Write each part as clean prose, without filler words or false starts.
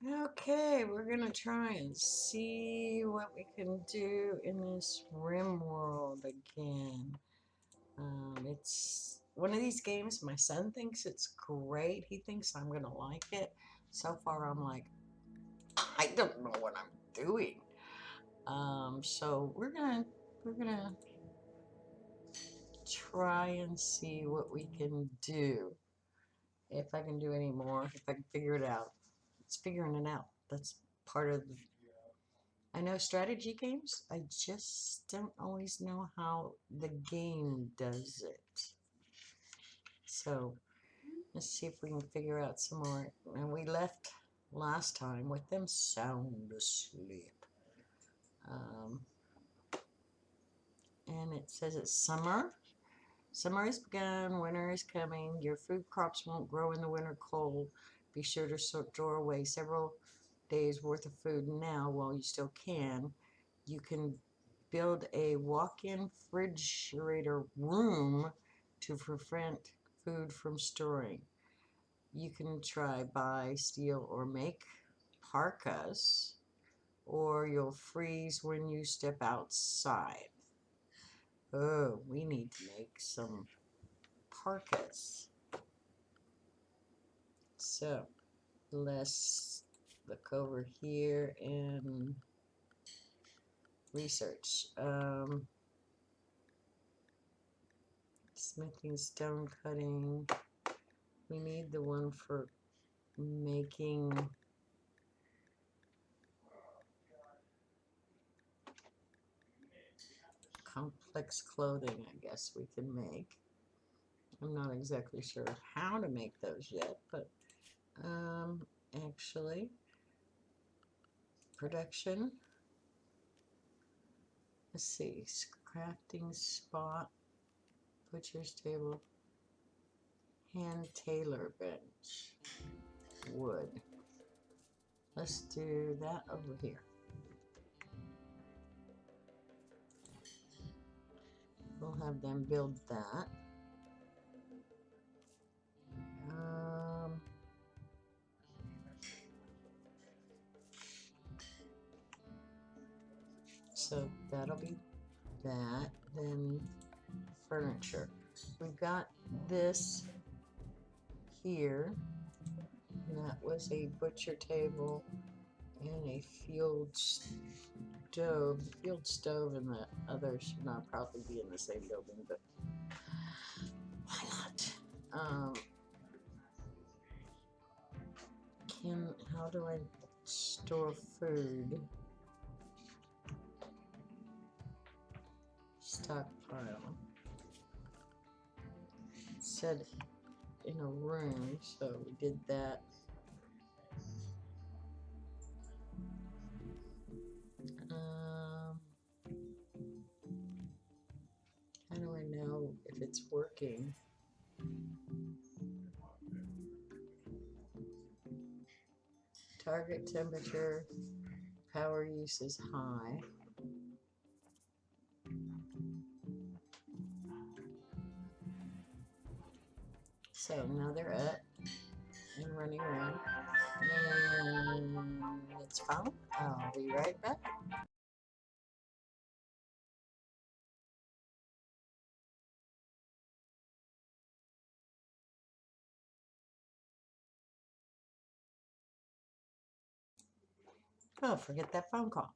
Okay, we're gonna try and see what we can do in this RimWorld again. It's one of these games. My son thinks it's great. He thinks I'm gonna like it. So far, I'm like, I don't know what I'm doing. So we're gonna try and see what we can do. If I can do any more, if I can figure it out. It's figuring it out. That's part of the I know strategy games, I just don't always know how the game does it. So let's see if we can figure out some more. And we left last time with them sound asleep. Um, and it says it's summer. Summer has begun, winter is coming. Your food crops won't grow in the winter cold. Be sure to store away several days worth of food now while you still can. You can build a walk-in refrigerator room to prevent food from storing. You can try buy, steal, or make parkas, or you'll freeze when you step outside. Oh, we need to make some parkas. So let's look over here and research. Smithing, stone cutting. We need the one for making complex clothing, I guess we can make. I'm not exactly sure how to make those yet, but actually, production. Let's see, crafting spot, butcher's table, hand tailor bench, wood. Let's do that over here. We'll have them build that. So that'll be that. Then furniture. We've got this here. And that was a butcher table and a field stove. The field stove and the other should not probably be in the same building, but why not? How do I store food? Stockpile. It said in a room, so we did that. How do I know if it's working? Target temperature, power use is high. So now they're up and running around. And it's fine. I'll be right back. Oh, forget that phone call.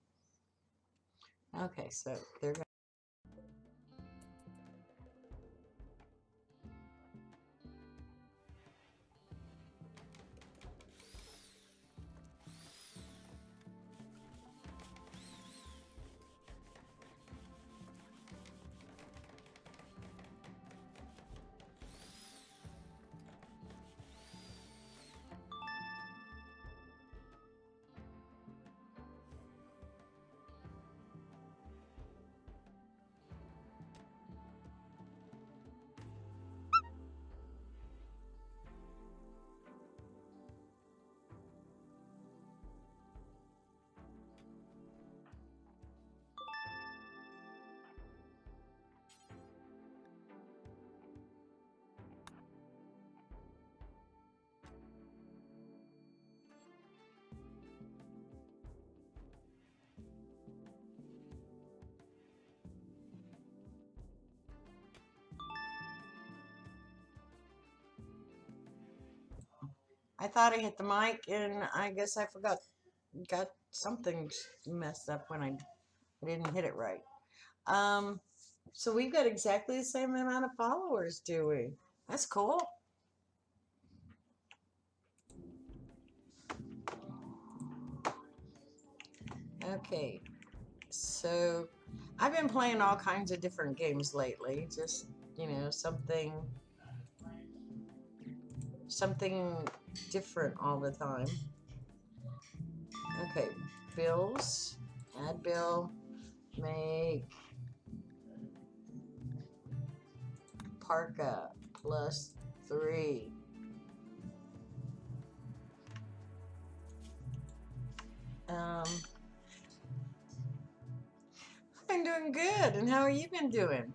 Okay, so they're going I thought I hit the mic and I guess I forgot. Got something messed up when I didn't hit it right. Um, so we've got exactly the same amount of followers, do we? That's cool. Okay, so I've been playing all kinds of different games lately. Just, something different all the time. Okay, bills, add bill, make parka +3. I've been doing good, and how are you been doing?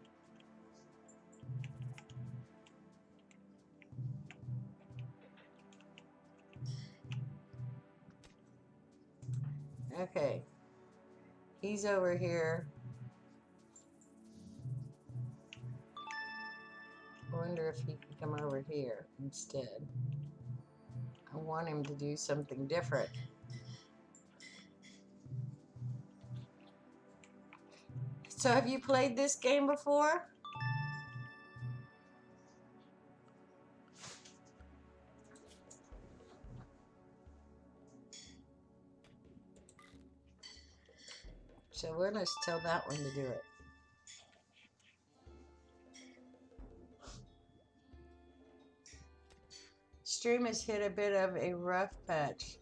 Okay, he's over here. I wonder if he could come over here instead. I want him to do something different. So have you played this game before? So we're going to tell that one to do it. Stream has hit a bit of a rough patch,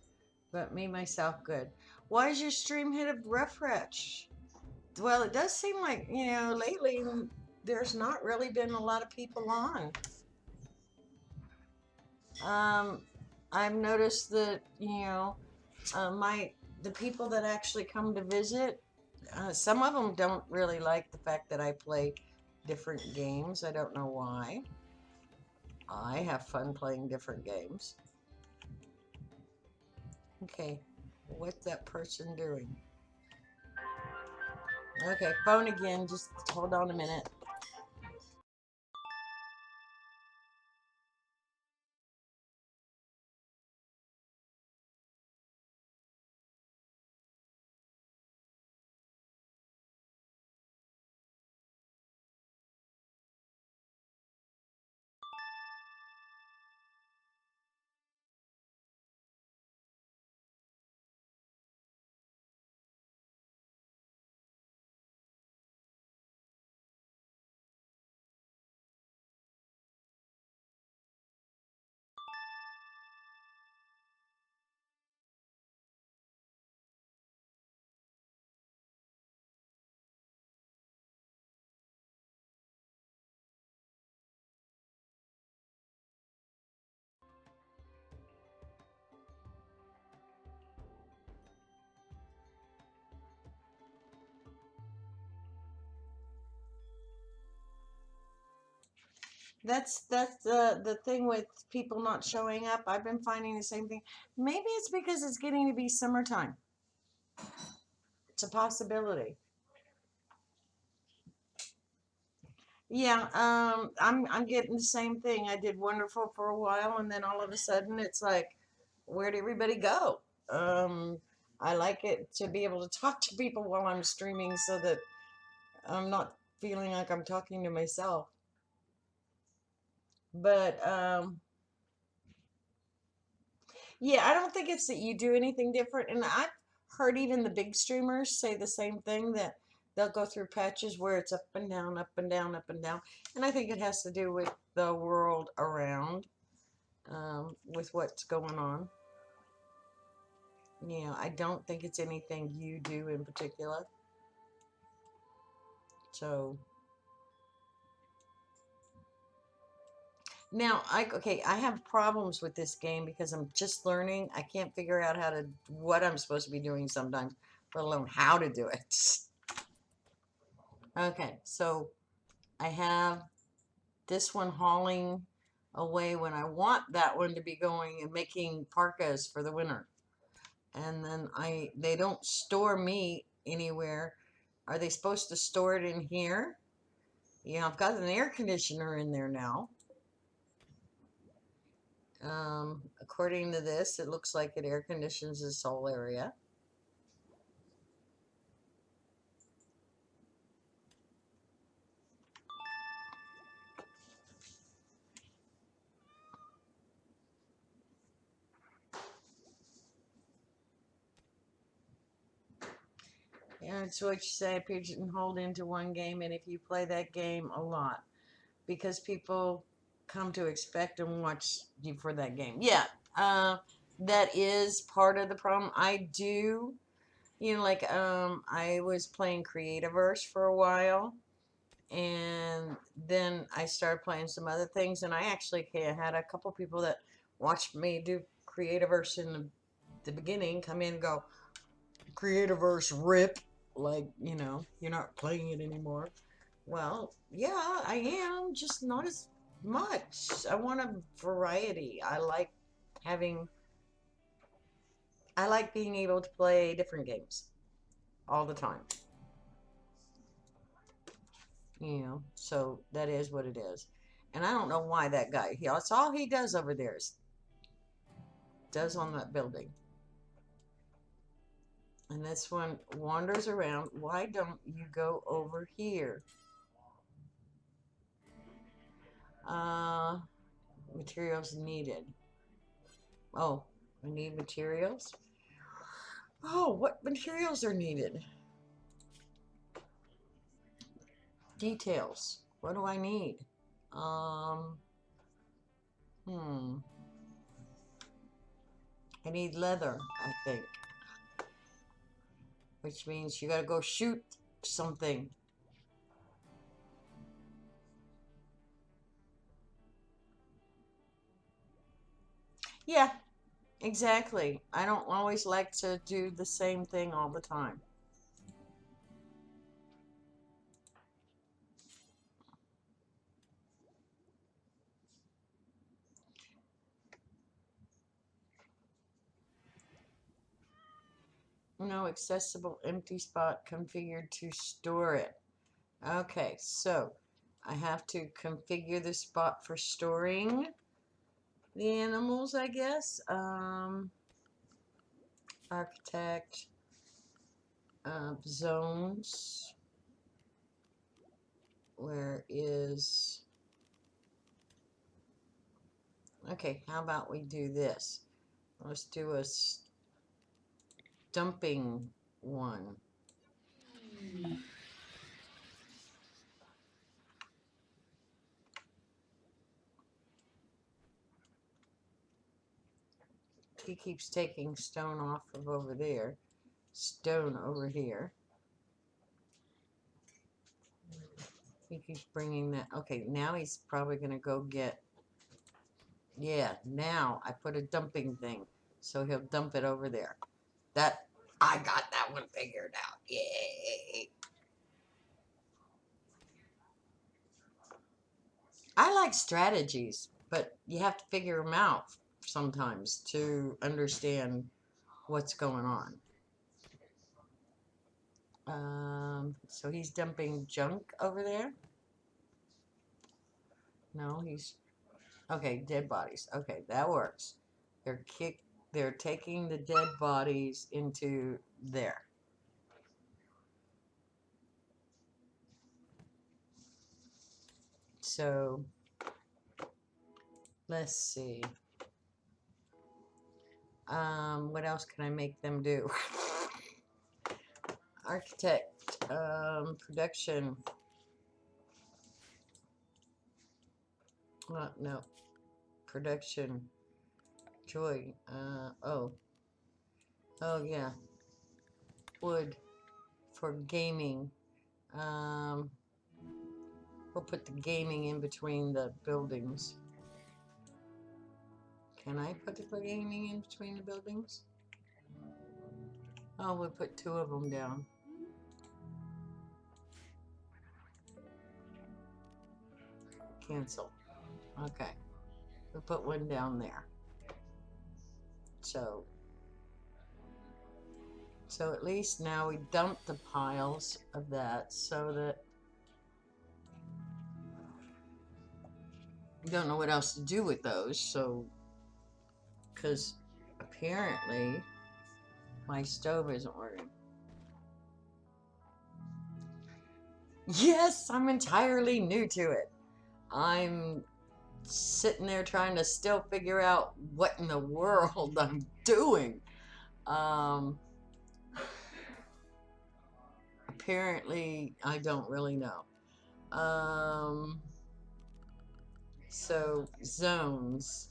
but me, myself, good. Why is your stream hit a rough patch? Well, it does seem like, lately there's not really been a lot of people on. I've noticed that, the people that actually come to visit, some of them don't really like the fact that I play different games. I don't know why. I have fun playing different games. Okay, what's that person doing? Okay, phone again. Just hold on a minute. That's the thing with people not showing up. I've been finding the same thing. Maybe it's because it's getting to be summertime. It's a possibility. Yeah, I'm getting the same thing. I did wonderful for a while, and then all of a sudden, it's like, where'd everybody go? Um, I like it to be able to talk to people while I'm streaming, so that I'm not feeling like I'm talking to myself. But yeah, I don't think it's that you do anything different. And I've heard even the big streamers say the same thing, that they'll go through patches where it's up and down, up and down, up and down. And I think it has to do with the world around, with what's going on. I don't think it's anything you do in particular. So now, I have problems with this game because I'm just learning. I can't figure out what I'm supposed to be doing sometimes, let alone how to do it. Okay, so I have this one hauling away when I want that one to be going and making parkas for the winter. And then they don't store meat anywhere. Are they supposed to store it in here? I've got an air conditioner in there now. According to this, it looks like it air conditions this whole area. Yeah, it's what you say, pigeonholed into one game, and if you play that game a lot, because people come to expect and watch you for that game. Yeah, uh, that is part of the problem. I do, like I was playing Creativerse for a while, and then I started playing some other things, and I actually had a couple people that watched me do Creativerse in the beginning come in and go, Creativerse rip, like, you're not playing it anymore. Well, yeah, I am, just not as much. I want a variety. Having, I like being able to play different games all the time. So that is what it is. And I don't know why that guy, that's all he does over there is does on that building. And this one wanders around. Why don't you go over here? Uh, Materials needed. Oh, I need materials. Oh, what materials are needed? Details. What do I need? Um, hmm. I need leather, I think. Which means you gotta go shoot something. Yeah, exactly. I don't always like to do the same thing all the time. No accessible empty spot configured to store it. Okay, so I have to configure the spot for storing the animals, I guess. Architect, zones. Where is... Okay, how about we do this? Let's do a dumping one. He keeps taking stone off of over there. Stone over here. He keeps bringing that. Okay, now he's probably going to go get... Yeah, now I put a dumping thing. So he'll dump it over there. I got that one figured out. Yay! I like strategies, but you have to figure them out sometimes to understand what's going on. So he's dumping junk over there? No, he's... Okay, dead bodies. Okay, that works. They're taking the dead bodies into there. So, let's see. What else can I make them do? Architect, production. No. Production. Joy. Oh. Oh, yeah. Wood for gaming. Um, we'll put the gaming in between the buildings. Can I put the gaming in between the buildings? Oh, we'll put two of them down. Cancel. Okay. We'll put one down there. So at least now we dump the piles of that so that we don't know what else to do with those. So because apparently my stove isn't working. Yes, I'm entirely new to it. I'm sitting there trying to still figure out what in the world I'm doing. Um, apparently, I don't really know. So, zones.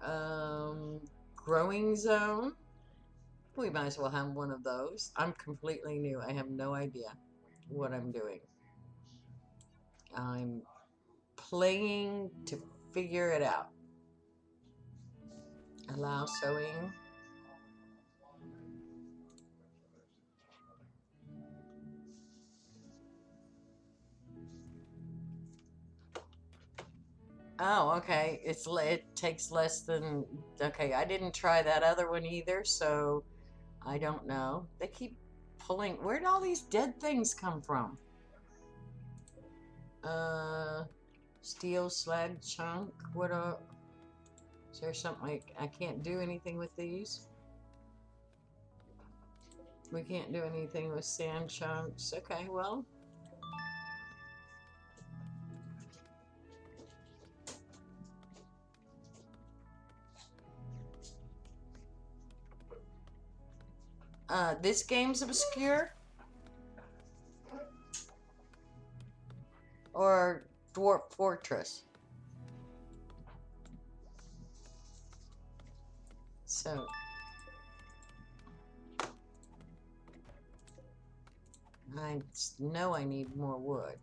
Um, growing zone. We might as well have one of those. I'm completely new. I have no idea what I'm doing. I'm playing to figure it out. Allow sewing. Oh, okay. It takes less than. Okay, I didn't try that other one either, so I don't know. They keep pulling. Where'd all these dead things come from? Uh, steel slag chunk. What is there something I can't do anything with these? We can't do anything with sand chunks. Okay, well. This game's obscure? Or Dwarf Fortress? So, I know I need more wood.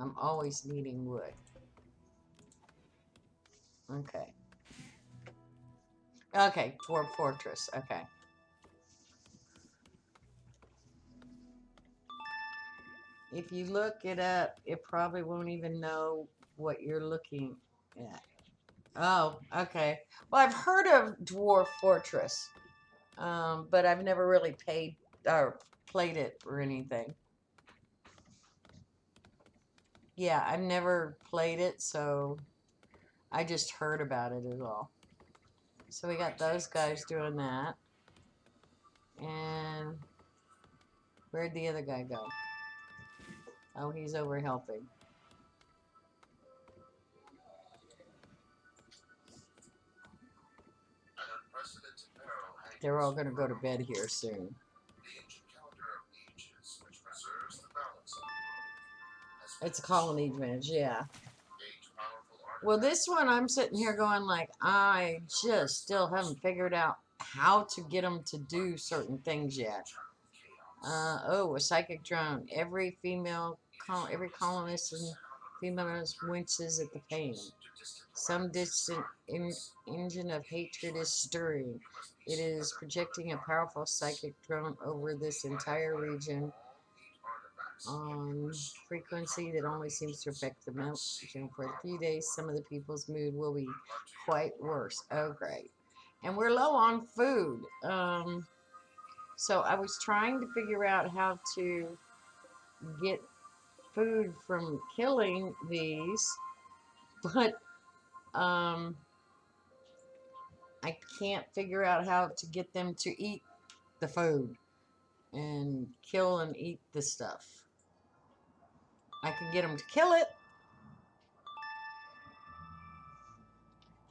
I'm always needing wood. Okay. Okay, Dwarf Fortress. Okay. If you look it up, it probably won't even know what you're looking at. Oh, okay. Well, I've heard of Dwarf Fortress, but I've never really paid or played it or anything. Yeah, I've never played it, so I just heard about it as all. So we got those guys doing that. And where'd the other guy go? Oh, he's over helping. They're all going to go to bed here soon. It's a colony advantage, yeah. Well, this one I'm sitting here going like, I just still haven't figured out how to get them to do certain things yet. Oh, a psychic drone. Every colonist and female winces at the pain. Some distant engine of hatred is stirring. It is projecting a powerful psychic drone over this entire region on frequency that only seems to affect the mountain. For a few days, some of the people's mood will be quite worse. Oh, great. And we're low on food. So I was trying to figure out how to get food from killing these, but I can't figure out how to get them to eat the food and kill and eat the stuff. I can get them to kill it.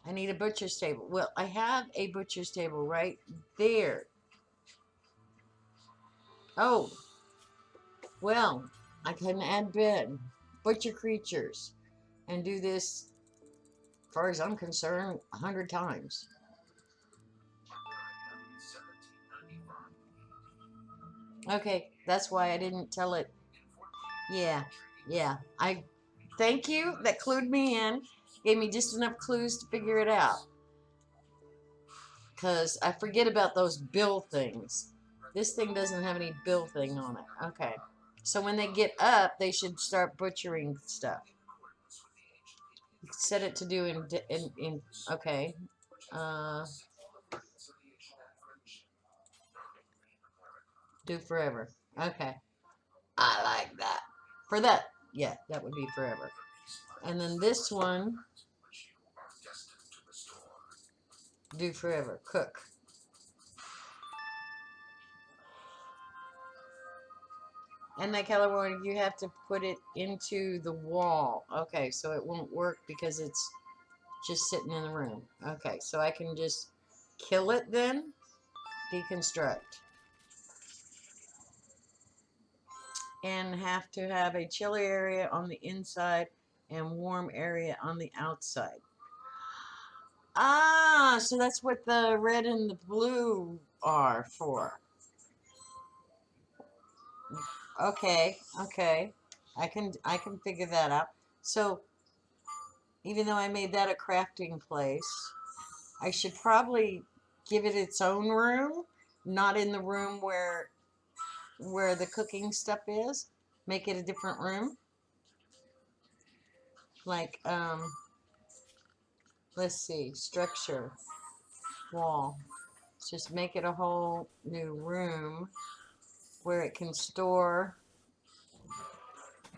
I need a butcher's table. Well, I have a butcher's table right there. Oh, well, I can add bed, butcher creatures, and do this, as far as I'm concerned, 100 times. Okay, that's why I didn't tell it. Yeah, yeah. I thank you. That clued me in. Gave me just enough clues to figure it out. Because I forget about those bill things. This thing doesn't have any bill thing on it. Okay. So when they get up, they should start butchering stuff. Set it to do in okay. Uh, do forever. Okay. I like that. For that, yeah, that would be forever. And then this one, do forever. Cook. And like California, you have to put it into the wall. Okay, so it won't work because it's just sitting in the room. Okay, so I can just kill it then? Deconstruct. And have to have a chilly area on the inside and warm area on the outside. Ah, so that's what the red and the blue are for. Okay, okay. I can figure that out. So even though I made that a crafting place, I should probably give it its own room, not in the room where the cooking stuff is. Make it a different room. Like let's see, structure, wall. Just make it a whole new room where it can store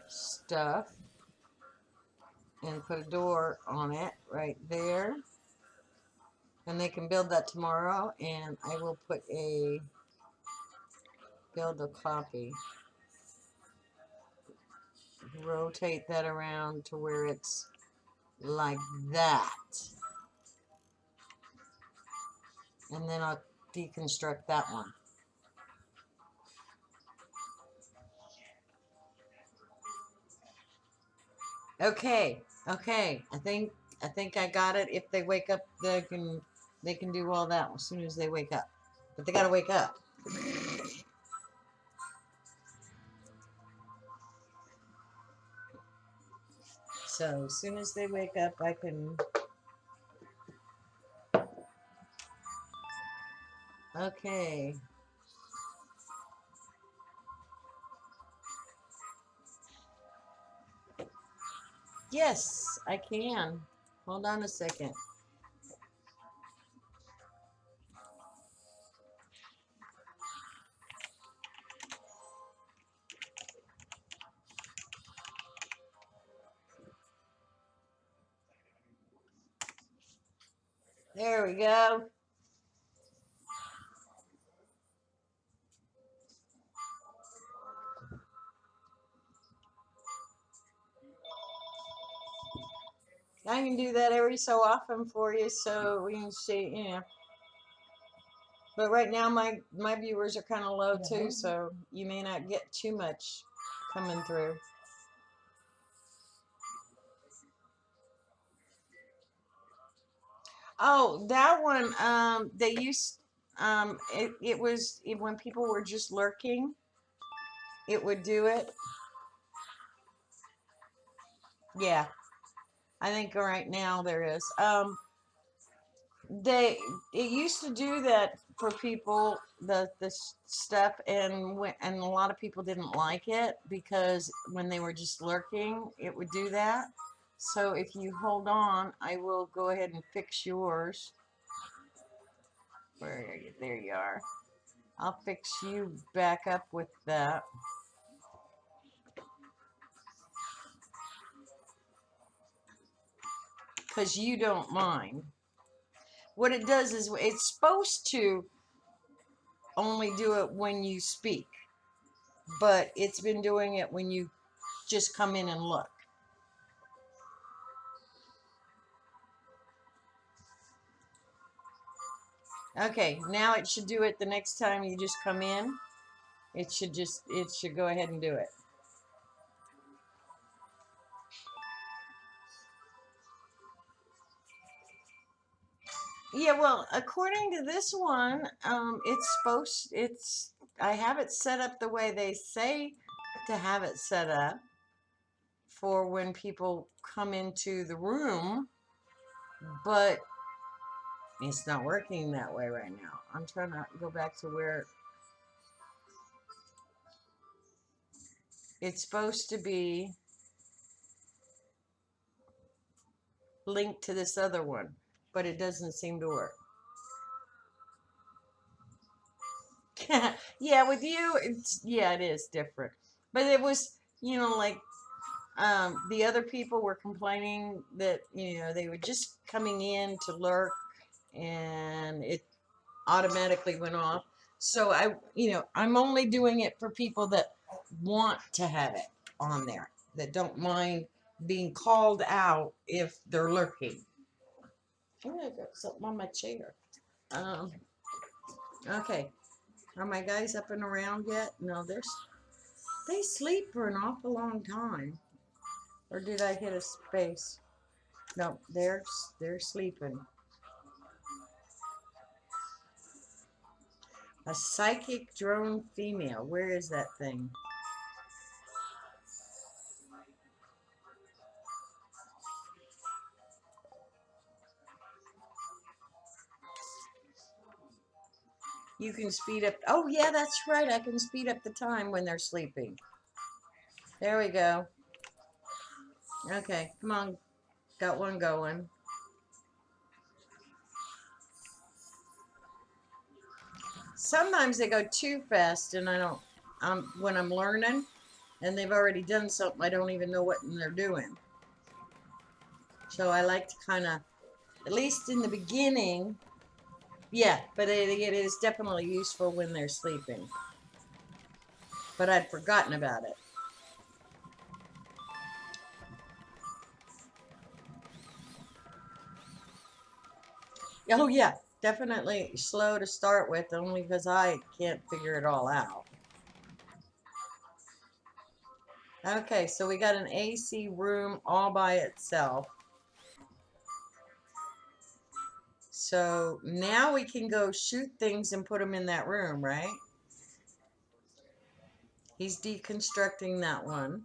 stuff and put a door on it right there. And they can build that tomorrow, and I will put a build a copy. Rotate that around to where it's like that. And then I'll deconstruct that one. Okay, okay. I think I got it. If they wake up, they can do all that as soon as they wake up. But they gotta wake up. So as soon as they wake up, I can. Okay. Yes, I can. Hold on a second. There we go. I can do that every so often for you, so we can see. But right now, my viewers are kind of low too, so you may not get too much coming through. Oh, that one. They used. It was when people were just lurking. It would do it. Yeah, I think right now there is. They it used to do that for people the stuff, and a lot of people didn't like it because when they were just lurking it would do that. So if you hold on, I will go ahead and fix yours. Where are you? There you are. I'll fix you back up with that because you don't mind. What it does is it's supposed to only do it when you speak, but it's been doing it when you just come in and look. Okay, now it should do it the next time you just come in. It should go ahead and do it. Yeah, well, according to this one, I have it set up the way they say to have it set up for when people come into the room, but it's not working that way right now. I'm trying to go back to where it's supposed to be linked to this other one, but it doesn't seem to work. Yeah, with you, it is different. But it was, like the other people were complaining that they were just coming in to lurk and it automatically went off. So I'm only doing it for people that want to have it on there, that don't mind being called out if they're lurking. Oh, I got something on my chair. Um, okay. Are my guys up and around yet? No, they sleep for an awful long time. Or did I hit a space? No, they're sleeping. A psychic drone female. Where is that thing? You can speed up. Oh, yeah, that's right. I can speed up the time when they're sleeping. There we go. Okay, come on. Got one going. Sometimes they go too fast, and I don't. When I'm learning, and they've already done something, I don't even know what they're doing. So I like to kind of, at least in the beginning, yeah, but it is definitely useful when they're sleeping. But I'd forgotten about it. Oh, yeah, definitely slow to start with, only because I can't figure it all out. Okay, so we got an AC room all by itself. So now we can go shoot things and put them in that room, right? He's deconstructing that one.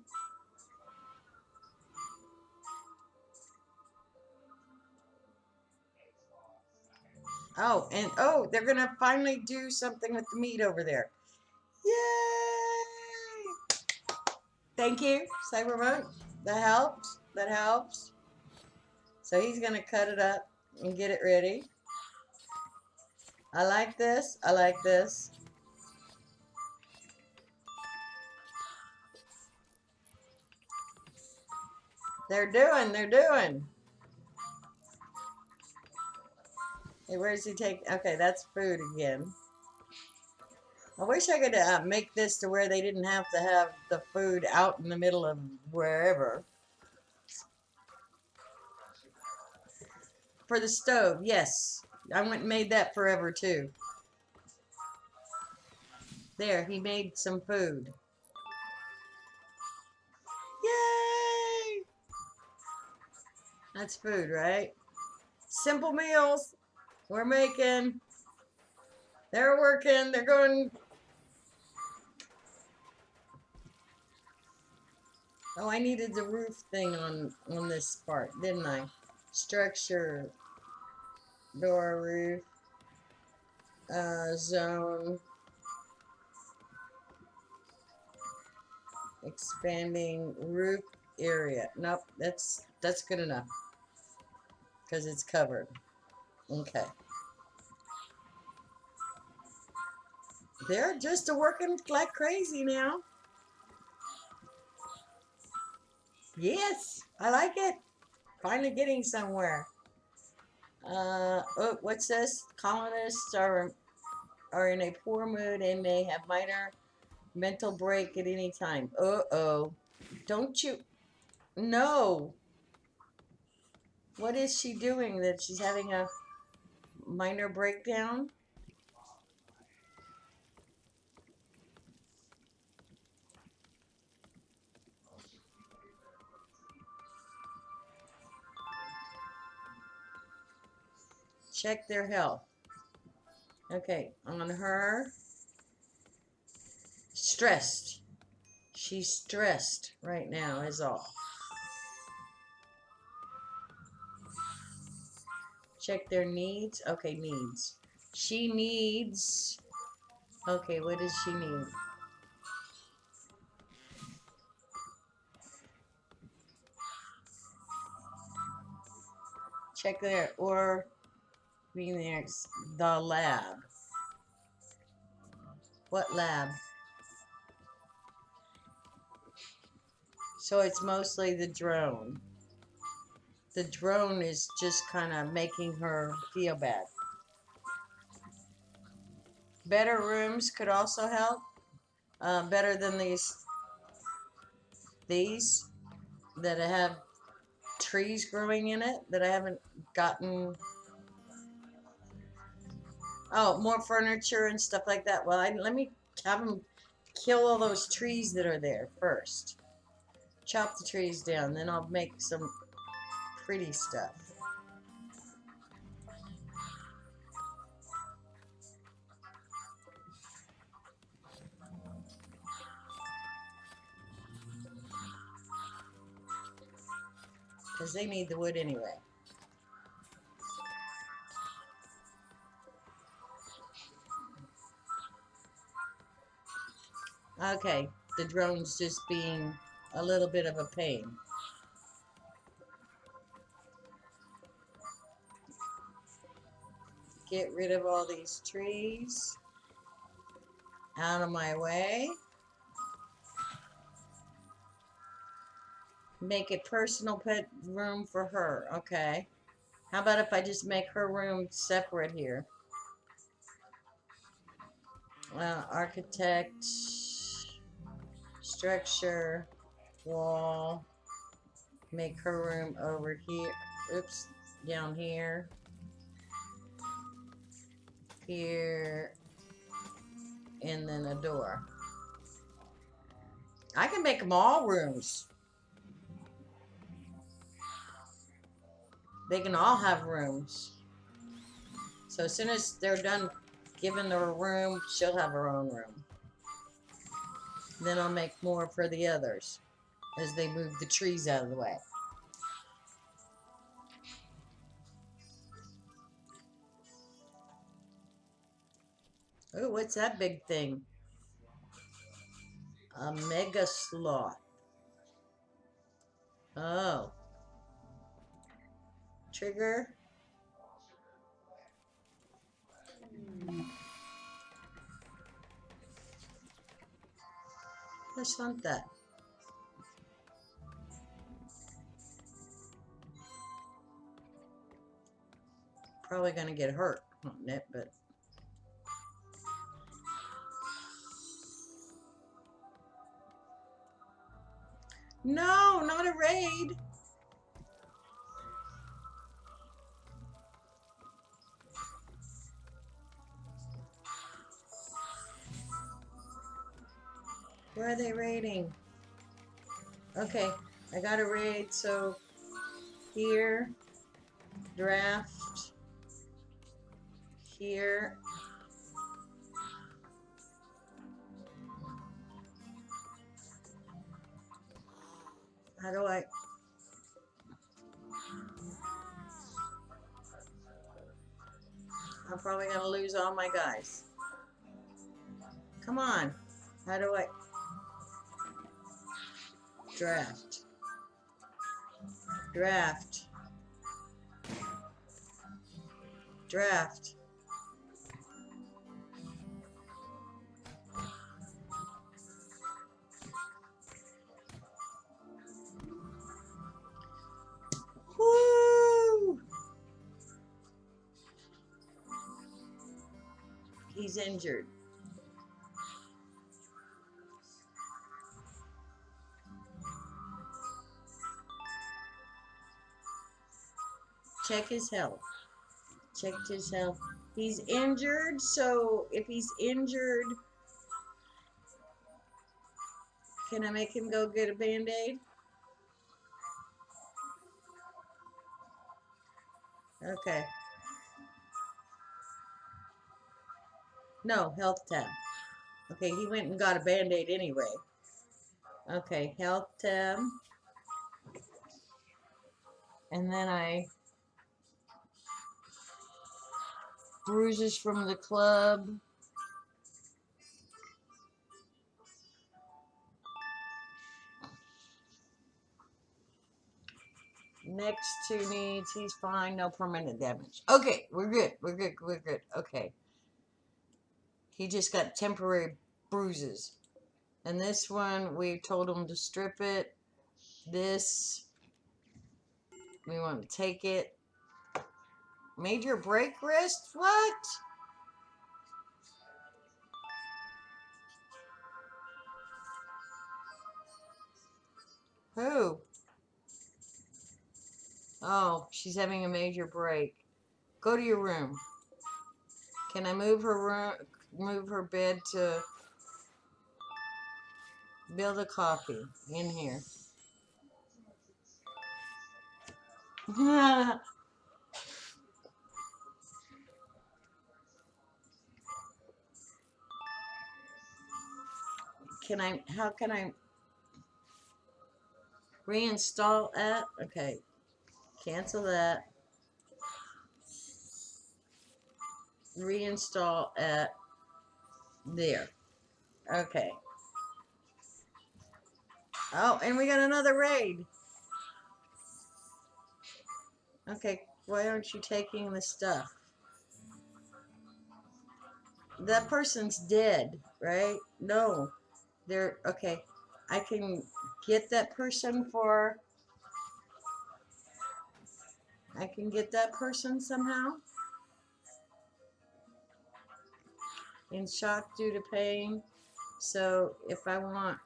Oh, and oh, they're gonna finally do something with the meat over there. Yay! Thank you, Cyberpunk. That helps. That helps. So he's gonna cut it up and get it ready. I like this. I like this. They're doing. Hey, where does he take? Okay, that's food again. I wish I could make this to where they didn't have to have the food out in the middle of wherever. For the stove, yes. I went and made that forever too. There, he made some food. Yay! That's food, right? Simple meals we're making. They're working. They're going. Oh, I needed the roof thing on this part, didn't I? Structure, door, roof, zone, expanding roof area. Nope, that's good enough because it's covered. Okay. They're just working like crazy now. Yes, I like it. Finally getting somewhere. Oh, what's this? Colonists are in a poor mood and may have minor mental break at any time. Uh-oh. Don't you? No. What is she doing that she's having a minor breakdown? Check their health. Okay, on her. Stressed. She's stressed right now is all. Check their needs. Okay, needs. She needs. Okay, what does she need? Check there. Or Phoenix, the lab. What lab? So it's mostly the drone. The drone is just kind of making her feel bad. Better rooms could also help. Better than these that have trees growing in it that I haven't gotten. Oh, more furniture and stuff like that. Well, let me have them kill all those trees that are there first. Chop the trees down, then I'll make some pretty stuff. Because they need the wood anyway. Okay, the drone's just being a little bit of a pain. Get rid of all these trees. Out of my way. Make a personal pet room for her. Okay. How about if I just make her room separate here? Architect, structure, wall. Make her room over here. Oops, down here. Here. And then a door. I can make them all rooms. They can all have rooms. So as soon as they're done giving her a room, she'll have her own room. Then I'll make more for the others as they move the trees out of the way. Oh, what's that big thing? A mega sloth. Oh. Trigger. Let's hunt that. Probably gonna get hurt hunting it, but no, not a raid. Where are they raiding? Okay, I got a raid, so here, draft, here. How do I? I'm probably gonna lose all my guys. Come on. How do I? Draft. Draft. Draft. Woo! He's injured. Check his health. Checked his health. He's injured, so if he's injured, can I make him go get a band-aid? Okay. No, health tab. Okay, he went and got a band-aid anyway. Okay, health tab. And then bruises from the club. Next two needs, he's fine, no permanent damage. Okay, we're good, we're good, we're good. Okay. He just got temporary bruises. And this one, we told him to strip it. This, we want to take it. Major break wrist? What? Who? Oh, she's having a major break. Go to your room. Can I move her room? Move her bed to build a coffee in here. Can I? How can I reinstall it? Okay, cancel that. Reinstall at there. Okay. Oh, and we got another raid. Okay, why aren't you taking the stuff? That person's dead, right? No, they're okay. I can get that person for. I can get that person somehow. In shock due to pain. So if I want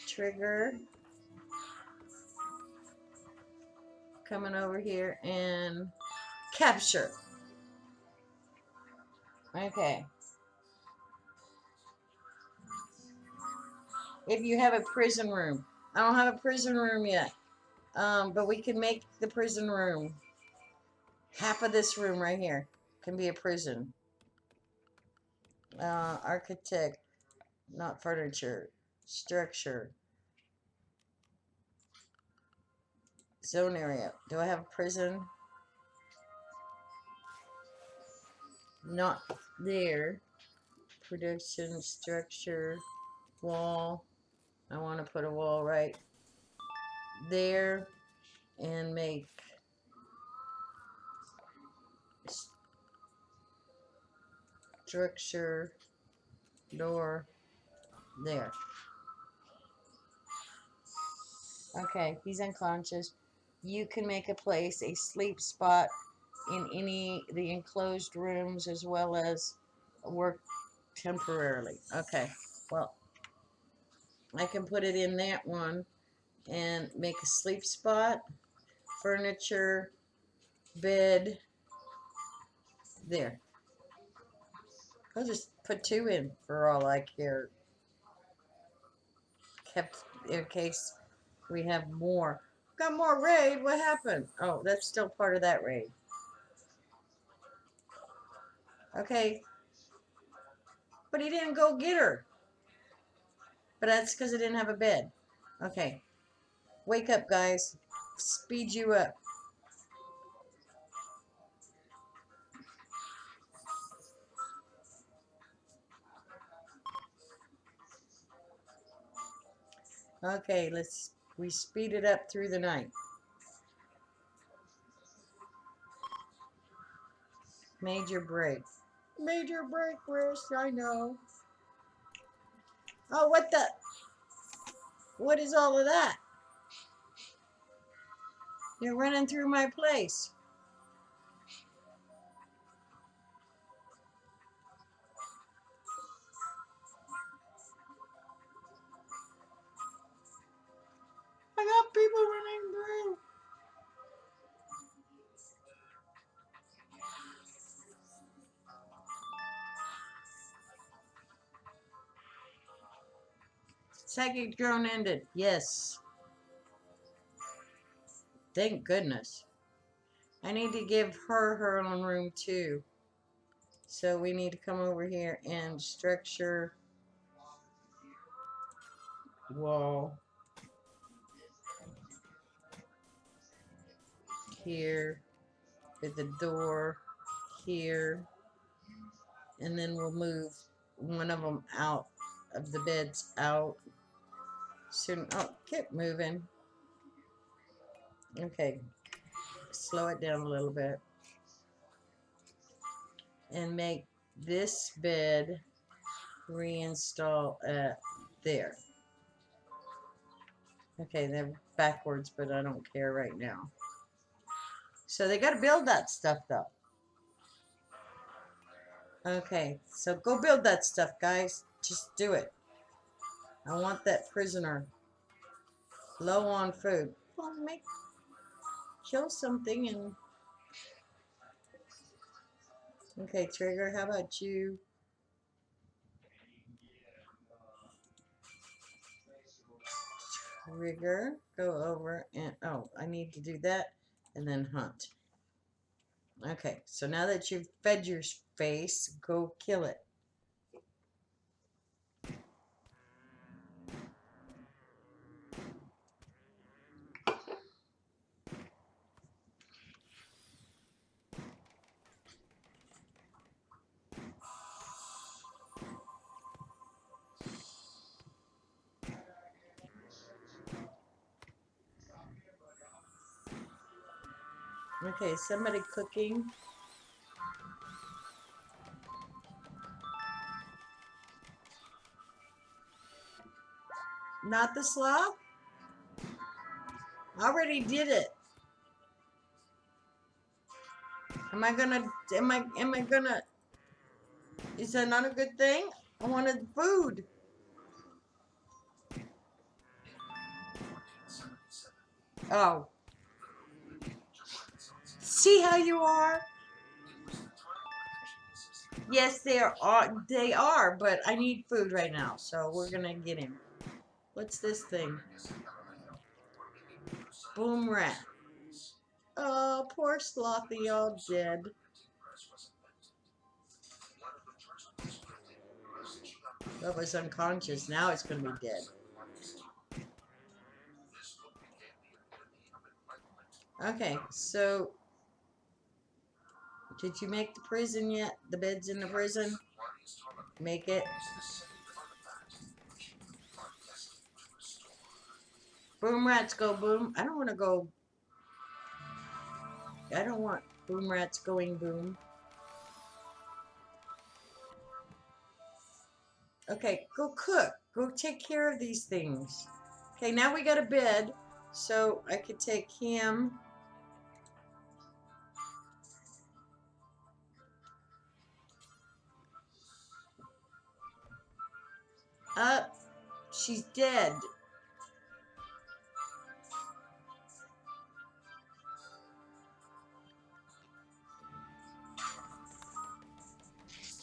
trigger, coming over here and capture. Okay. If you have a prison room. I don't have a prison room yet. But we can make the prison room. Half of this room right here can be a prison. Architect, not furniture. Structure. Zone area. Do I have a prison? Not there. Production, structure, wall. I want to put a wall right there and make structure door there. Okay, he's unconscious. You can make a place, a sleep spot in any the enclosed rooms as well as work temporarily. Okay, well, I can put it in that one and make a sleep spot, furniture, bed, there. I'll just put 2 in for all I care. Kept in case we have more. Got more raid. What happened? Oh, that's still part of that raid. Okay. But he didn't go get her. But that's because I didn't have a bed. Okay. Wake up, guys. Speed you up. Okay, we speed it up through the night. Major break. Major break risk, I know. Oh, what the? What is all of that? You're running through my place. I got people running through. Psychic drone ended. Yes. Thank goodness. I need to give her her own room too. So we need to come over here and structure wall here with the door here, and then we'll move one of them out of the beds out soon. Oh, keep moving. Okay, slow it down a little bit and make this bed reinstall at there. Okay, they're backwards, but I don't care right now. So they got to build that stuff though. Okay, so go build that stuff, guys. Just do it. I want that prisoner. Low on food. Well, kill something and... Okay, Trigger, how about you? Trigger, go over and... Oh, I need to do that and then hunt. Okay, so now that you've fed your face, go kill it. Okay, somebody cooking. Not the sloth? I already did it. Am I gonna, is that not a good thing? I wanted food. Oh. See how you are? Yes, they are, but I need food right now, so we're gonna get him. What's this thing? Boom rat. Oh, poor Slothy, all dead. That was unconscious. Now it's gonna be dead. Okay, so did you make the prison yet? The beds in the prison? Make it. Boom rats go boom. I don't want to go. I don't want boom rats going boom. Okay, go cook. Go take care of these things. Okay, now we got a bed, so I could take him. Up. She's dead.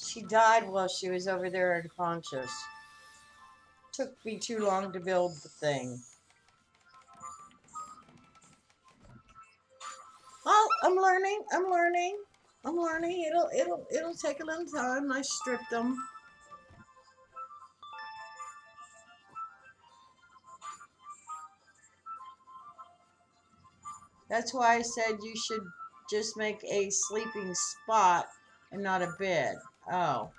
She died while she was over there unconscious. Took me too long to build the thing. Oh, I'm learning. I'm learning. I'm learning. It'll take a little time. I stripped them. That's why I said you should just make a sleeping spot and not a bed. Oh.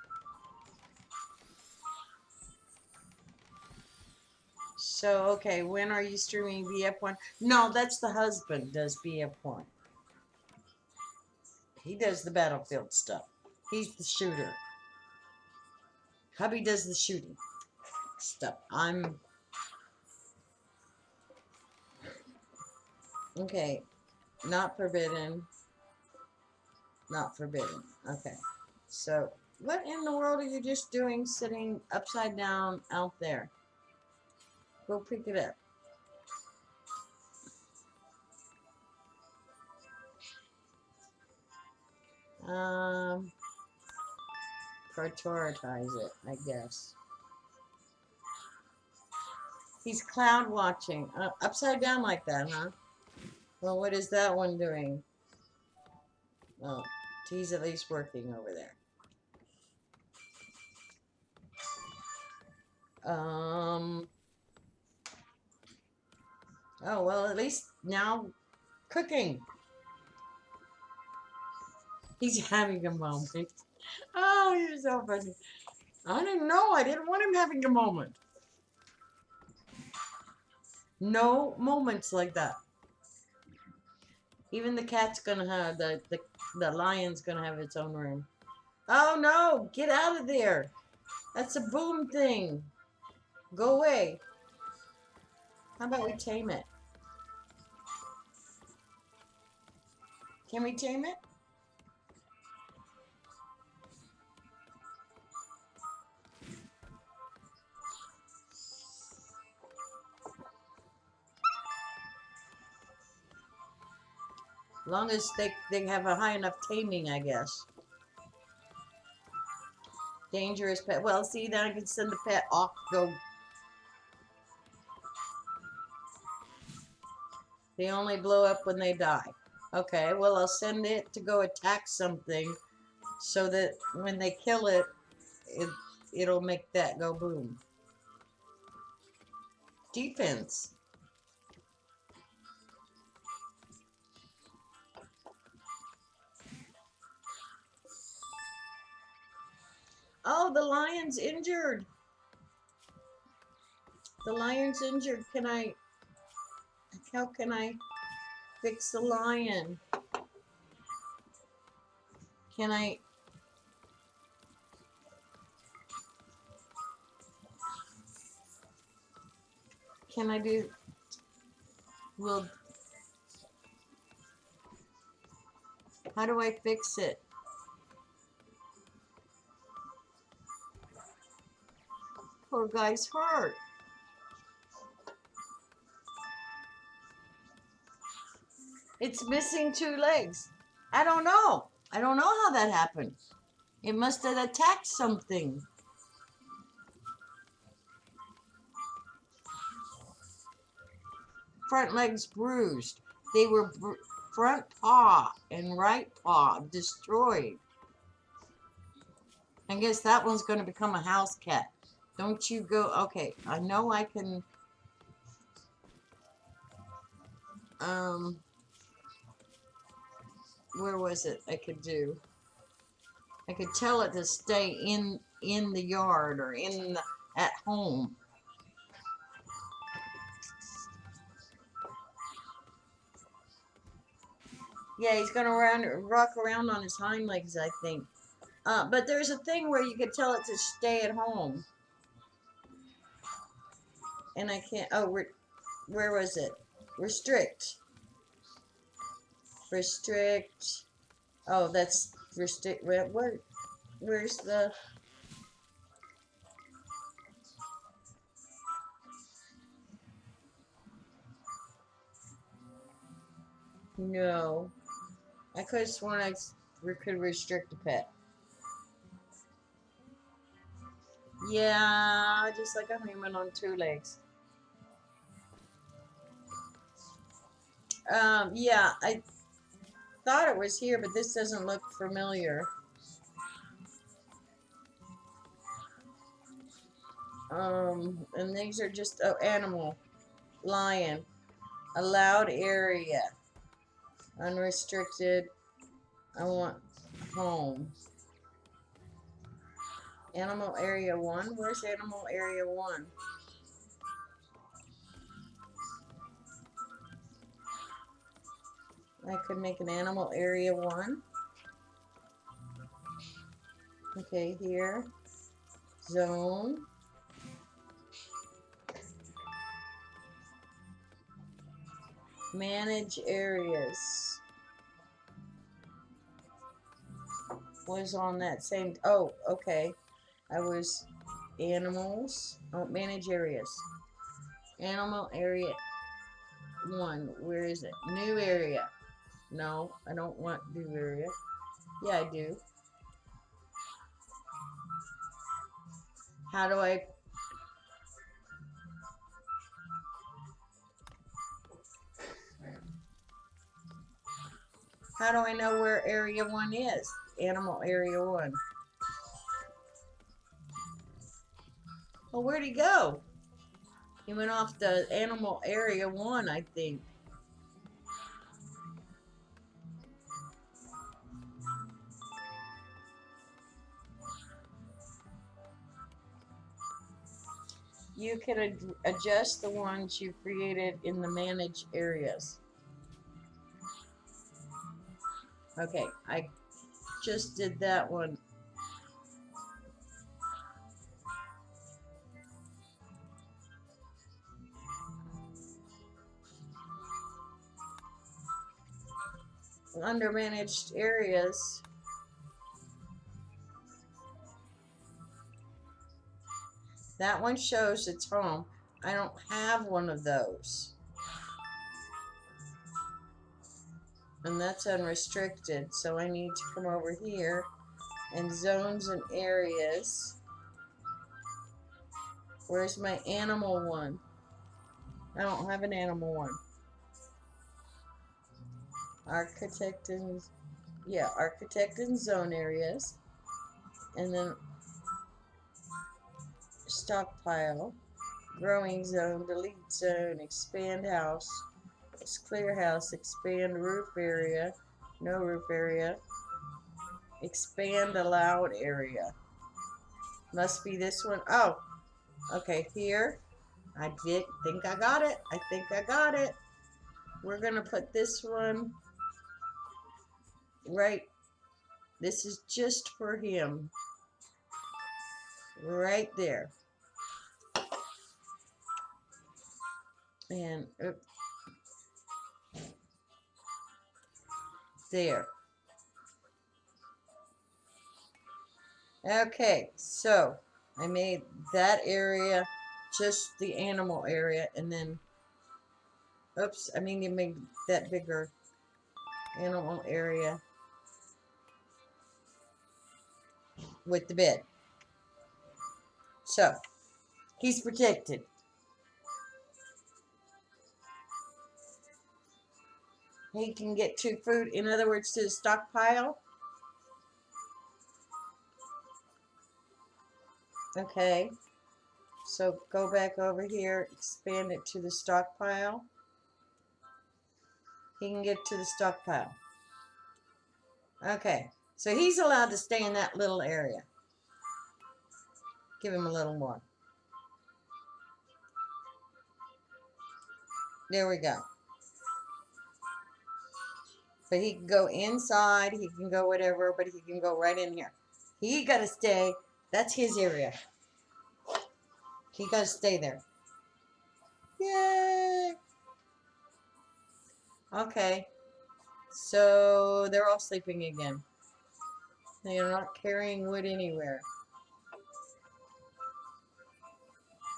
So, okay, when are you streaming BF1? No, that's the husband does BF1. He does the battlefield stuff. He's the shooter. Hubby does the shooting stuff. I'm... Okay. Not forbidden. Not forbidden. Okay. So, what in the world are you just doing sitting upside down out there? Go pick it up. Prioritize it, I guess. He's cloud watching. Upside down like that, huh? Well, what is that one doing? Oh, he's at least working over there. Oh, well, at least now cooking. He's having a moment. Oh, you're so funny. I didn't know. I didn't want him having a moment. No moments like that. Even the cat's gonna have, the lion's gonna have its own room. Oh no, get out of there. That's a boom thing. Go away. How about we tame it? Can we tame it? As long as they have a high enough taming, I guess. Dangerous pet. Well, see, then I can send the pet off to go. They only blow up when they die. Okay, well, I'll send it to go attack something so that when they kill it, it'll make that go boom. Defense. Oh, the lion's injured. The lion's injured. How can I fix the lion? Can I do, well, how do I fix it? Poor guy's hurt. It's missing 2 legs. I don't know. I don't know how that happened. It must have attacked something. Front legs bruised. They were front paw and right paw destroyed. I guess that one's going to become a house cat. Don't you go. Okay, I know I can. Where was it? I could tell it to stay in the yard or at home. Yeah, he's gonna rock around on his hind legs, I think. But there's a thing where you could tell it to stay at home. And I can't. Oh, where was it? Restrict. Restrict. Oh, that's restrict. Where's the? No, I could have sworn I could restrict a pet. Yeah, just like a human on 2 legs. Yeah, I thought it was here, but this doesn't look familiar. And these are just, oh, animal, lion, allowed area, unrestricted, I want home. Animal area 1, where's animal area 1? I could make an animal area 1. Okay, here, zone. Manage areas. Was on that same, oh, okay. I was animals, oh, manage areas. Animal area 1, where is it? New area. No, I don't want new area. Yeah, I do. How do I know where area 1 is? Animal area 1. Well, where'd he go? He went off the animal area 1, I think. You can adjust the ones you created in the manage areas. Okay, I just did that one. Under managed areas, that one shows its home. I don't have one of those. And that's unrestricted, so I need to come over here and zones and areas. Where's my animal one? I don't have an animal one. Architect and, yeah, architect and zone areas. And then stockpile, growing zone, delete zone, expand house, clear house, expand roof area, no roof area, expand allowed area. Must be this one. Oh, okay, here. I think I got it. I think I got it. We're going to put this one right. This is just for him. Right there. And there. Okay, so I made that area just the animal area, and then, oops, I mean you made that bigger animal area with the bed. So, he's protected. He can get to food, in other words, to the stockpile. Okay, so go back over here, expand it to the stockpile. He can get to the stockpile. Okay, so he's allowed to stay in that little area. Give him a little more. There we go. But he can go inside, he can go whatever, but he can go right in here. He got to stay. That's his area. He got to stay there. Yay! Okay. So they're all sleeping again. They are not carrying wood anywhere.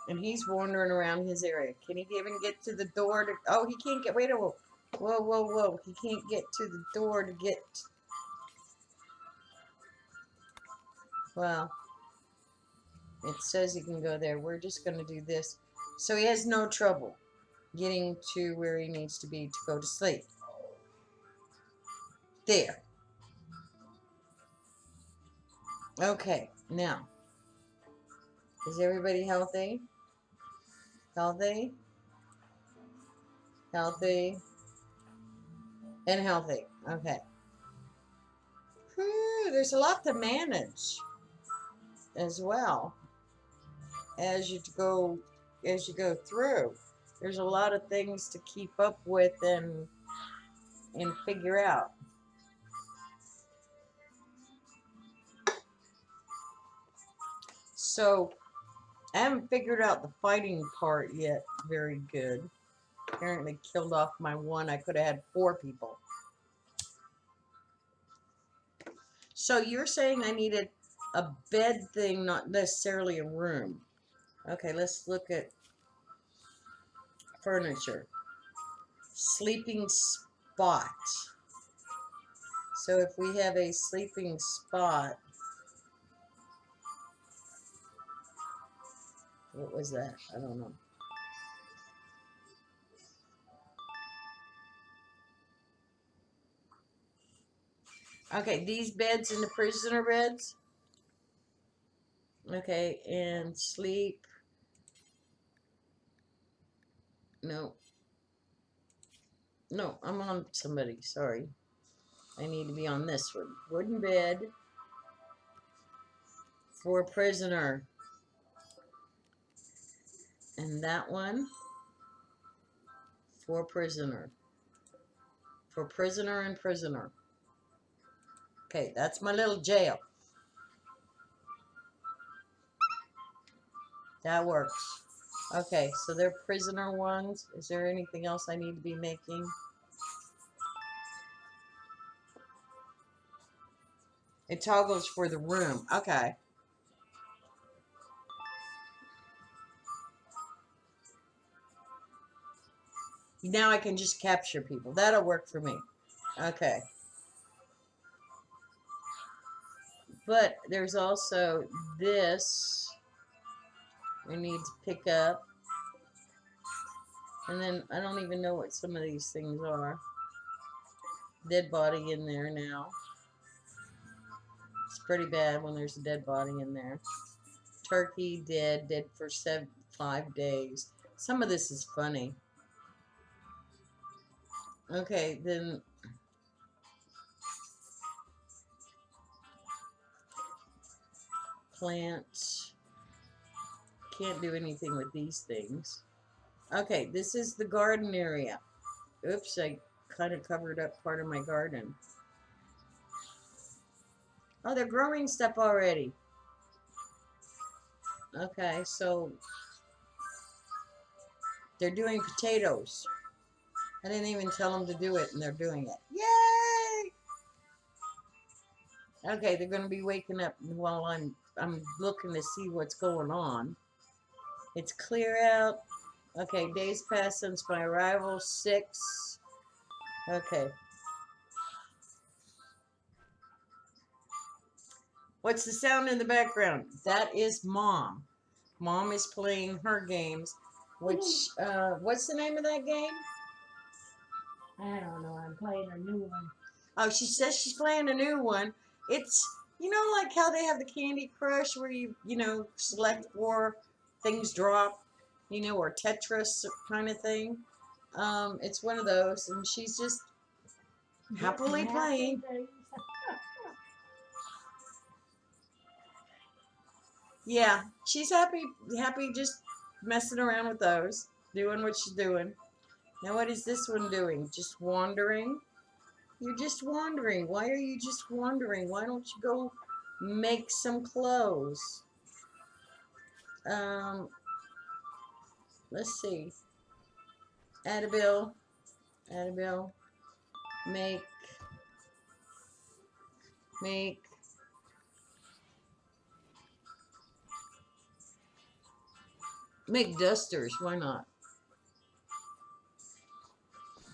And he's wandering around his area. Can he even get to the door to... Oh, he can't get... Wait a minute. Whoa, whoa, whoa. He can't get to the door to get... Well, it says he can go there. We're just going to do this. So he has no trouble getting to where he needs to be to go to sleep. There. Okay, now, is everybody healthy? Healthy? Healthy? And healthy. Okay. Whew, there's a lot to manage as well as you go through. There's a lot of things to keep up with and figure out. So I haven't figured out the fighting part yet very good. Apparently killed off my one. I could have had 4 people. So you're saying I needed a bed thing, not necessarily a room. Okay, let's look at furniture. Sleeping spot. So if we have a sleeping spot, what was that? I don't know. Okay, these beds in the prisoner beds. Okay, and sleep. No. No, I'm on somebody. Sorry. I need to be on this one. Wooden bed for prisoner. And that one for prisoner. For prisoner and prisoner. Okay, that's my little jail. That works. Okay, so they're prisoner ones. Is there anything else I need to be making? It toggles for the room. Okay. Now I can just capture people. That'll work for me. Okay. But there's also this we need to pick up. And then I don't even know what some of these things are. Dead body in there now. It's pretty bad when there's a dead body in there. Turkey dead for 5 days. Some of this is funny. Okay, then plants. Can't do anything with these things. Okay, this is the garden area. Oops, I kind of covered up part of my garden. Oh, they're growing stuff already. Okay, so they're doing potatoes. I didn't even tell them to do it, and they're doing it. Yay! Okay, they're going to be waking up while I'm looking to see what's going on. It's clear out. Okay, days passed since my arrival. 6. Okay. What's the sound in the background? That is Mom. Mom is playing her games, which, what's the name of that game? I don't know. I'm playing a new one. Oh, she says she's playing a new one. It's, you know, like how they have the Candy Crush where you know, select 4 things drop, you know, or Tetris kind of thing. It's one of those, and she's just happily playing. Yeah, she's happy just messing around with those, doing what she's doing. Now what is this one doing? Just wandering? You're just wandering. Why are you just wandering? Why don't you go make some clothes? Let's see. Add a bill. Make dusters. Why not?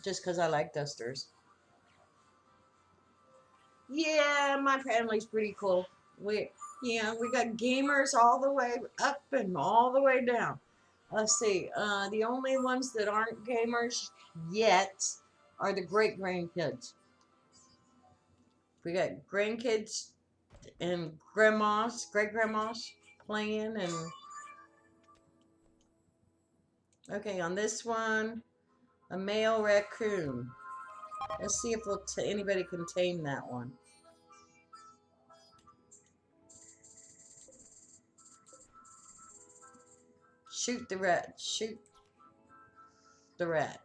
Just because I like dusters. Yeah, my family's pretty cool. We got gamers all the way up and all the way down. Let's see. The only ones that aren't gamers yet are the great grandkids. We got grandkids and grandmas, great grandmas playing, and okay, on this one, a male raccoon. Let's see if anybody can tame that one. Shoot the rat. Shoot the rat.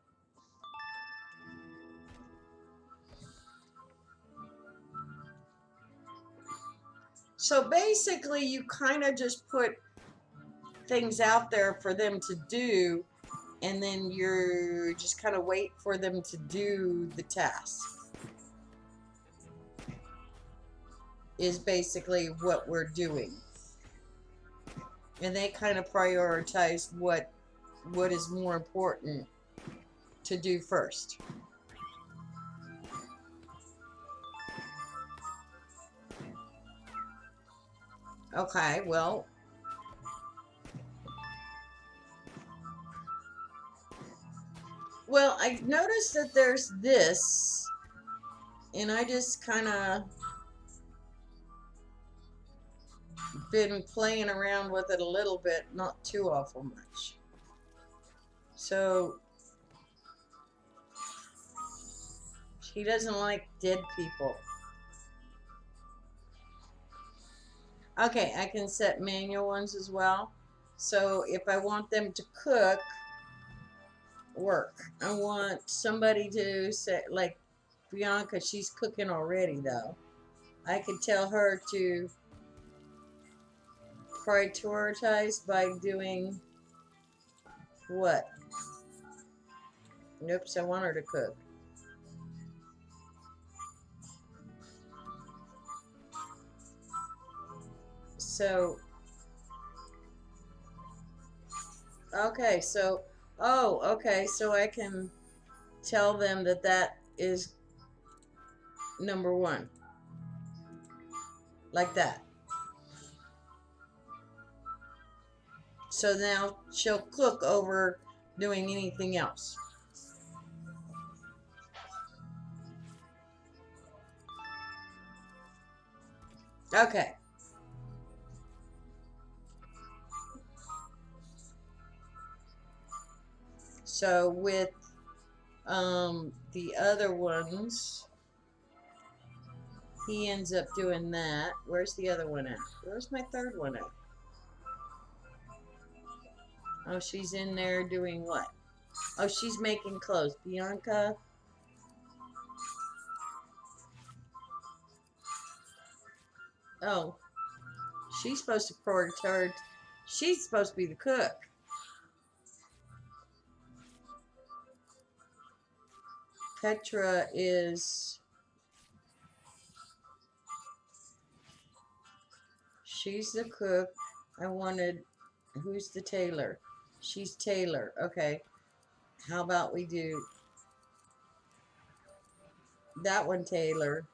So basically, you kind of just put things out there for them to do, and then you're just kind of wait for them to do the task. Is basically what we're doing. And they kind of prioritize what is more important to do first. Okay, well, I noticed that there's this, and I just kind of been playing around with it a little bit, not too awful much. So he doesn't like dead people. Okay, I can set manual ones as well. So if I want them to cook, work. I want somebody to say, like Bianca, she's cooking already though. I could tell her to prioritize by doing what? Oops, I want her to cook. So, okay, so, oh, okay, so I can tell them that is number one, like that. So now she'll cook over doing anything else. Okay. So with the other ones, he ends up doing that. Where's the other one at? Where's my third one at? Oh, she's in there doing what? Oh, she's making clothes. Bianca. Oh, she's supposed to prioritize. She's supposed to be the cook. Petra is. She's the cook. I wanted. Who's the tailor? She's Taylor. Okay. How about we do that one, Taylor,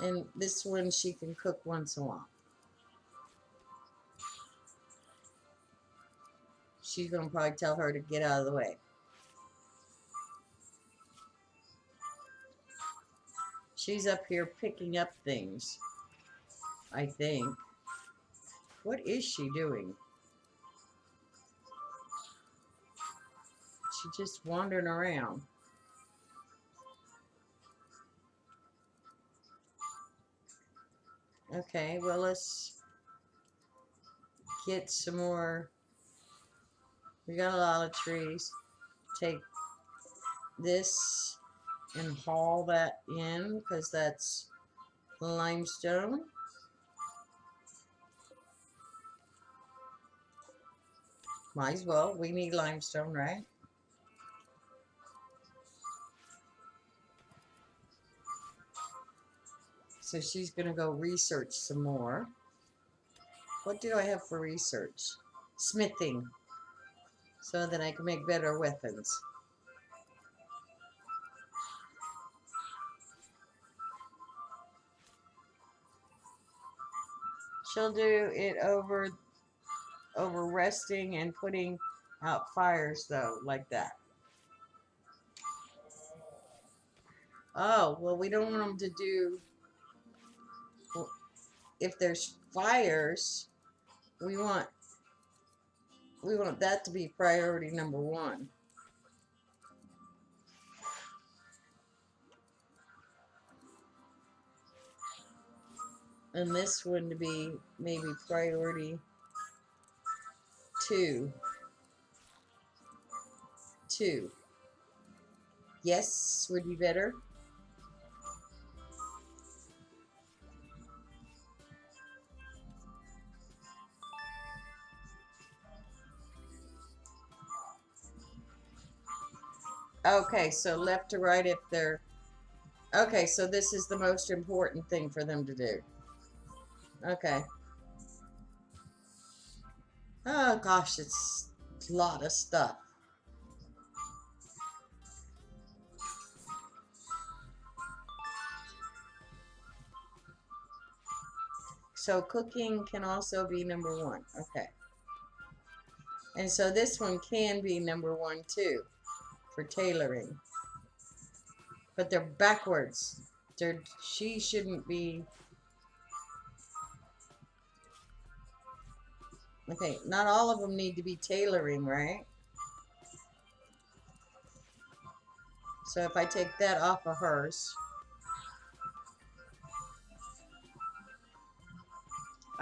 and this one she can cook once in a while. She's gonna probably tell her to get out of the way. She's up here picking up things, I think. What is she doing? She's just wandering around. Okay, well, let's get some more. We got a lot of trees. Take this and haul that in because that's limestone. Might as well. We need limestone, right? So she's going to go research some more. What do I have for research? Smithing. So that I can make better weapons. She'll do it over resting and putting out fires, though, like that. Oh, well, we don't want them to do. If there's fires, we want that to be priority number one. And this one to be maybe priority two. Yes, would be better. Okay, so left to right if they're... Okay, so this is the most important thing for them to do. Okay. Oh gosh, it's a lot of stuff. So cooking can also be number one. Okay. And so this one can be number one too for tailoring. But they're backwards. She shouldn't be... Okay, not all of them need to be tailoring, right? So if I take that off of hers.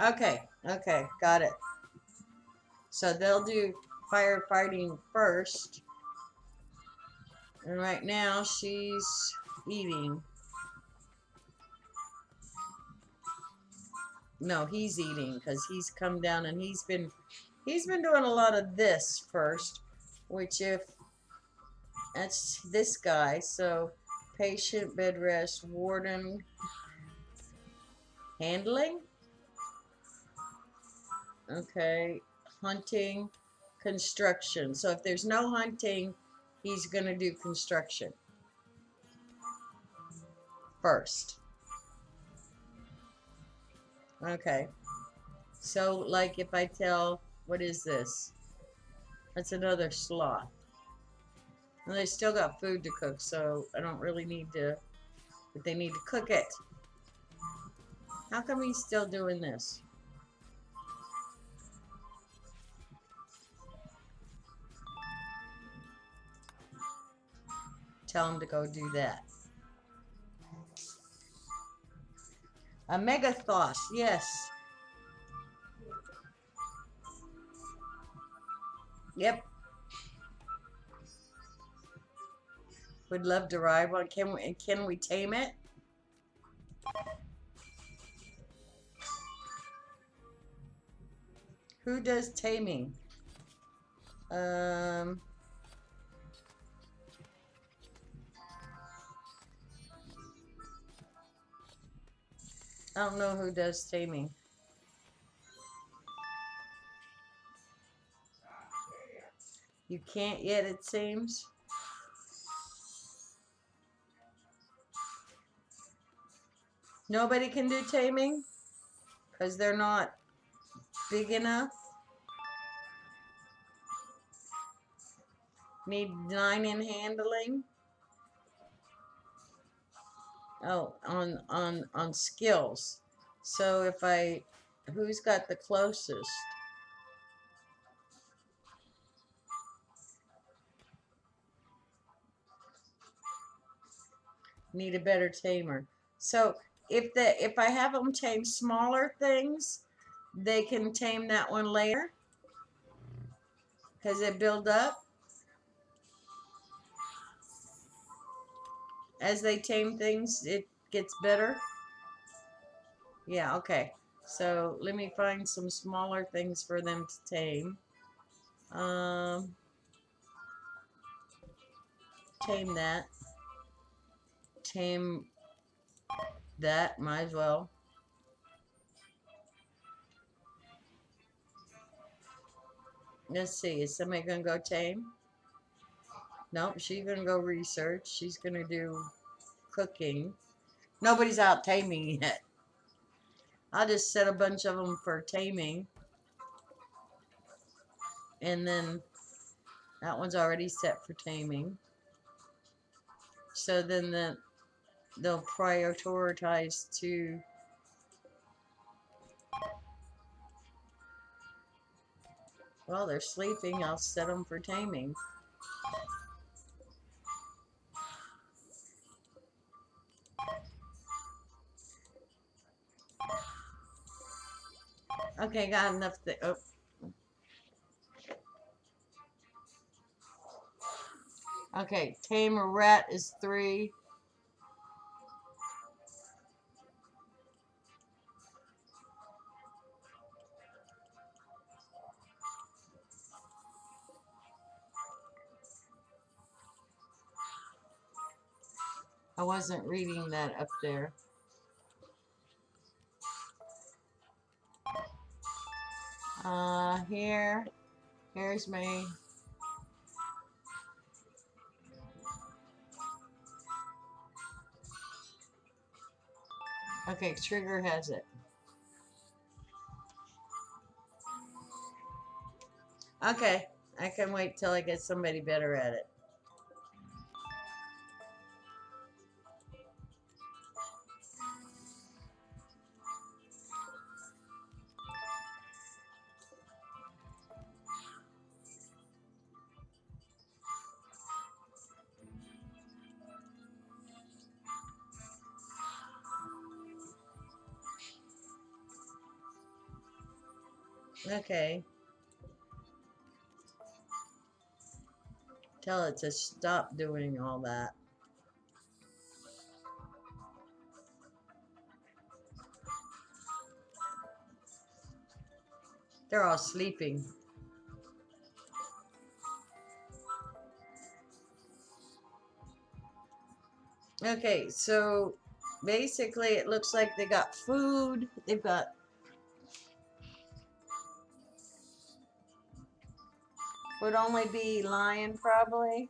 Okay, got it. So they'll do firefighting first. And right now she's eating. No, he's eating because he's come down and he's been doing a lot of this first, which if that's this guy, so patient, bed rest, warden, handling. Okay, hunting, construction. So if there's no hunting, he's gonna do construction. first. Okay. So, like if I tell, what is this? That's another sloth. And they still got food to cook, so I don't really need to, but they need to cook it. How come he's still doing this? Tell him to go do that. A megathos, yes. Yep. Would love to ride one. Can we tame it? Who does taming? I don't know who does taming. You can't yet, it seems. Nobody can do taming because they're not big enough. Need 9 in handling. Oh, on skills. So if I, who's got the closest? Need a better tamer. So if I have them tame smaller things, they can tame that one later because it build up as they tame things. It gets better. Yeah. Okay. So let me find some smaller things for them to tame. Tame that. Tame that. Might as well. Let's see. Is somebody gonna go tame? Nope. She's gonna go research. She's gonna do cooking. Nobody's out taming yet. I'll just set a bunch of them for taming. And then that one's already set for taming. So then they'll prioritize to, well, they're sleeping. I'll set them for taming. Okay, got enough. Oh. Okay, tame a rat is 3. I wasn't reading that up there. Here's me. Okay, Trigger has it. Okay, I can wait till I get somebody better at it. Okay. Tell it to stop doing all that. They're all sleeping. Okay, so basically it looks like they got food. They've got would only be lion probably.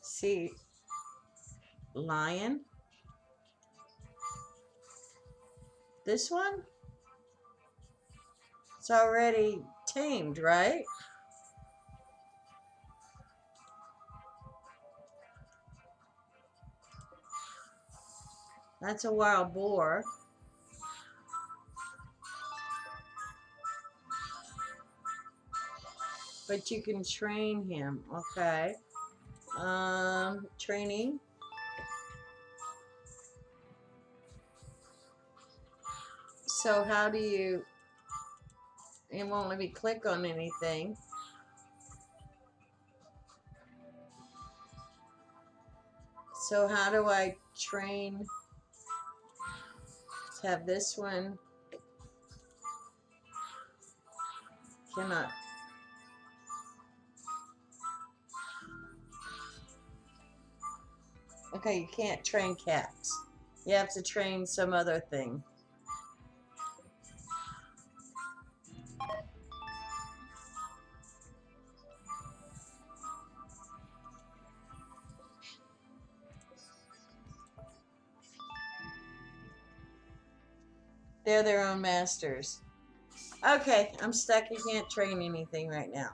See, lion. This one? It's already tamed, right? That's a wild boar. But you can train him. Okay. Training. So how do you... It won't let me click on anything. So how do I train? Let's have this one. Cannot. Okay, you can't train cats. You have to train some other thing. They're their own masters. Okay, I'm stuck. You can't train anything right now.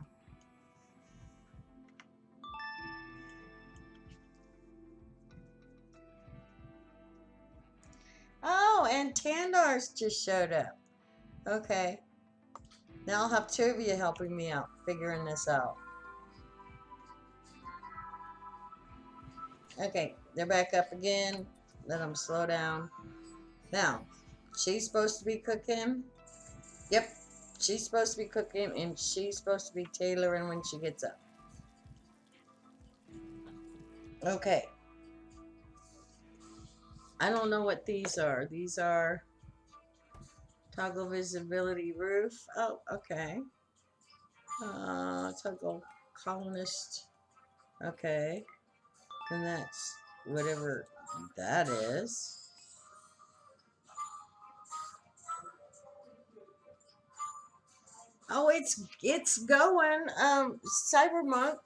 Oh, and Tandar's just showed up. Okay. Now I'll have two of you helping me out, figuring this out. Okay, they're back up again. Let them slow down. Now, she's supposed to be cooking. Yep, she's supposed to be cooking, and she's supposed to be tailoring when she gets up. Okay. I don't know what these are. These are toggle visibility roof. Oh, okay. Toggle colonist. Okay. And that's whatever that is. Oh, it's going. Cybermonk,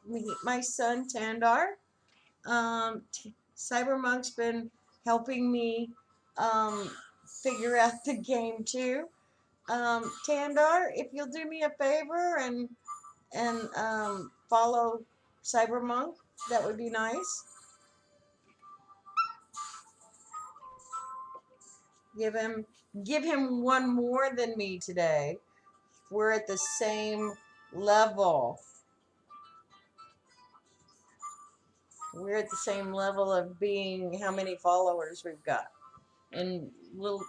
my son Tandar. Cybermonk's been helping me figure out the game too. Tandar, if you'll do me a favor and follow Cybermonk, that would be nice. Give him one more than me today. We're at the same level. We're at the same level of being how many followers we've got. And we'll,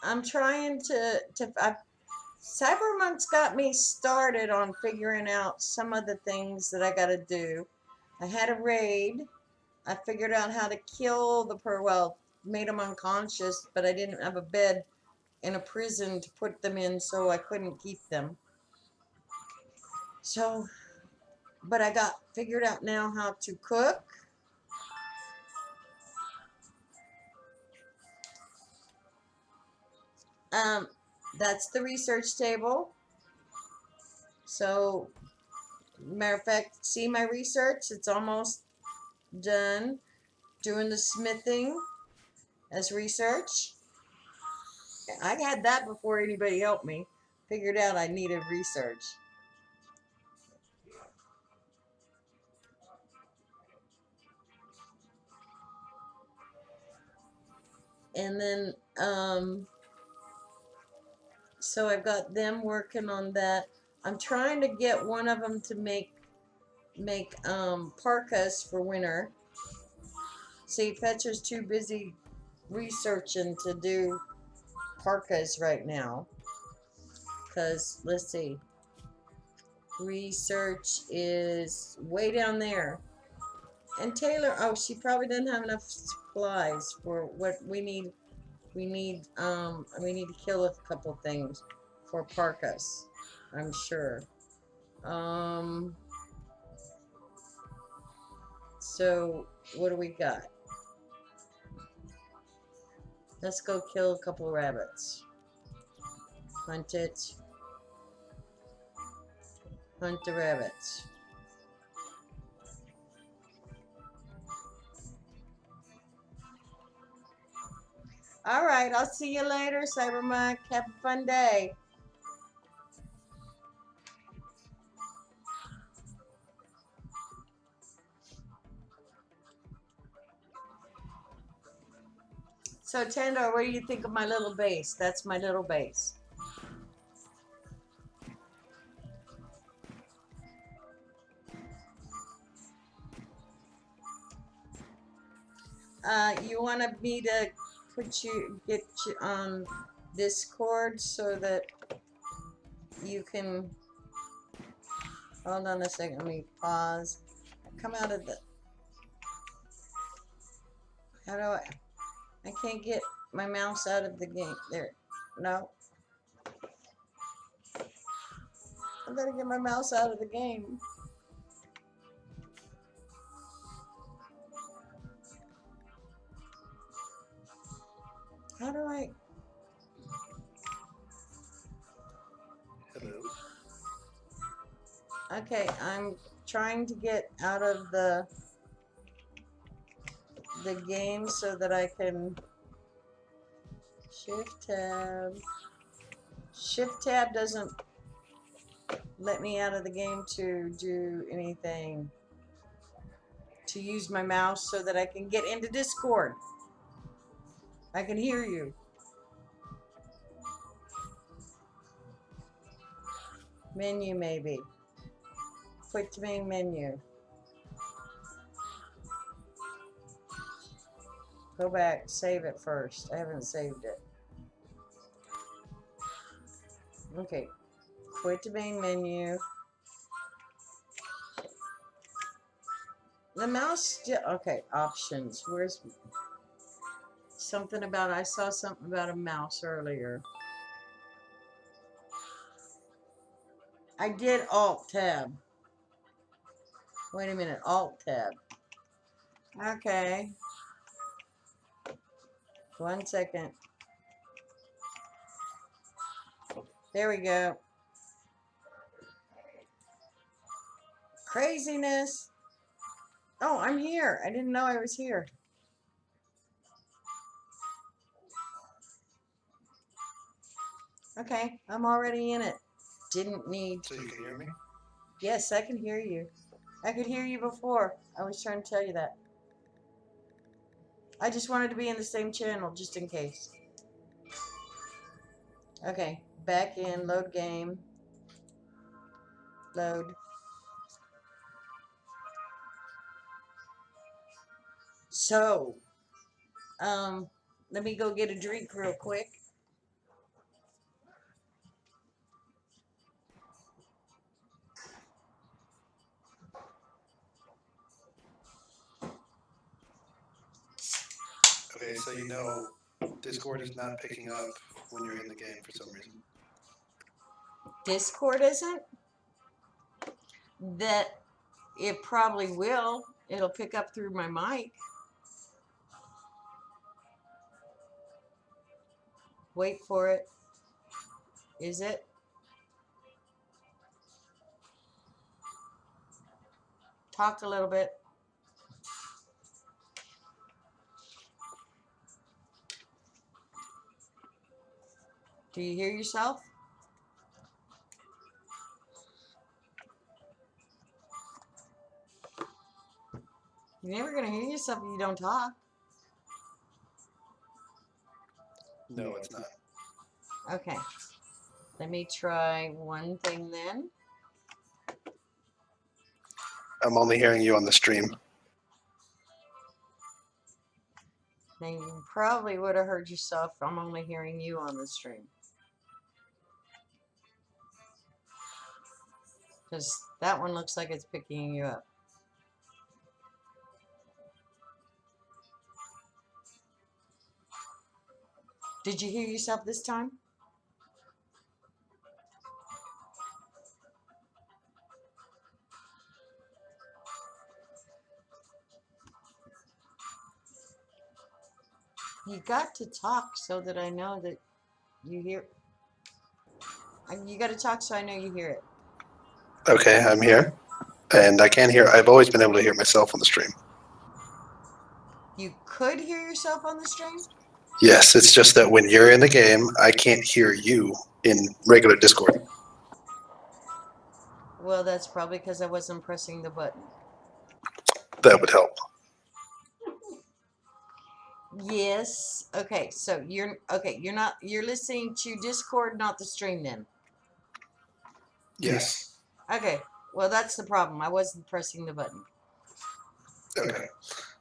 I'm trying to Cybermonk's got me started on figuring out some of the things that I got to do. I had a raid. I figured out how to kill the well, made them unconscious, but I didn't have a bed in a prison to put them in, so I couldn't keep them. So, but I got figured out now how to cook. That's the research table. So, matter of fact, see my research? It's almost done. Doing the smithing as research. I had that before anybody helped me. Figured out I needed research. And then, so I've got them working on that. I'm trying to get one of them to make parkas for winter. See, Fetcher's too busy researching to do parkas right now. Because, let's see. Research is way down there. And Taylor, oh, she probably doesn't have enough supplies for what we need. We need to kill a couple things for parkas, I'm sure. So what do we got? Let's go kill a couple rabbits. Hunt it. Hunt the rabbits. All right, I'll see you later, Cybermonk. Have a fun day. So, Tendo, what do you think of my little base? That's my little base. You wanted me to get you on Discord so that you can. Hold on a second. Let me pause. Come out of the. How do I? I can't get my mouse out of the game. There. No. I better get my mouse out of the game. How do I? Hello. Okay, I'm trying to get out of the game so that I can shift tab. Shift tab doesn't let me out of the game to do anything. To use my mouse so that I can get into Discord. I can hear you. Menu maybe. Quick to main menu. Go back, save it first. I haven't saved it. Okay. Quit to main menu. The mouse still okay, options. Where's something about I saw something about a mouse earlier. I did alt tab. Wait a minute, alt tab. Okay. 1 second. There we go. Craziness. Oh, I'm here. I didn't know I was here. Okay, I'm already in it. Didn't need. So you can hear me? Yes, I can hear you. I could hear you before. I was trying to tell you that. I just wanted to be in the same channel just in case. Okay, back in, load game. Load. So, let me go get a drink real quick. Okay, so you know Discord is not picking up when you're in the game for some reason. Discord isn't? That it probably will. It'll pick up through my mic. Wait for it. Is it? Talk a little bit. Do you hear yourself? You're never going to hear yourself if you don't talk. No, it's not. Okay. Let me try one thing then. I'm only hearing you on the stream. Then you probably would have heard yourself. I'm only hearing you on the stream. Because that one looks like it's picking you up. Did you hear yourself this time? You got to talk so that I know that you hear. You got to talk so I know you hear it. Okay, I'm here. And I can't hear. I've always been able to hear myself on the stream. You could hear yourself on the stream? Yes, it's just that when you're in the game, I can't hear you in regular Discord. Well, that's probably because I wasn't pressing the button. That would help. Yes. Okay. So you're okay. You're not. You're listening to Discord, not the stream. Then. Yes. Okay. Well, that's the problem. I wasn't pressing the button. Okay.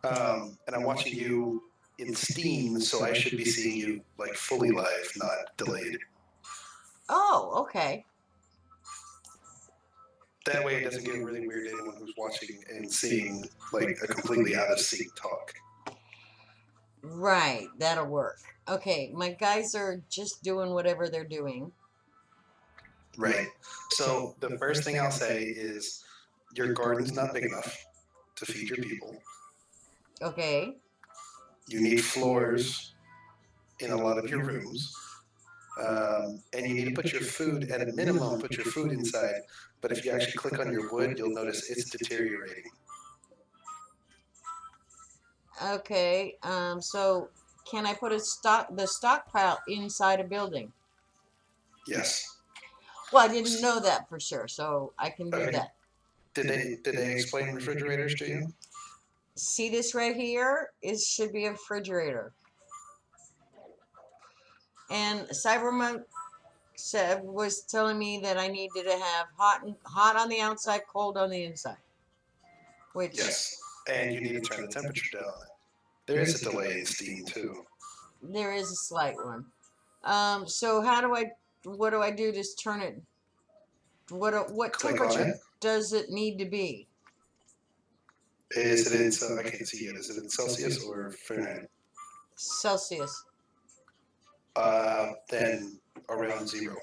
And I'm watching you in Steam, so I should be seeing you like fully live, not delayed. Oh. Okay. That way, it doesn't get really weird to anyone who's watching and seeing like a completely out of sync talk. Right. That'll work. Okay. My guys are just doing whatever they're doing. Right. So the first thing I'll say is your garden's not big enough to feed your people. Okay. You need floors in a lot of your rooms. And you need to put your food, at a minimum, put your food inside. But if you actually click on your wood, you'll notice it's deteriorating. Okay. So can I put the stockpile inside a building? Yes. Well, I didn't know that for sure, so I can do Okay. that. Did they explain refrigerators to you? See this right here? It should be a refrigerator. And Cybermonk was telling me that I needed to have hot on the outside, cold on the inside. Which Yes. And you need to turn the temperature down. There is a delay in Steam too. there is a slight one. So what do I do to turn it? What Click on temperature it. does it need to be? Is it in? I can't see yet. Is it in Celsius or Fahrenheit? Celsius. Then around 0.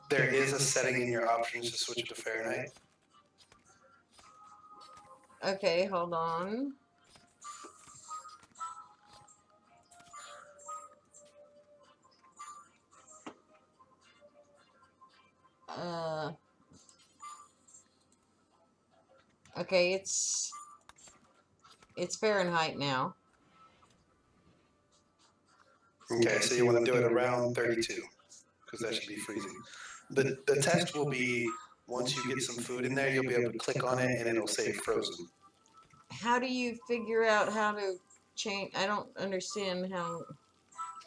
There is a setting in your options to switch it to Fahrenheit. Okay, hold on. Okay, it's Fahrenheit now. Okay, so you want to do it around 32 because that should be freezing. The test will be once you get some food in there, you'll be able to click on it and it'll say frozen. How do you figure out how to change? I don't understand how.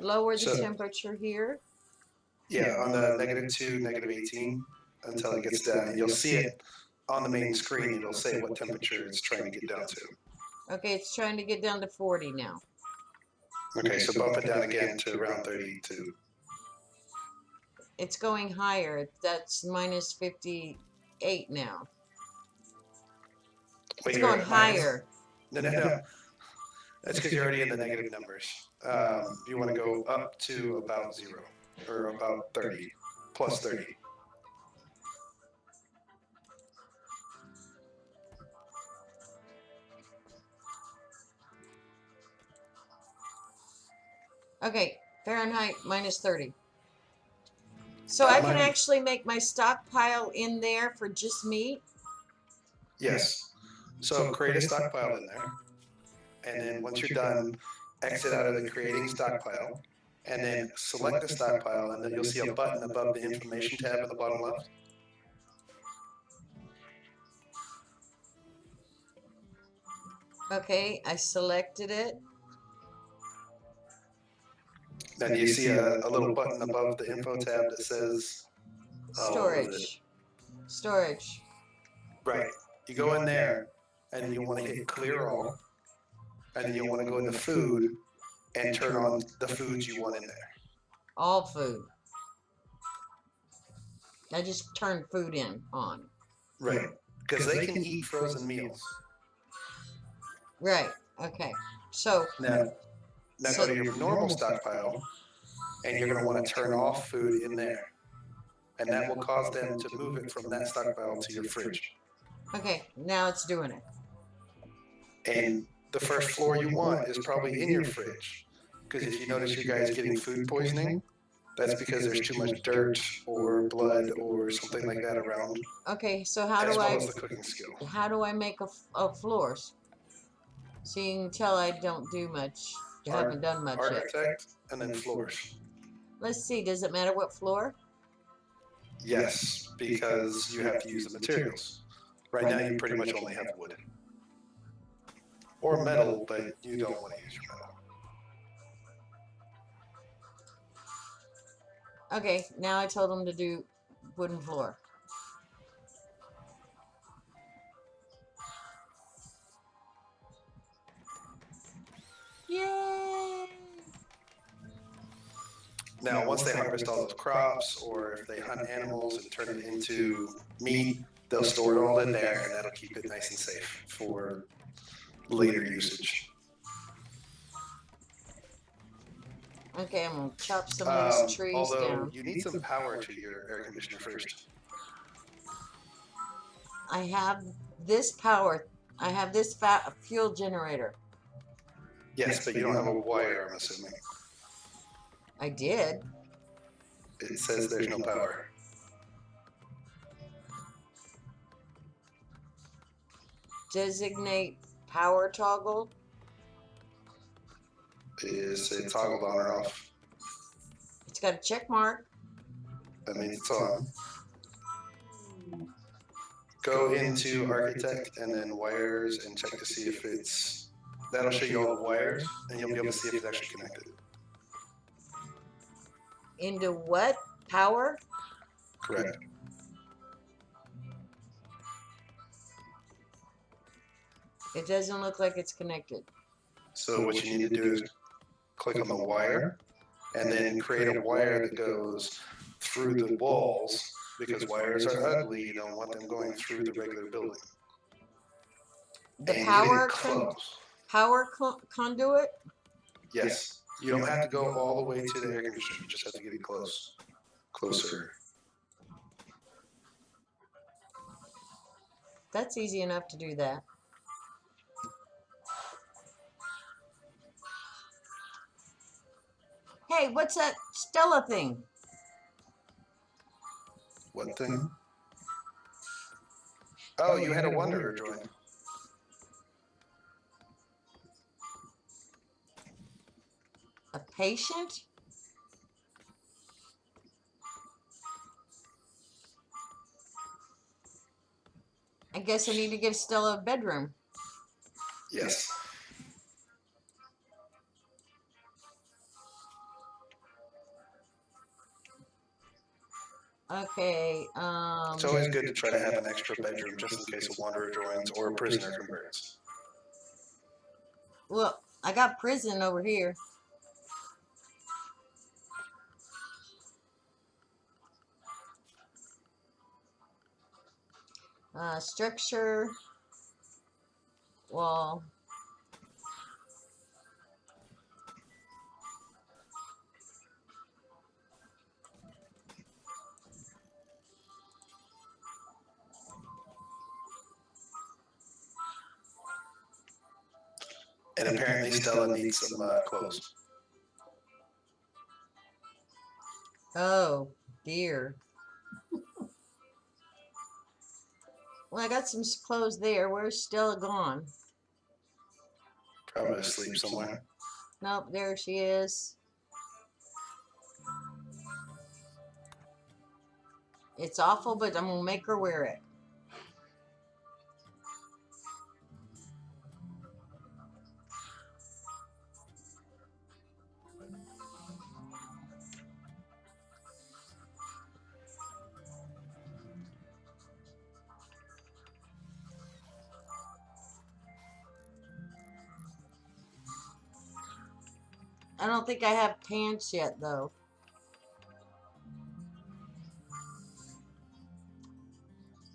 Lower the temperature here. Yeah, on the -2, -18 until it gets down, and you'll see it on the main screen. It'll say what temperature it's trying to get down to. Okay, it's trying to get down to 40 now. Okay, so bump it down again to around 32. It's going higher. That's minus 58 now. Wait, It's going higher. No. That's because you're already in the negative numbers. You want to go up to about 0 or about 30, plus 30. Okay, Fahrenheit minus 30. So I can actually make my stockpile in there for just meat? Yes. So create a stockpile in there. And then once you're done, exit out of the creating stockpile. And then select the stockpile. And then you'll see a button above the information tab in the bottom left. Okay, I selected it. Then you see a little button above the info tab that says storage. Storage. Right. You go in there and you want to hit clear all. And then you want to go into food and turn on the foods you want in there. All food. I just turned food on. Right. Because they can eat frozen meals. Right. Okay. So Now go to your normal stockpile, and you're going to want to turn off food in there. And that will cause them to move it from that stockpile to your fridge. Okay, now it's doing it. And the first floor you want is probably in your fridge. Because if you notice you guys getting food poisoning, that's because there's too much dirt or blood or something like that around. Okay, so how as do well I as the cooking skill. how do I make a floors? So you can tell I don't do much. I haven't done much yet. Architect, and then floors. Let's see. Does it matter what floor? Yes, because you have to use the materials. Right now, you pretty much only have wood or metal, but you don't want to use your metal. Okay, now I told them to do wooden floor. Yay! Now, once they harvest all those crops, or if they hunt animals and turn it into meat, they'll store it all in there, and that'll keep it nice and safe for later usage. Okay, I'm gonna chop some of these trees Although down. you need some power to your air conditioner first. I have this power. I have this fuel generator. Yes, but you don't have a wire, I'm assuming. I did. It says there's no power. Designate power toggle. Is it toggled on or off? It's got a check mark. That means it's on. Go into architect and then wires and check to see if it's, that'll show you all the wires and you'll be able to see if it's actually connected. Into what? Power? Correct. It doesn't look like it's connected. So what you need to do is click on the wire and then create a wire that goes through the walls, because wires are ugly. You don't want them going through the regular building. The and power conduit? Yes. You don't have to go all the way to the air conditioner. You just have to get it closer. That's easy enough to do that. Hey, what's that Stella thing? What thing? Oh, you had a wanderer join. A patient? I guess I need to give Stella a bedroom. Yes. Okay, It's always good to try to have an extra bedroom just in case a wanderer joins or a prisoner converts. well, I got prison over here. Structure, wall. And apparently Stella needs some clothes. Oh, dear. Well, I got some clothes there. Where's Stella gone? Probably asleep somewhere. Nope, there she is. It's awful, but I'm going to make her wear it. I don't think I have pants yet, though.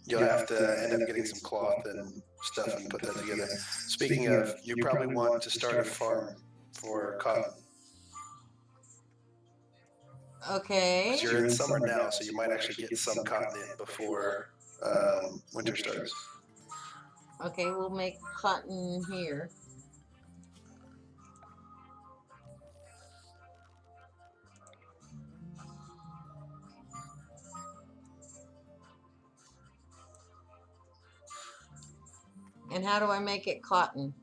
You'll have to end up getting some cloth and stuff and put that together. Speaking of, you probably want to start a farm for cotton. Okay. Because you're in summer now, so you might actually get some cotton in before winter starts. Okay, we'll make cotton here. And how do I make it cotton?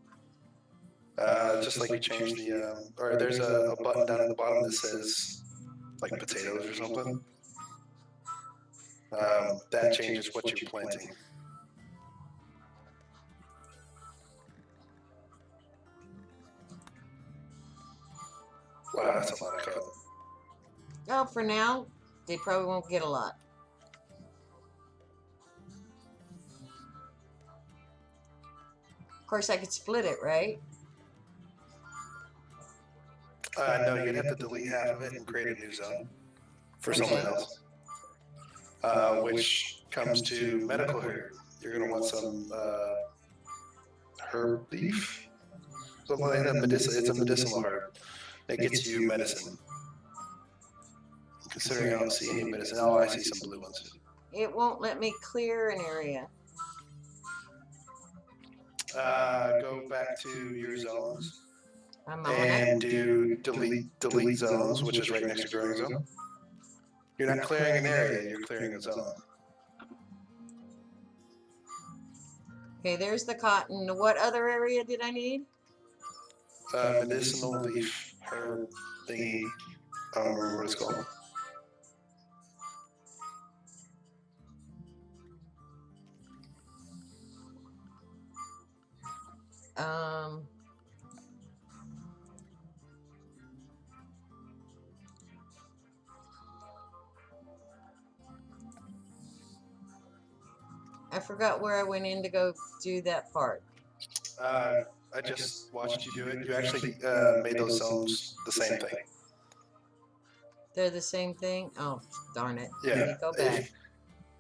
Just like you change the, or there's a button down at the bottom that says like potatoes or something. That changes what you're planting. Wow, that's a lot of code. Oh, for now, they probably won't get a lot. Of course, I could split it, right? No, you'd have to delete half of it and create a new zone for Okay. something else. Which comes to medical herb. You're going to want some herb leaf. Something like that. It's a medicinal herb. It gets you medicine. Considering I don't see any medicine. Oh, I see some blue ones. It won't let me clear an area. Go back to your zones I'm on and it. do delete zones, which is right next to growing zone. You're not clearing an area, you're clearing a zone. Okay, there's the cotton. What other area did I need? Medicinal leaf herb thingy. I don't remember what it's called. I forgot where I went in to go do that part. I just watched you do it. You actually made those zones the same thing. They're the same thing? Oh, darn it. Yeah. Let me go back.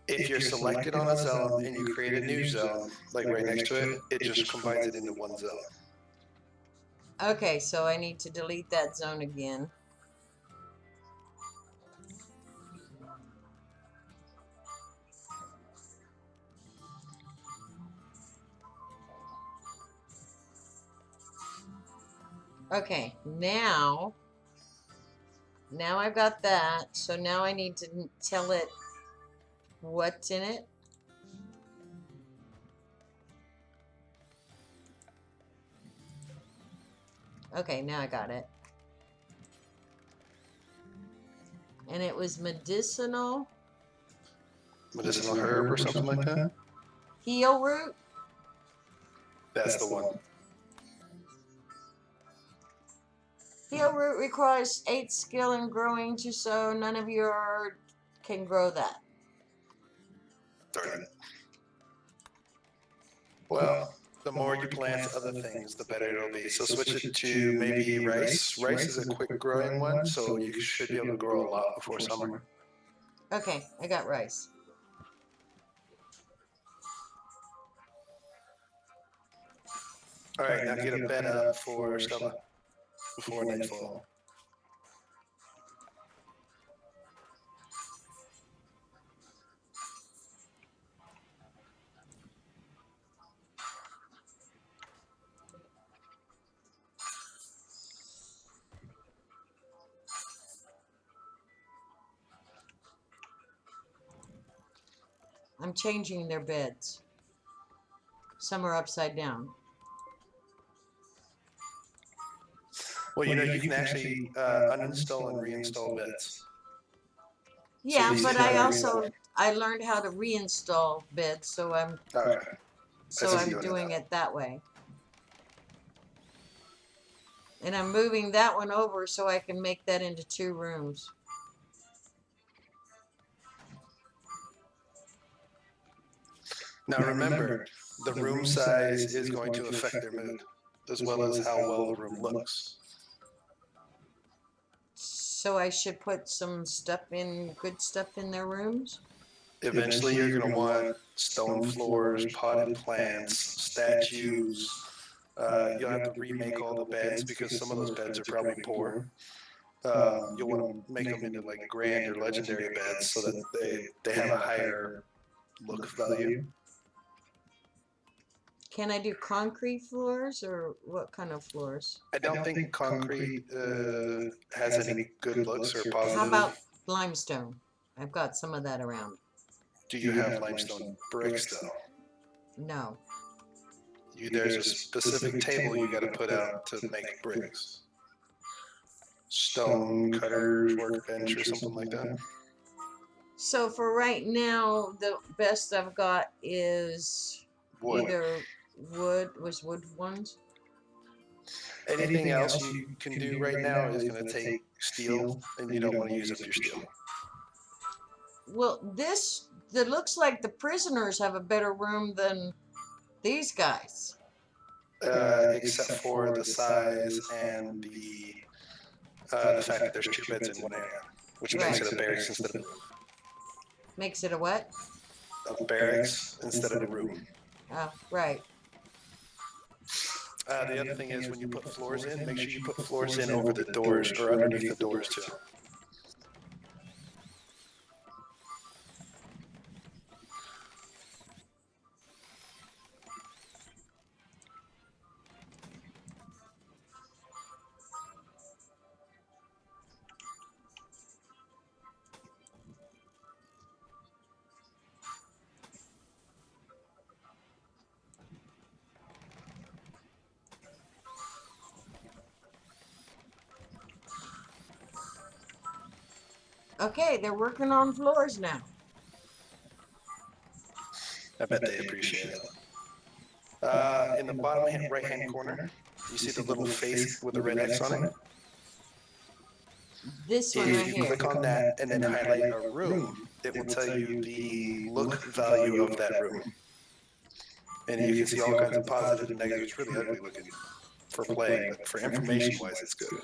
If you're selected on a zone and you create a new zone, like right next to it, it just combines it into one zone. Okay, so I need to delete that zone again. Okay, now I've got that, so now I need to tell it what's in it. Okay, now I got it. And it was medicinal. Medicinal herb or something like that? Heel root? That's the one. Heel root requires 8 skill in growing to sow. None of you can grow that. Darn it. Well, the more you plant other things, the better it'll be. So switch it to maybe rice. Rice is a quick growing one, so you should be able to grow a lot before summer. Okay, I got rice. All right, now get a bed up for Stella before nightfall. I'm changing their beds. Some are upside down. Well, you know, you can actually uninstall and reinstall beds. Yeah, these but can I learned how to reinstall beds, so I'm Okay. I'm doing it that way. And I'm moving that one over so I can make that into 2 rooms. Now remember, the room size is going to affect their mood, as well as how well the room looks. So I should put some good stuff in their rooms? Eventually, you're going to want stone floors, potted plants, statues. You'll have to remake all the beds because some of those beds are probably poor. You'll want to make them into like grand or legendary beds so that they have a higher look value. Can I do concrete floors or what kind of floors? I don't think concrete has any good looks or positive. How about limestone? I've got some of that around. Do you have limestone bricks though? No. there's a specific table you got to put out to make bricks. Stone cutter's workbench or something like that. So for right now, the best I've got is Wood. either wood, was wood ones? Anything else you can do right now is going to take steel, and you don't want to use up your steel. Well, it looks like the prisoners have a better room than these guys. Except for the size and the fact that there's 2 beds in one area, which makes it a barracks instead of a room. Makes it a what? A barracks instead of a room. Oh, right. The other thing is when you put floors in, make sure you put floors in over the doors or underneath the doors too. Okay, they're working on floors now. I bet they appreciate it. In the bottom right-hand corner, you see the little face with the red X on it? This one right If you here. click on that and then highlight a room, it will tell you the look value of that room. And you can see all kinds of positive and negative. It's really ugly looking for playing, but for information-wise, it's good.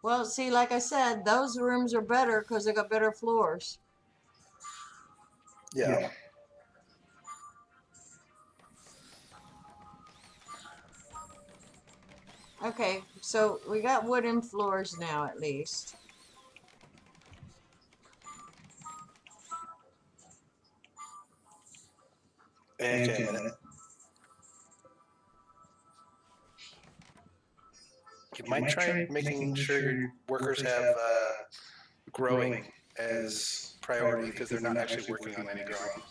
Well, see, like I said, those rooms are better because they got better floors. Yeah. Okay, so we got wooden floors now at least. Okay, a minute. You might try making sure your workers have growing as priority because they're not actually working on any growing.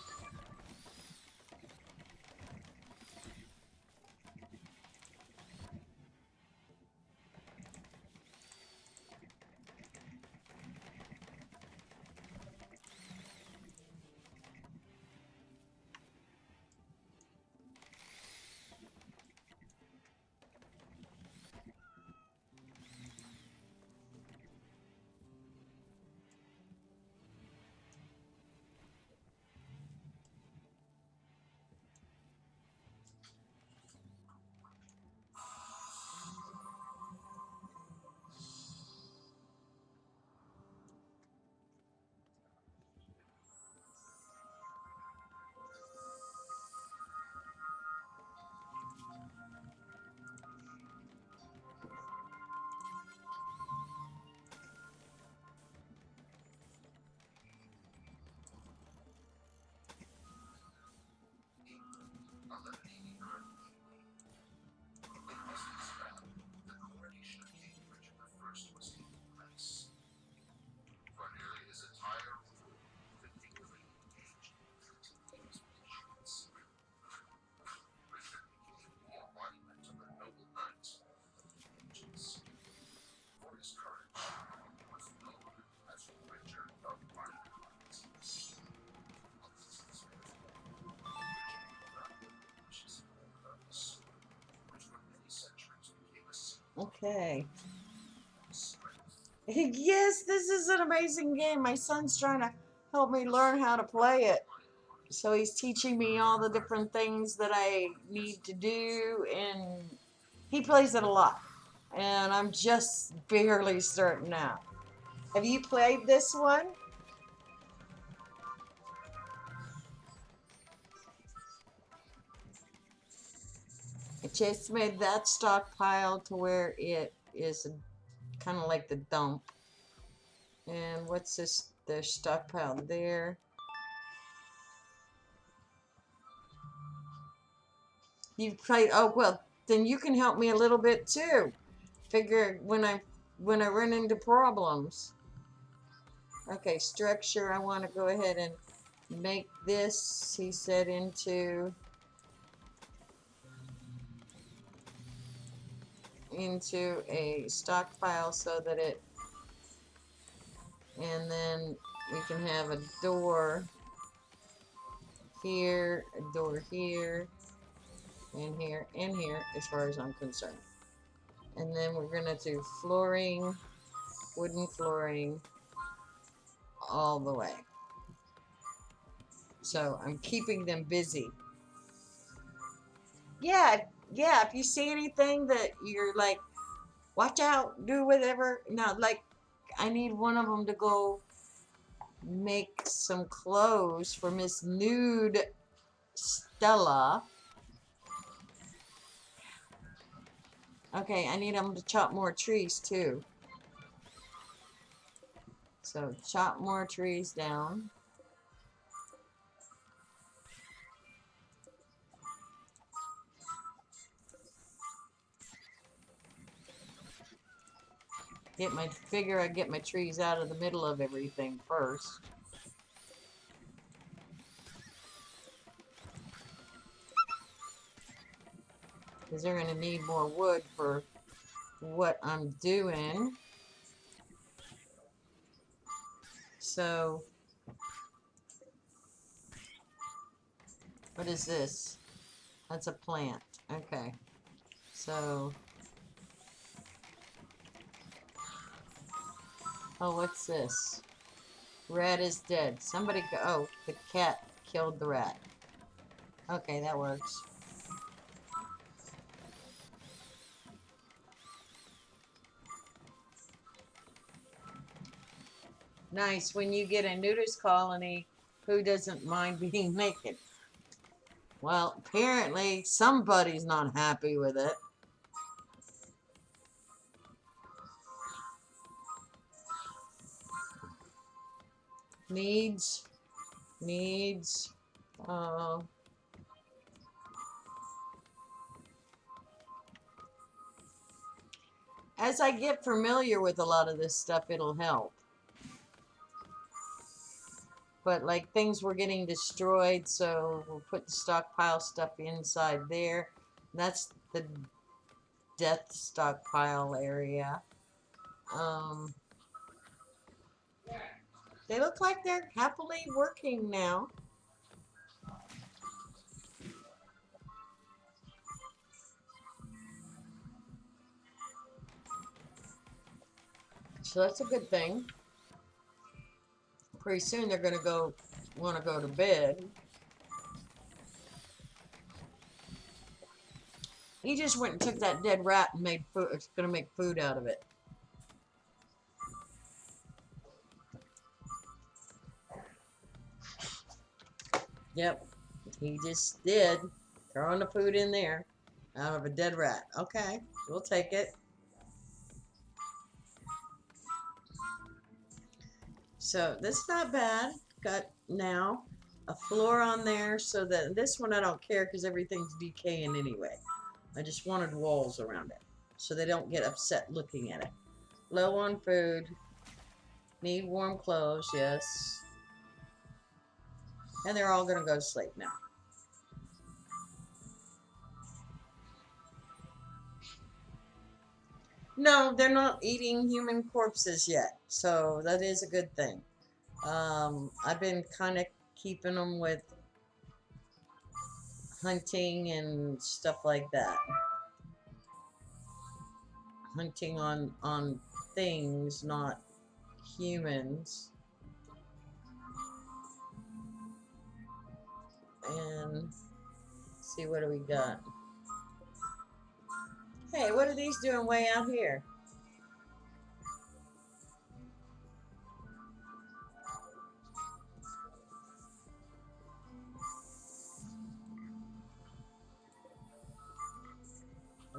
Okay. Yes, this is an amazing game. My son's trying to help me learn how to play it. So he's teaching me all the different things that I need to do, and he plays it a lot. And I'm just barely starting out. Have you played this one? I just made that stockpile to where it is kind of like the dump. And what's this? The stockpile there. You've played. Oh well, then you can help me a little bit too. Figure when I run into problems. Okay, structure. I want to go ahead and make this, he said, into a stockpile so that it, and then we can have a door here, a door here, and here, and here, as far as I'm concerned. And then we're gonna do flooring, wooden flooring, all the way. So I'm keeping them busy. Yeah, if you see anything that you're like, watch out, do whatever. No, like, I need one of them to go make some clothes for Miss Nude Stella. Okay, I need them to chop more trees too. So chop more trees down. I get my trees out of the middle of everything first. Because they're going to need more wood for what I'm doing. So, what is this? That's a plant. Okay. So, oh, what's this? Rat is dead. Somebody, oh, the cat killed the rat. Okay, that works. Nice, when you get a nudist colony, who doesn't mind being naked? Well, apparently somebody's not happy with it. Needs, as I get familiar with a lot of this stuff, it'll help. But like things were getting destroyed, so we'll put the stockpile stuff inside there. That's the death stockpile area. They look like they're happily working now. So that's a good thing. Pretty soon they're going to want to go to bed. He just went and took that dead rat and made food. It's going to make food out of it. Yep, he just did. Throwing the food in there out of a dead rat. Okay, we'll take it. So this is not bad. Got now a floor on there so that this one I don't care because everything's decaying anyway. I just wanted walls around it so they don't get upset looking at it. Low on food. Need warm clothes, yes. And they're all going to go to sleep now. No, they're not eating human corpses yet, so that is a good thing. I've been kind of keeping them with hunting and stuff like that. Hunting on things, not humans. And see, what do we got? Hey, what are these doing way out here?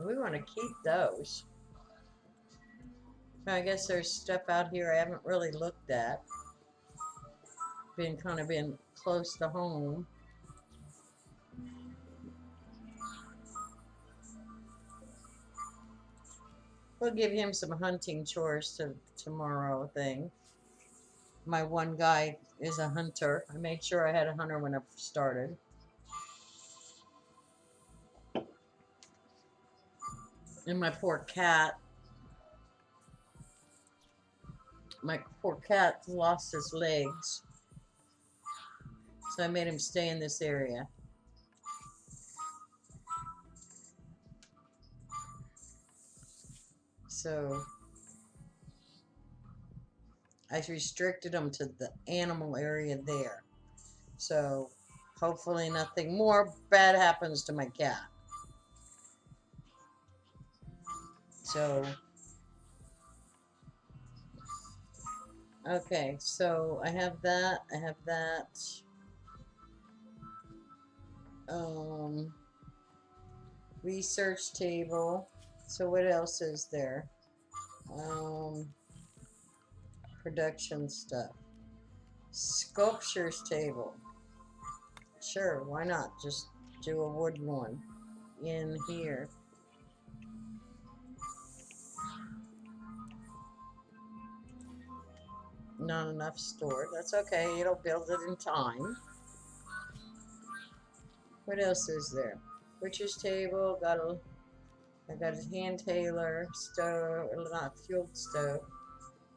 We want to keep those. So I guess there's stuff out here I haven't really looked at. Been close to home. We'll give him some hunting chores tomorrow thing. My one guy is a hunter. I made sure I had a hunter when I started. And my poor cat lost his legs. So I made him stay in this area. So I restricted him to the animal area there. So hopefully nothing more bad happens to my cat. So, okay, so I have that. I have that. Research table. So what else is there? Production stuff. Sculptures table. Sure, why not? Just do a wooden one in here. Not enough stored. That's okay. It'll build it in time. What else is there? Butcher's table. I got a hand tailor stove, not fueled stove.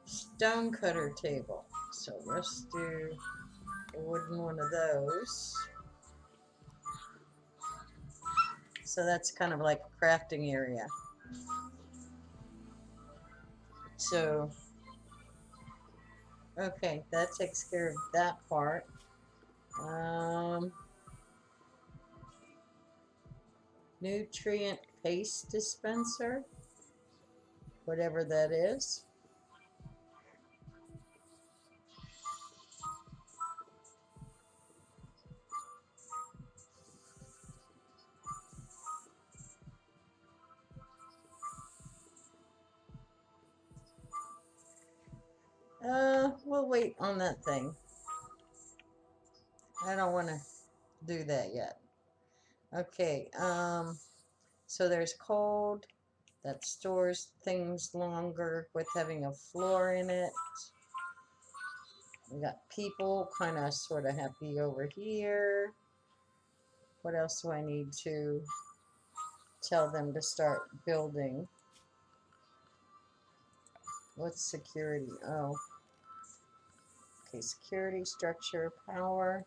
Stone cutter table. So let's do a wooden one of those. So that's kind of like a crafting area. So, okay, that takes care of that part. Nutrient paste dispenser, whatever that is. We'll wait on that thing. I don't want to do that yet. Okay, so there's cold that stores things longer with having a floor in it. We got people kind of sort of happy over here. What else do I need to tell them to start building? What's security? Oh, okay, security, structure, power,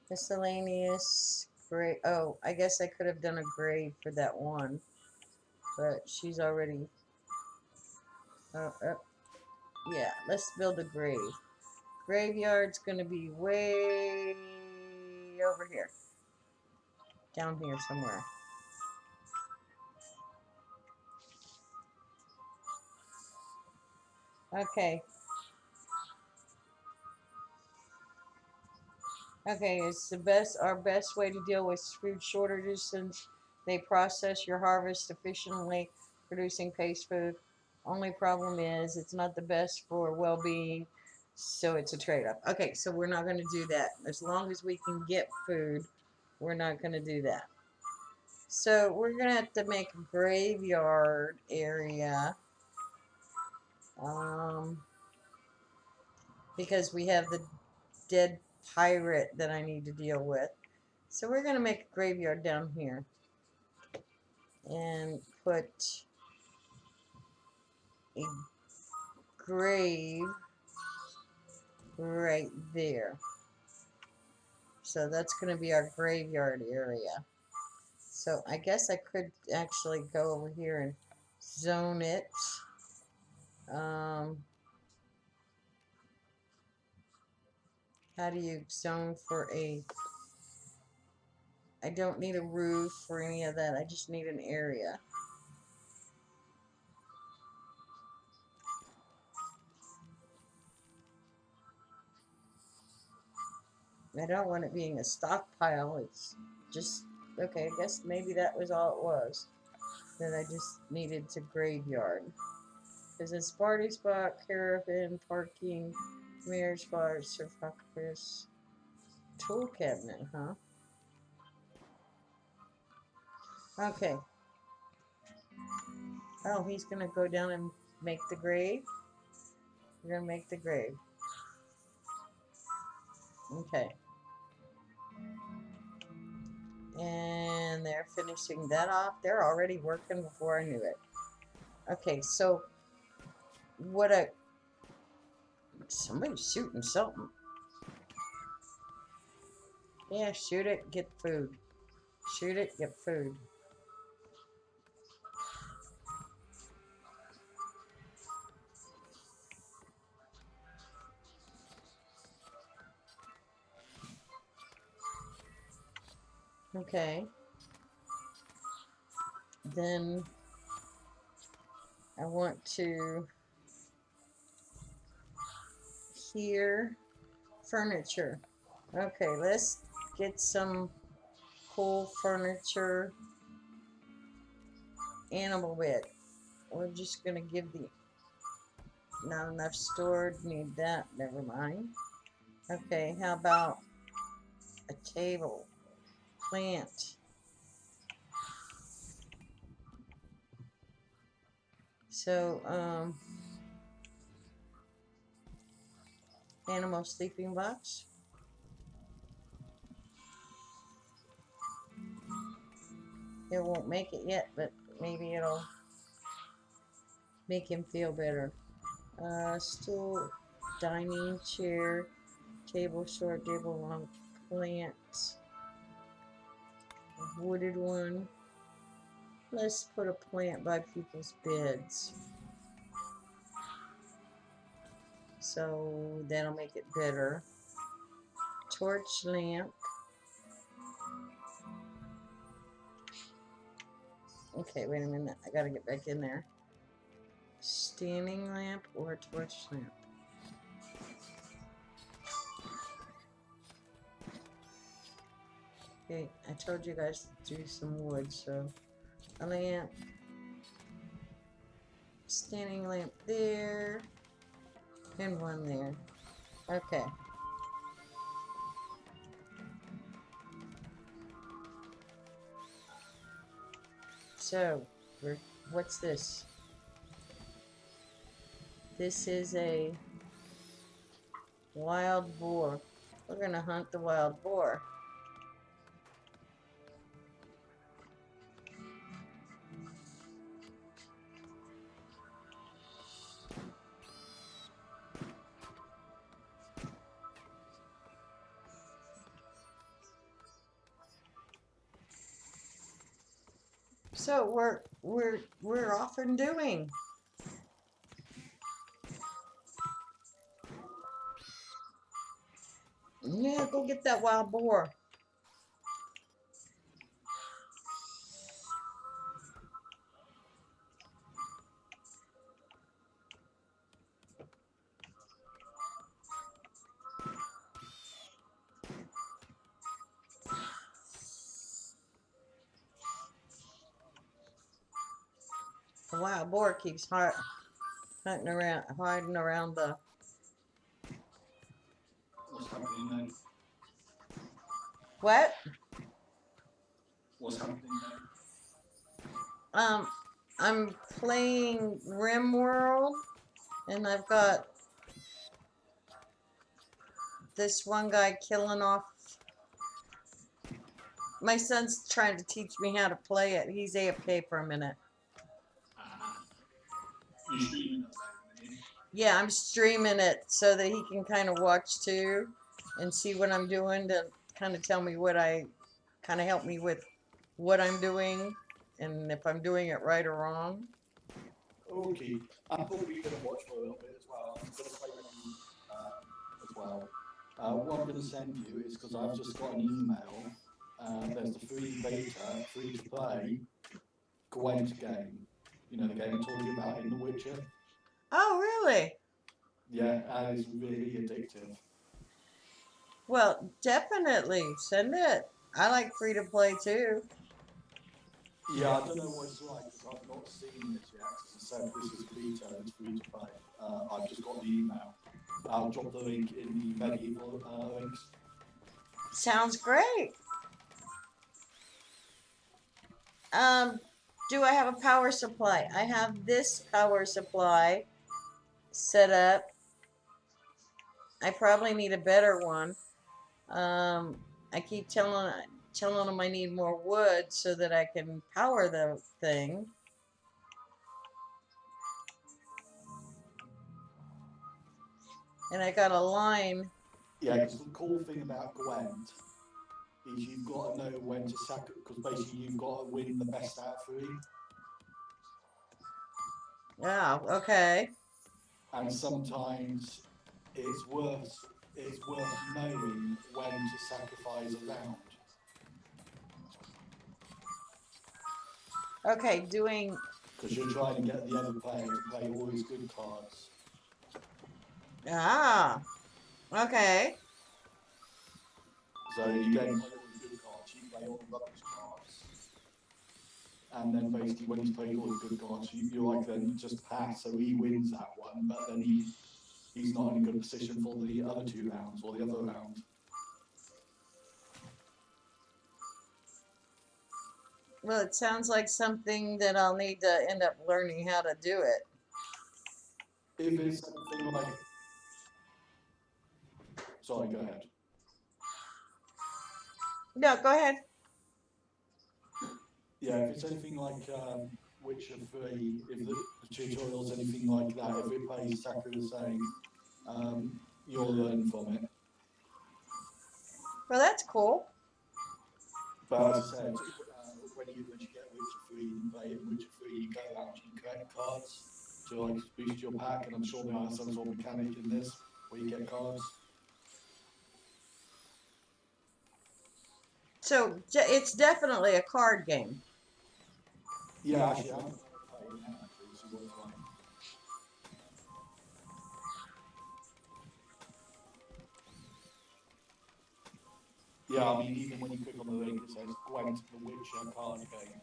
miscellaneous, grave. Oh, I guess I could have done a grave for that one, but she's already. Yeah, let's build a grave. Graveyard's gonna be way over here, down here somewhere. Okay. Okay, it's our best way to deal with food shortages since they process your harvest efficiently, producing paste food. Only problem is it's not the best for well-being, so it's a trade-off. Okay, so we're not going to do that. As long as we can get food, we're not going to do that. So we're going to have to make a graveyard area. Because we have the dead pirate that I need to deal with. So we're going to make a graveyard down here and put a grave right there. So that's going to be our graveyard area. So I guess I could actually go over here and zone it. How do you zone for a... I don't need a roof or any of that. I just need an area. I don't want it being a stockpile. It's just, okay, I guess maybe that was all it was. That I just needed to graveyard. Because it's party spot, caravan, parking, mirror spot, sarcophagus, tool cabinet, huh? Okay. Oh, he's going to go down and make the grave? We're gonna make the grave. Okay. And they're finishing that off. They're already working before I knew it. Okay, so what I... Somebody's shooting something. Yeah, shoot it, get food. Shoot it, get food. Okay. Then I want to hear furniture. Okay, let's get some cool furniture. Animal bed. We're just gonna give the... Not enough stored. Need that. Never mind. Okay, how about a table? Plant. So, animal sleeping box. It won't make it yet, but maybe it'll make him feel better. Stool, dining chair, table short, table long, plant, a wooded one. Let's put a plant by people's beds. So that'll make it better. Torch lamp. Okay, wait a minute. I gotta get back in there. Standing lamp or torch lamp? Okay, I told you guys to do some wood, so a lamp. Standing lamp there. And one there. Okay. So, what's this? This is a wild boar. We're gonna hunt the wild boar. So we're off and doing. Yeah, go get that wild boar. The wild boar keeps hiding around the... What's happening then? What? What's happening then? I'm playing RimWorld, and I've got this one guy killing off... My son's trying to teach me how to play it. He's AFK for a minute. You streaming that then? Yeah, I'm streaming it so that he can kind of watch too and see what I'm doing to kind of tell me what kind of help me with what I'm doing and if I'm doing it right or wrong. Okay, I'm probably going to watch for a little bit as well. I'm going to play with you as well. What I'm going to send you is because I've just got an email. There's the free beta, free to play Gwent game. You know, the game I told you about in The Witcher. Oh, really? Yeah, and it's really addictive. Well, definitely send it. I like free to play too. Yeah, I don't know what it's like because I've not seen this yet. As I said, this is beta, it's free to play. I've just got the email. I'll drop the link in the medieval links. Sounds great. Do I have a power supply? I have this power supply set up I probably need a better one. I keep telling them I need more wood so that I can power the thing. And I got a line. Yeah, because the cool thing about Gwent is you've got to know when to sack it, because basically you've got to win the best out of 3. Yeah, okay. And sometimes it's worth knowing when to sacrifice a round. Okay, doing. Because you're trying to get the other player to play all his good cards. Ah, okay. So you don't play all the good cards, you play all the rubbish cards. And then basically when he's played all the good cards, you're like, then just pass, so he wins that one, but then he's not in a good position for the other 2 rounds or the other round. Well, it sounds like something that I'll need to end up learning how to do it. If it's something like... Sorry, go ahead. No, go ahead. Yeah, if it's anything like Witcher 3, if the tutorial's anything like that, if it plays exactly the same, you'll learn from it. Well, that's cool. But as I said, when you get Witcher 3 and play it in Witcher 3, you go out and you collect cards to like boost your pack, and I'm sure there are some sort of mechanic in this where you get cards. So it's definitely a card game. Yeah, actually, I'm going to play it now, actually, see what it's like. Yeah, I mean, even when you click on the link, it says Gwent, the Witcher card game.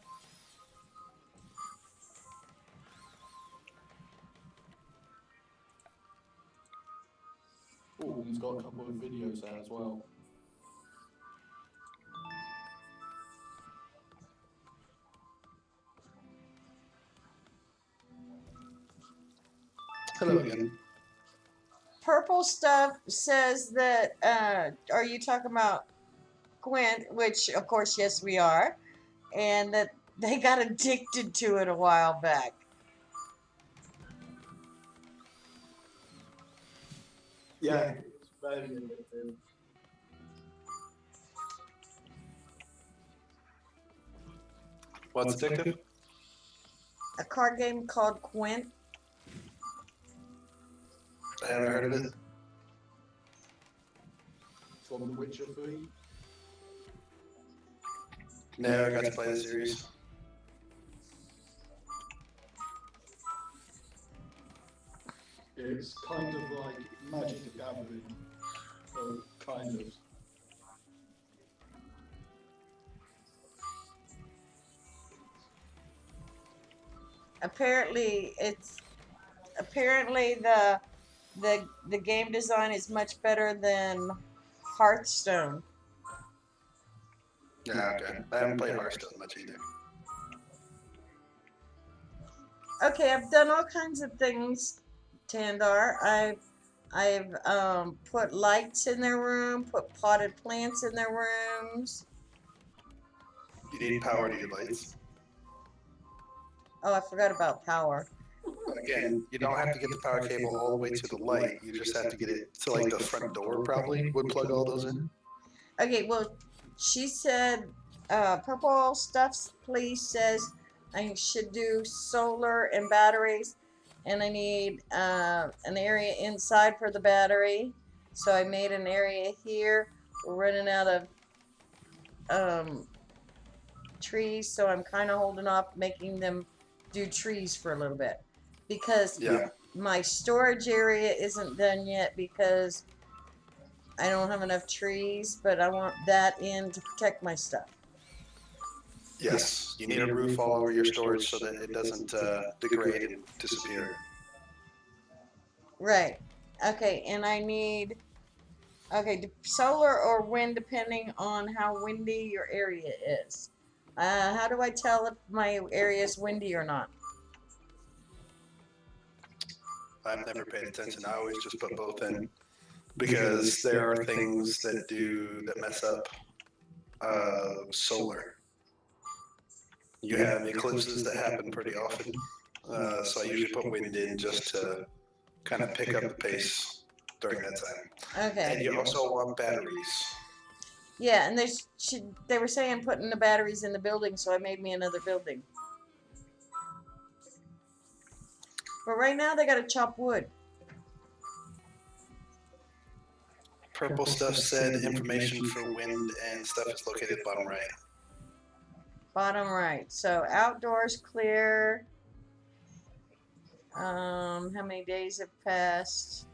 Oh, and it's got a couple of videos there as well. Hello again. Purple stuff says that. Are you talking about Gwent? Which, of course, yes, we are, and that they got addicted to it a while back. Yeah, it's very addictive. What's addictive? A card game called Gwent. I haven't heard of it. From The Witcher 3. Never got to play the series. It's kind of like Magic the Gathering, kind of. Apparently the game design is much better than Hearthstone. Yeah, okay. I haven't played Hearthstone much either. Okay, I've done all kinds of things, Tandar. I've put lights in their room, put potted plants in their rooms. You need power to your lights. Oh, I forgot about power. Again, you don't have to get the power cable all the way to the light. You just have to get it to like the front door probably would plug all those in. Okay, well, she said, Purple Stuffs Please says I should do solar and batteries, and I need an area inside for the battery. So I made an area here. We're running out of trees, so I'm kind of holding off making them do trees for a little bit. Because my storage area isn't done yet because I don't have enough trees, but I want that in to protect my stuff. Yes, you need a roof all over your storage so that it doesn't degrade and disappear. Right. Okay, and I need solar or wind depending on how windy your area is. How do I tell if my area is windy or not? I've never paid attention. I always just put both in. because there are things that mess up solar. You have eclipses that happen pretty often, so I usually put wind in just to kind of pick up the pace during that time. Okay. And you also want batteries. Yeah, and they were saying putting the batteries in the building, so I made me another building. But right now they gotta chop wood. Purple stuff said information for wind and stuff is located bottom right. Bottom right. So outdoors clear. How many days have passed?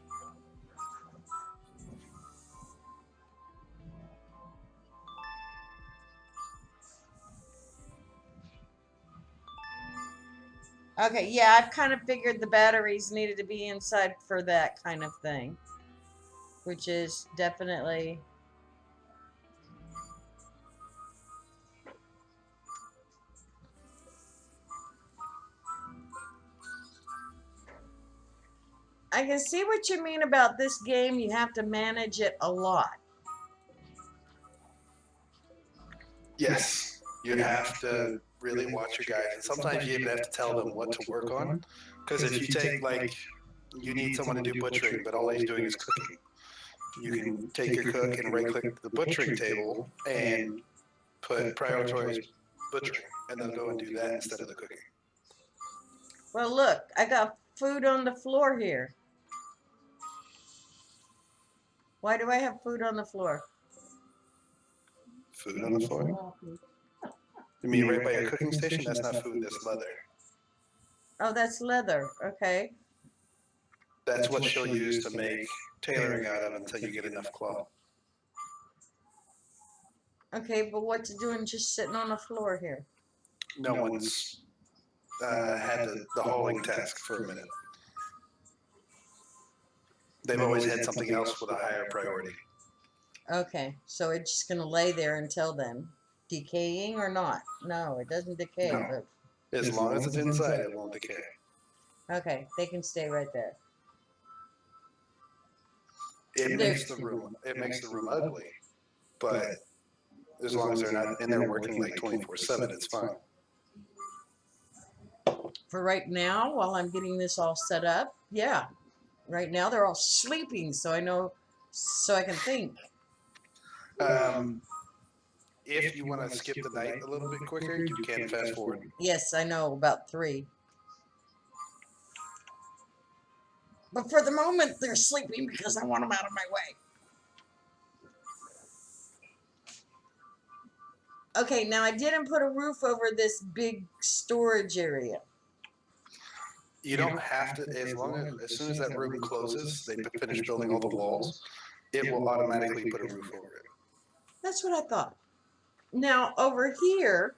Okay, yeah, I've kind of figured the batteries needed to be inside for that kind of thing, which is definitely. I can see what you mean about this game. You have to manage it a lot. Yes, you have to really watch your guys, and sometimes you even have to tell them what to work on. Because if you take, like, you need someone to do butchering, but all he's doing is cooking, you can take your cook and right-click the butchering table and put prioritize butchering, and they'll go and do that instead of the cooking. Well, look, I got food on the floor here. Why do I have food on the floor? Food on the floor? You mean right by your cooking station? That's not food, that's leather. Oh, that's leather. Okay. That's what she'll use to make tailoring out of until you get enough cloth. Okay, but what's it doing just sitting on the floor here? No one's had the hauling task for a minute. They've always had something else with a higher priority. Okay, so it's just gonna lay there until then. Decaying or not? No, it doesn't decay. No. But As long as it's inside, it won't decay. okay, they can stay right there. It makes the room ugly, but as long as they're not in there working like 24/7, it's fine. For right now, while I'm getting this all set up, yeah. Right now they're all sleeping, so I know, so I can think. If you want to skip the night a little bit quicker, you can fast forward. Yes, I know about 3. But for the moment, they're sleeping because I want them out of my way. Okay, now I didn't put a roof over this big storage area. You don't have to, as soon as that room closes, they finish building all the walls, it will automatically put a roof over it. That's what I thought. Now over here,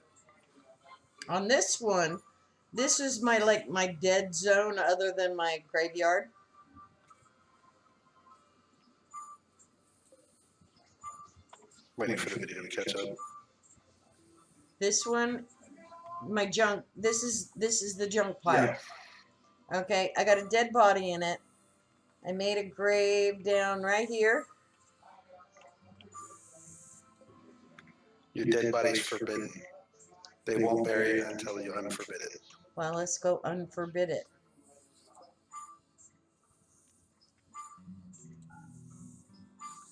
on this one, this is my dead zone other than my graveyard. Waiting for the video to catch up. This one, my junk. This is the junk pile. Yeah. Okay, I got a dead body in it. I made a grave down right here. Your dead body's forbidden. They won't bury it until you unforbid it. Well, let's go unforbid it.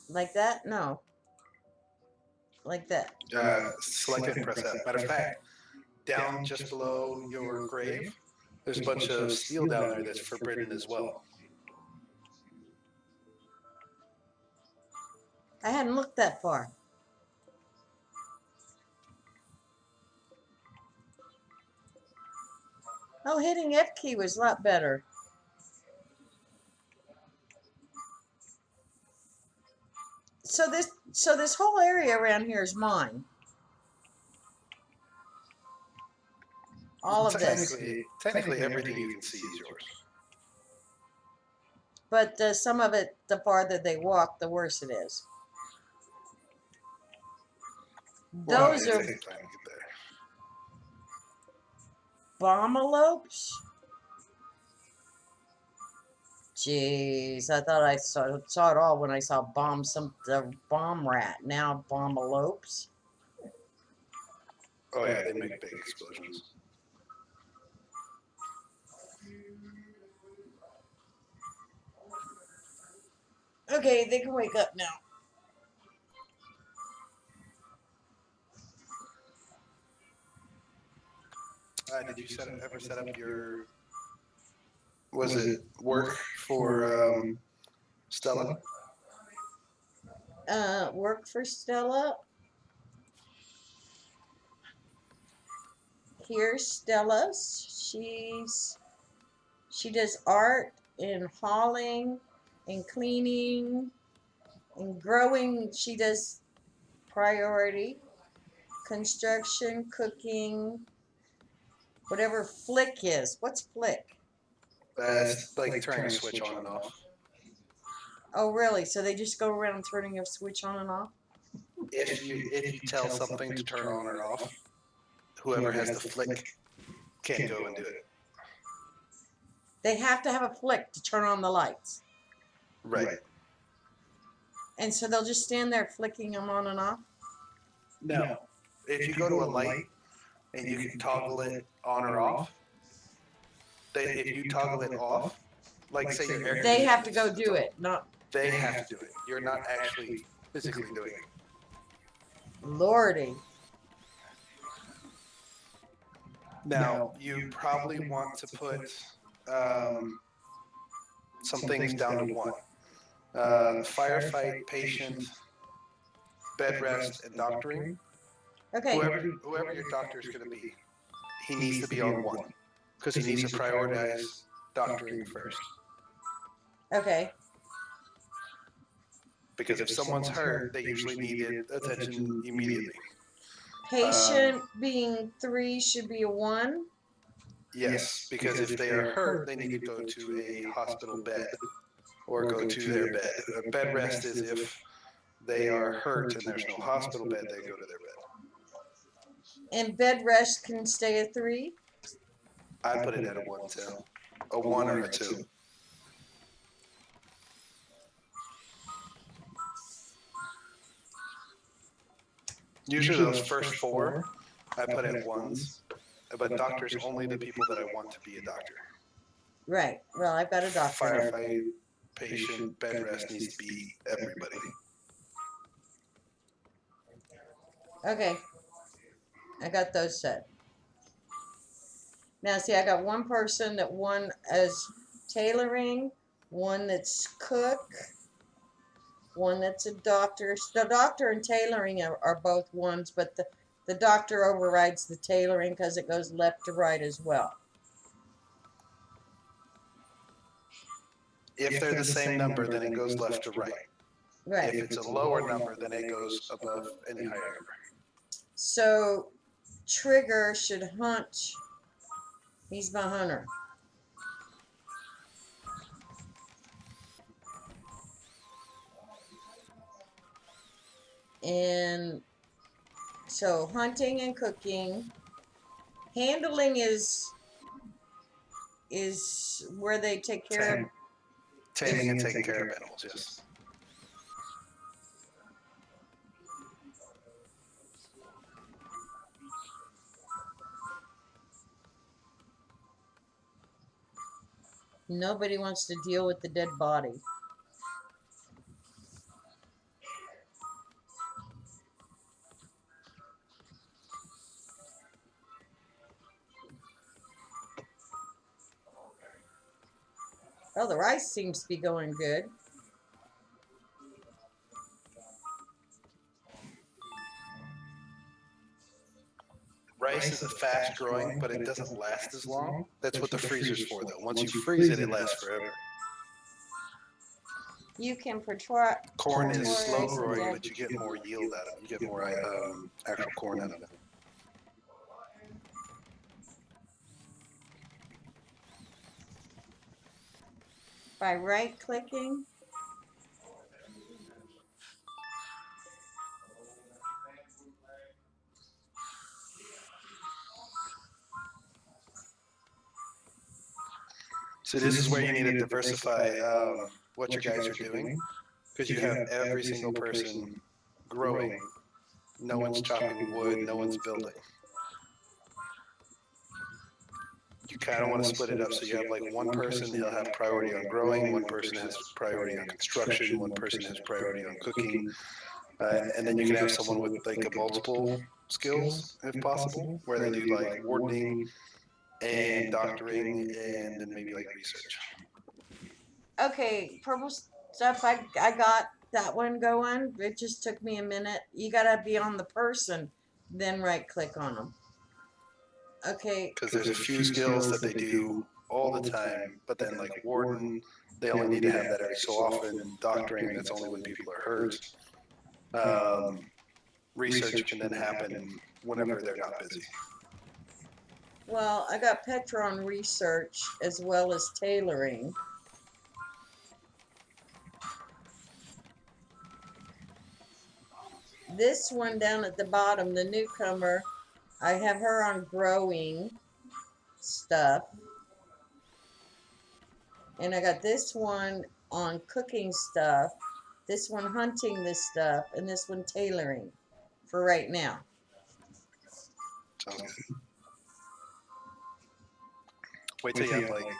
Like that? No. Like that. Select it and press F. Matter of fact, down just below your grave, there's a bunch of steel down there that's forbidden as well. I hadn't looked that far. Oh, hitting F key was a lot better. So this whole area around here is mine. All of this. Technically, everything you can see is yours. But some of it, the farther they walk, the worse it is. Well, Those it are takes time to get there. bommalopes. Jeez, I thought I saw it all when I saw the bomb rat. Now bomb elopes. Oh yeah, they make big explosions. Okay, they can wake up now. Did you ever set up your, was it work for Stella? Work for Stella. Here's Stella. She does art and hauling and cleaning and growing. She does priority, construction, cooking, whatever flick is. What's flick? It's like turning a switch on and off. Oh, really? So they just go around turning a switch on and off? If you tell something to turn on or off, whoever has the flick can't go and do it. They have to have a flick to turn on the lights. Right. And so they'll just stand there flicking them on and off? No. If you go to a light and you can toggle it on or off, if you toggle it off, like say your air They have to conditioner go do it, not... They have to do it. You're not actually physically doing it. Lordy. Now, you probably want to put some things down to one. Firefight, patient, bed rest, and doctoring. Okay. Whoever your doctor is going to be, he needs to be on one because he needs to prioritize doctoring first. Okay. Because if someone's hurt, they usually need attention immediately. Patient being 3 should be a 1. Yes, because if they are hurt, they need to go to a hospital bed or go to their bed. A bed rest is if they are hurt and there's no hospital bed, they go to their bed. And bed rest can stay a 3? I put it at a 1 too. A 1 or a 2. Usually those first 4 I put at 1s, but doctor's only the people that I want to be a doctor. Right. Well, I've got a doctor. Firefight, patient, bed rest needs to be everybody. Okay. I got those set. Now, see, I got one person that one as tailoring, one that's cook, one that's a doctor. The doctor and tailoring are both ones, but the doctor overrides the tailoring because it goes left to right as well. If they're the same number, then it goes left to right. Right. If it's a lower number, then it goes above any higher number. So, Trigger should hunt. He's my hunter. And so hunting and cooking. Handling is where they take care of. Taming and taking care of animals, yes. Nobody wants to deal with the dead body. Oh, the rice seems to be going good. Rice is a fast growing, but it doesn't last as long. That's what the freezer's for, though. Once you freeze it, it lasts forever. You can portray. Corn is slow growing, but you get more yield out of it. You get more actual corn out of it. By right clicking. So this is where you need to diversify what your guys are doing, because you have every single person growing. No one's chopping wood, no one's building. You kind of want to split it up so you have like one person, he'll have priority on growing, one person has priority on construction, one person has priority on cooking, and then you can have someone with like a multiple skills if possible, where they do like wardening and doctoring and then maybe like research. Okay, purple stuff. I got that one going. It just took me a minute. You gotta be on the person, then right click on them. Okay. Because there's a few skills that they do all the time, but then like warden, they only need to have that every so often. Doctoring, that's only when people are hurt. Research can then happen whenever they're not busy. Well, I got Petra on research as well as tailoring. This one down at the bottom, the newcomer, I have her on growing stuff. And I got this one on cooking stuff, this one hunting this stuff, and this one tailoring for right now. Sounds good. Wait till you have like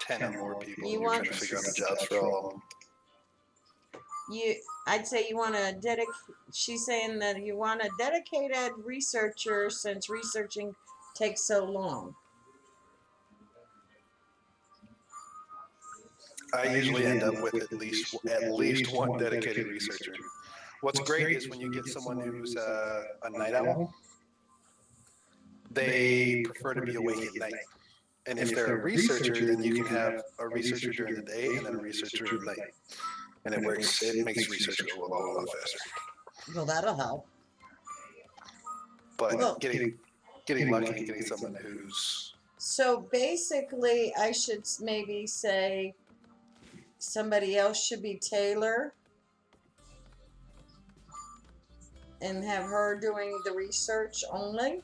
10 or more people and you're trying to figure out the jobs for all of them. I'd say you want to dedicate. She's saying that you want a dedicated researcher since researching takes so long. I usually end up with at least one dedicated researcher. What's great is when you get someone who's a night owl, they prefer to be awake at night. And if they're a researcher, then you can have a researcher during the day and then a researcher at night. And it works. It makes research go a lot faster. Well, that'll help. But Well, getting lucky and getting someone who's... So basically, I should maybe say somebody else should be Taylor and have her doing the research only.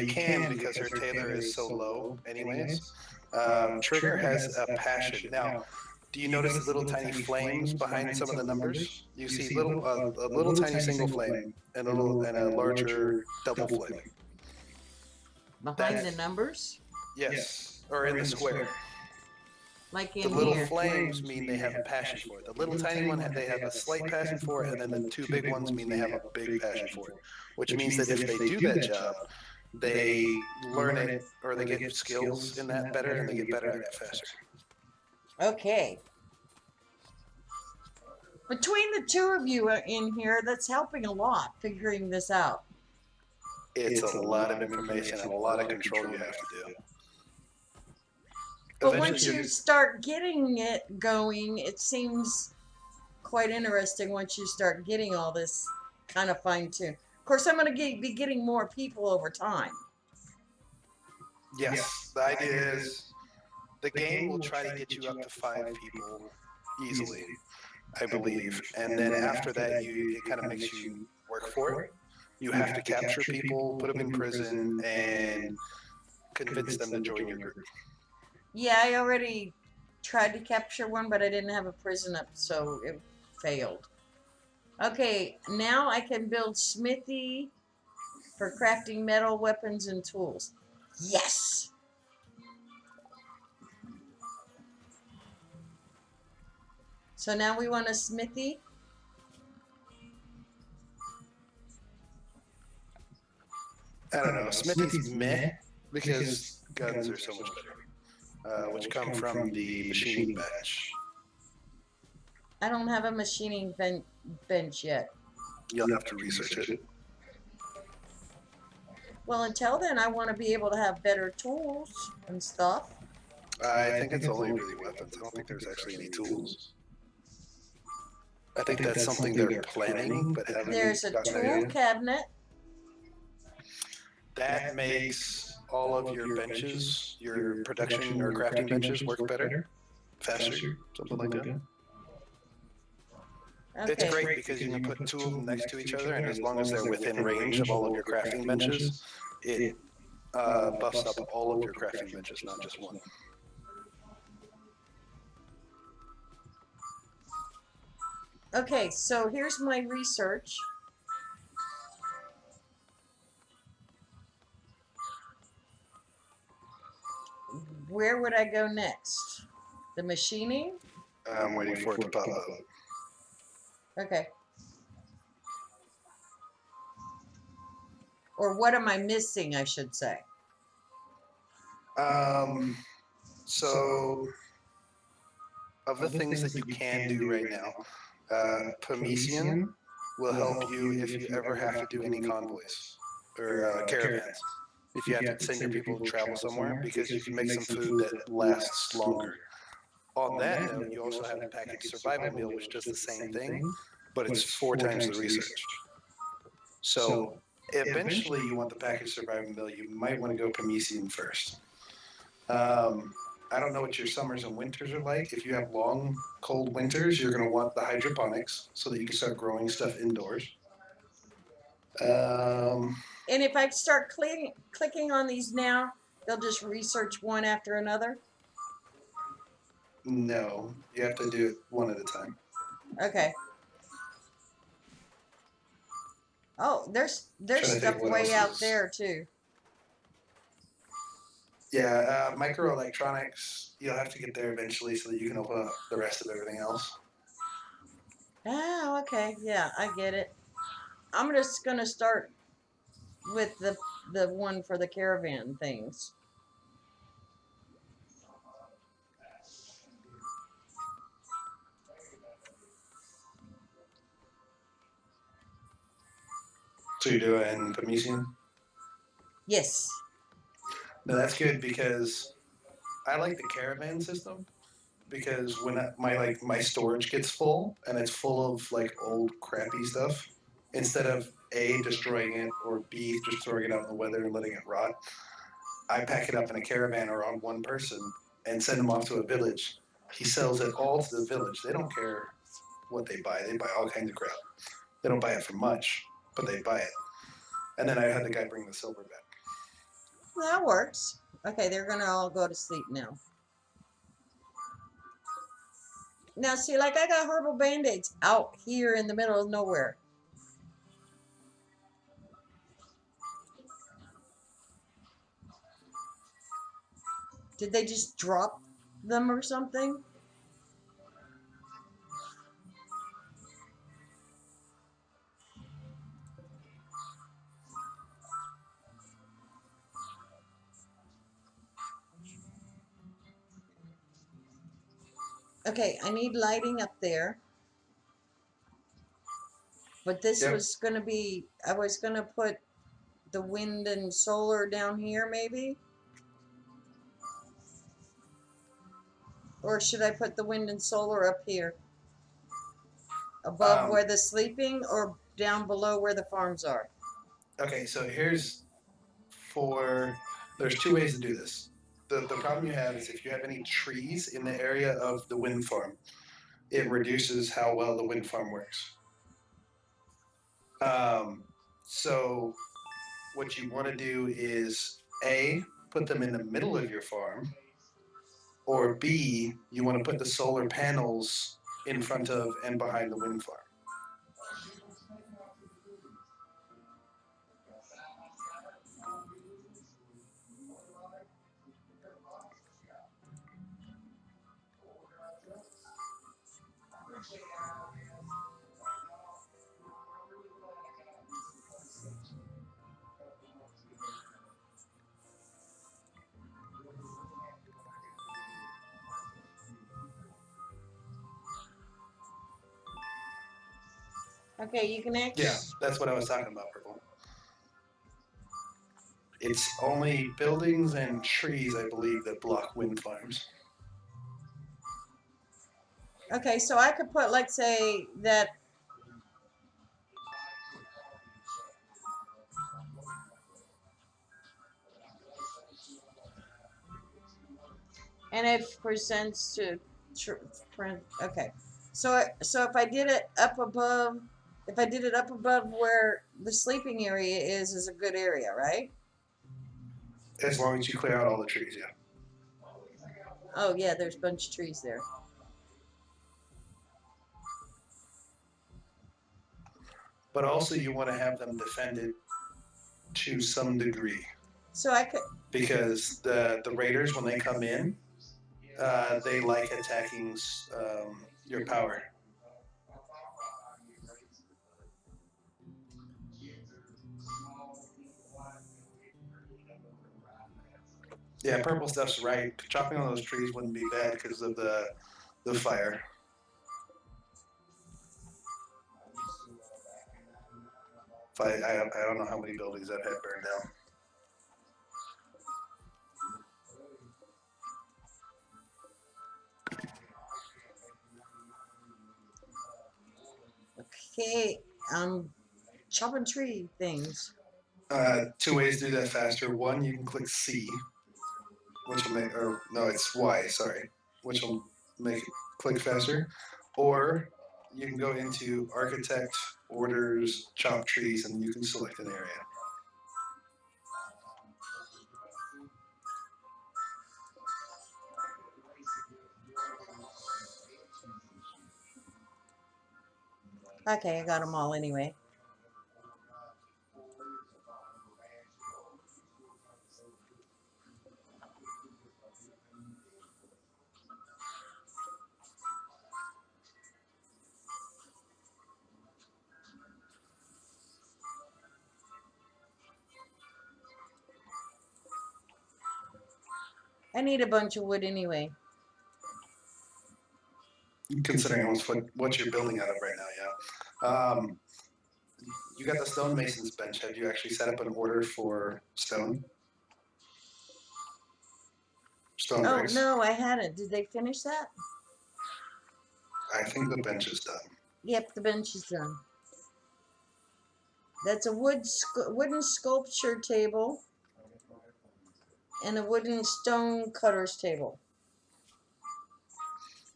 You can, because her Taylor is so low anyways. Trigger has a passion. Now, do you notice the little tiny flames behind some of the numbers? You see a little tiny single flame and a larger double flame. Behind the numbers? Yes, or in the square. Like The in little here. flames mean they have a passion for it. The little tiny one, they have a slight passion for it, and then the two big ones mean they have a big passion for it. Which means that if they do that job, they learn it, or they get skills in that better, and they get better at it faster. Okay. Between the two of you in here, that's helping a lot figuring this out. It's a lot of information and a lot of control you have to do. But Eventually once you're you just- start getting it going, it seems quite interesting once you start getting all this kind of fine-tuned. Of course, I'm going to be getting more people over time. Yes, the idea is the game will try to get you up to 5 people easily, I believe. And then after that, it kind of makes you work for it. You have to capture people, put them in prison, and convince them to join your group. Yeah, I already tried to capture one, but I didn't have a prison up, so it failed. Okay, now I can build smithy for crafting metal, weapons, and tools. Yes! So now we want a smithy. I don't know, Smithy's meh, because guns are so much better, which come from the machining bench. I don't have a machining bench yet. You'll have to research it. Well, until then, I want to be able to have better tools and stuff. I think it's only really weapons. I don't think there's actually any tools. I think that's something they're planning, but haven't There's a gotten there tool yet. cabinet. That makes all of your benches, your production or crafting benches work better, faster, something like that. Okay. It's great because you can put two of them next to each other, and as long as they're within range of all of your crafting benches, it buffs up all of your crafting benches, not just one. Okay, so here's my research. Where would I go next? The machining? I'm waiting for it to pop up. Okay. Or what am I missing, I should say? So of the things that you can do right now, Pomesian will help you if you ever have to do any convoys or caravans. If you have to send your people to travel somewhere, because you can make some food that lasts longer. On that note, you also have the packaged survival meal, which does the same thing, but it's 4 times the research. So eventually, you want the packaged survival meal. You might want to go Pomesian first. I don't know what your summers and winters are like. If you have long, cold winters, you're going to want the hydroponics so that you can start growing stuff indoors. And if I start clicking on these now, they'll just research one after another? No, you have to do it one at a time. Okay. Oh, there's stuff way out there too. Yeah, microelectronics, you'll have to get there eventually so that you can open up the rest of everything else. Oh, okay. Yeah, I get it. I'm just gonna start with the one for the caravan things. So you're doing Pomesian? Yes. No, that's good because I like the caravan system because when my storage gets full and it's full of like old crappy stuff, instead of A, destroying it, or B, just throwing it out in the weather and letting it rot, I pack it up in a caravan or on one person and send them off to a village. He sells it all to the village. They don't care what they buy. They buy all kinds of crap. They don't buy it for much, but they buy it. And then I had the guy bring the silver back. That works. Okay, they're gonna all go to sleep now. Now, see, like I got herbal band-aids out here in the middle of nowhere. Did they just drop them or something? Okay, I need lighting up there. But this was gonna be, I was gonna put the wind and solar down here maybe? Or should I put the wind and solar up here? Above where the sleeping or down below where the farms are? Okay, so there's 2 ways to do this. The problem you have is if you have any trees in the area of the wind farm, it reduces how well the wind farm works. So what you want to do is A, put them in the middle of your farm, or B, you want to put the solar panels in front of and behind the wind farm. Okay, you can actually. Yeah, that's what I was talking about, Purple. It's only buildings and trees, I believe, that block wind farms. Okay, so I could put, like, say that. And it presents to. Okay, so if I did it up above, where the sleeping area is a good area, right? As long as you clear out all the trees, yeah. Oh yeah, there's a bunch of trees there. But also you want to have them defended to some degree. So I could. Because the raiders, when they come in, they like attacking your power. Yeah, purple stuff's right. Chopping all those trees wouldn't be bad because of the fire. I don't know how many buildings I've had burned down. Okay, chopping tree things. 2 ways to do that faster. One, you can click C, which will make, or no, it's Y, sorry, which will make it click faster. Or you can go into Architect, Orders, Chop Trees, and you can select an area. Okay, I got them all anyway. I need a bunch of wood anyway. Considering what you're building out of right now, yeah. You got the stonemason's bench. Have you actually set up an order for stone? Stone Oh bricks? no, I hadn't. Did they finish that? I think the bench is done. Yep, the bench is done. That's a wooden sculpture table and a wooden stone cutter's table.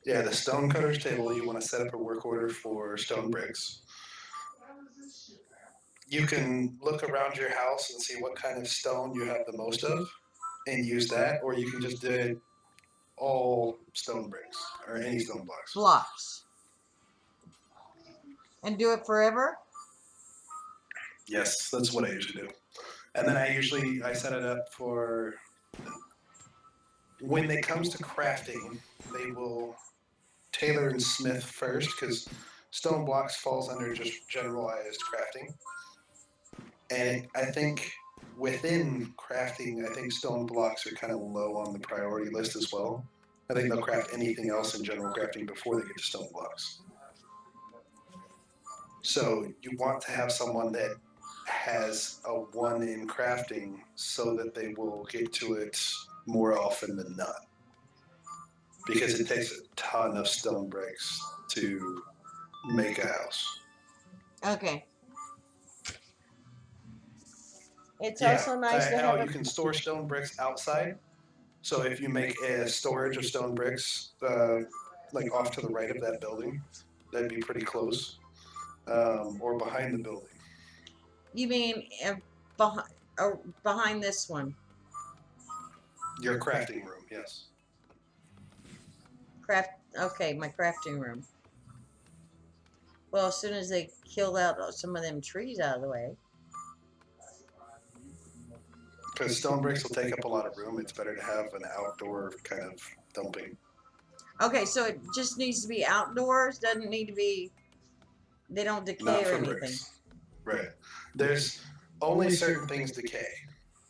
Yeah, the stone cutter's table, you want to set up a work order for stone bricks. You can look around your house and see what kind of stone you have the most of and use that, or you can just do it all stone bricks or any stone blocks. Blocks. And do it forever? Yes, that's what I usually do. And then I set it up for when it comes to crafting, they will tailor and smith first because stone blocks falls under just generalized crafting. And I think within crafting, I think stone blocks are kind of low on the priority list as well. I think they'll craft anything else in general crafting before they get to stone blocks. So you want to have someone that has a 1 in crafting so that they will get to it more often than not. Because it takes a ton of stone bricks to make a house. Okay. It's Yeah, also nice to have you can store stone bricks outside. So if you make a storage of stone bricks, like off to the right of that building, that'd be pretty close. Or behind the building. You mean behind this one? Your crafting room, yes. Okay, my crafting room. Well, as soon as they killed out some of them trees out of the way. Because stone bricks will take up a lot of room. It's better to have an outdoor kind of dumping. Okay, so it just needs to be outdoors. Doesn't need to be. They don't decay Not or for anything. bricks. Right. There's only certain things decay.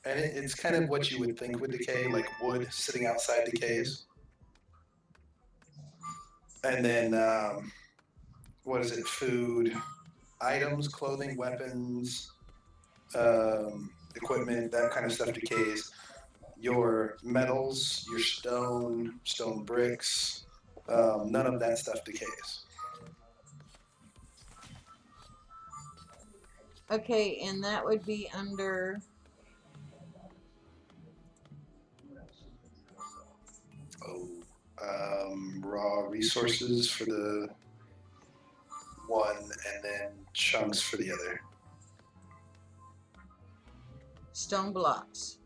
And it's kind of what you would think would decay, like wood sitting outside decays. And then, what is it? Food, items, clothing, weapons, equipment, that kind of stuff decays. Your metals, your stone bricks, none of that stuff decays. Okay, and that would be under. Raw resources for the one, and then chunks for the other. Stone blocks.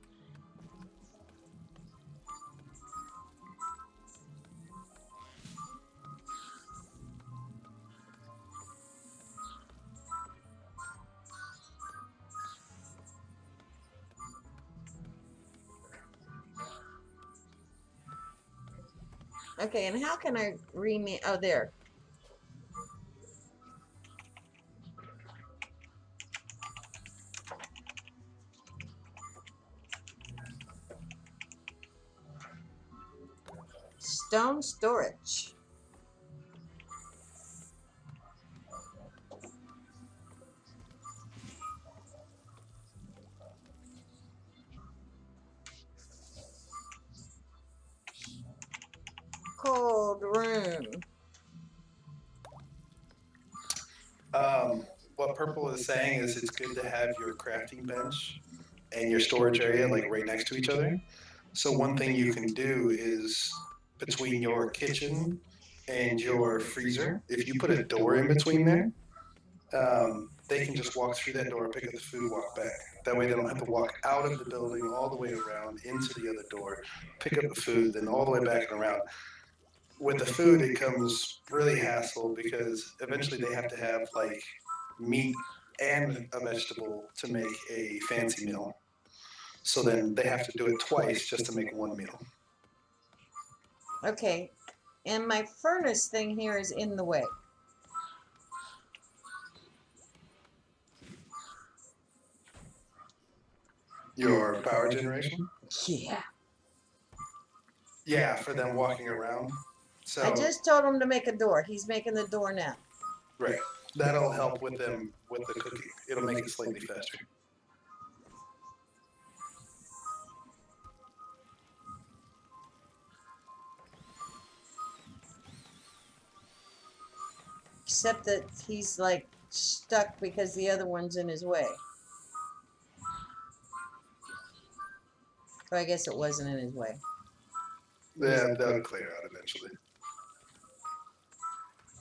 Okay, and how can I rename? Oh, there. Stone storage. Cold room. What Purple is saying is it's good to have your crafting bench and your storage area like right next to each other. So one thing you can do is between your kitchen and your freezer, if you put a door in between there, they can just walk through that door, pick up the food, walk back. That way they don't have to walk out of the building all the way around into the other door, pick up the food, then all the way back and around. With the food, it comes really hassle because eventually they have to have like meat and a vegetable to make a fancy meal. So then they have to do it twice just to make one meal. Okay, and my furnace thing here is in the way. Your power generation? Yeah. Yeah, for them walking around. So I just told him to make a door. He's making the door now. right. That'll help with them with the cooking. It'll make it slightly faster. Except that he's like stuck because the other one's in his way. So I guess it wasn't in his way. Yeah, that'll clear out eventually.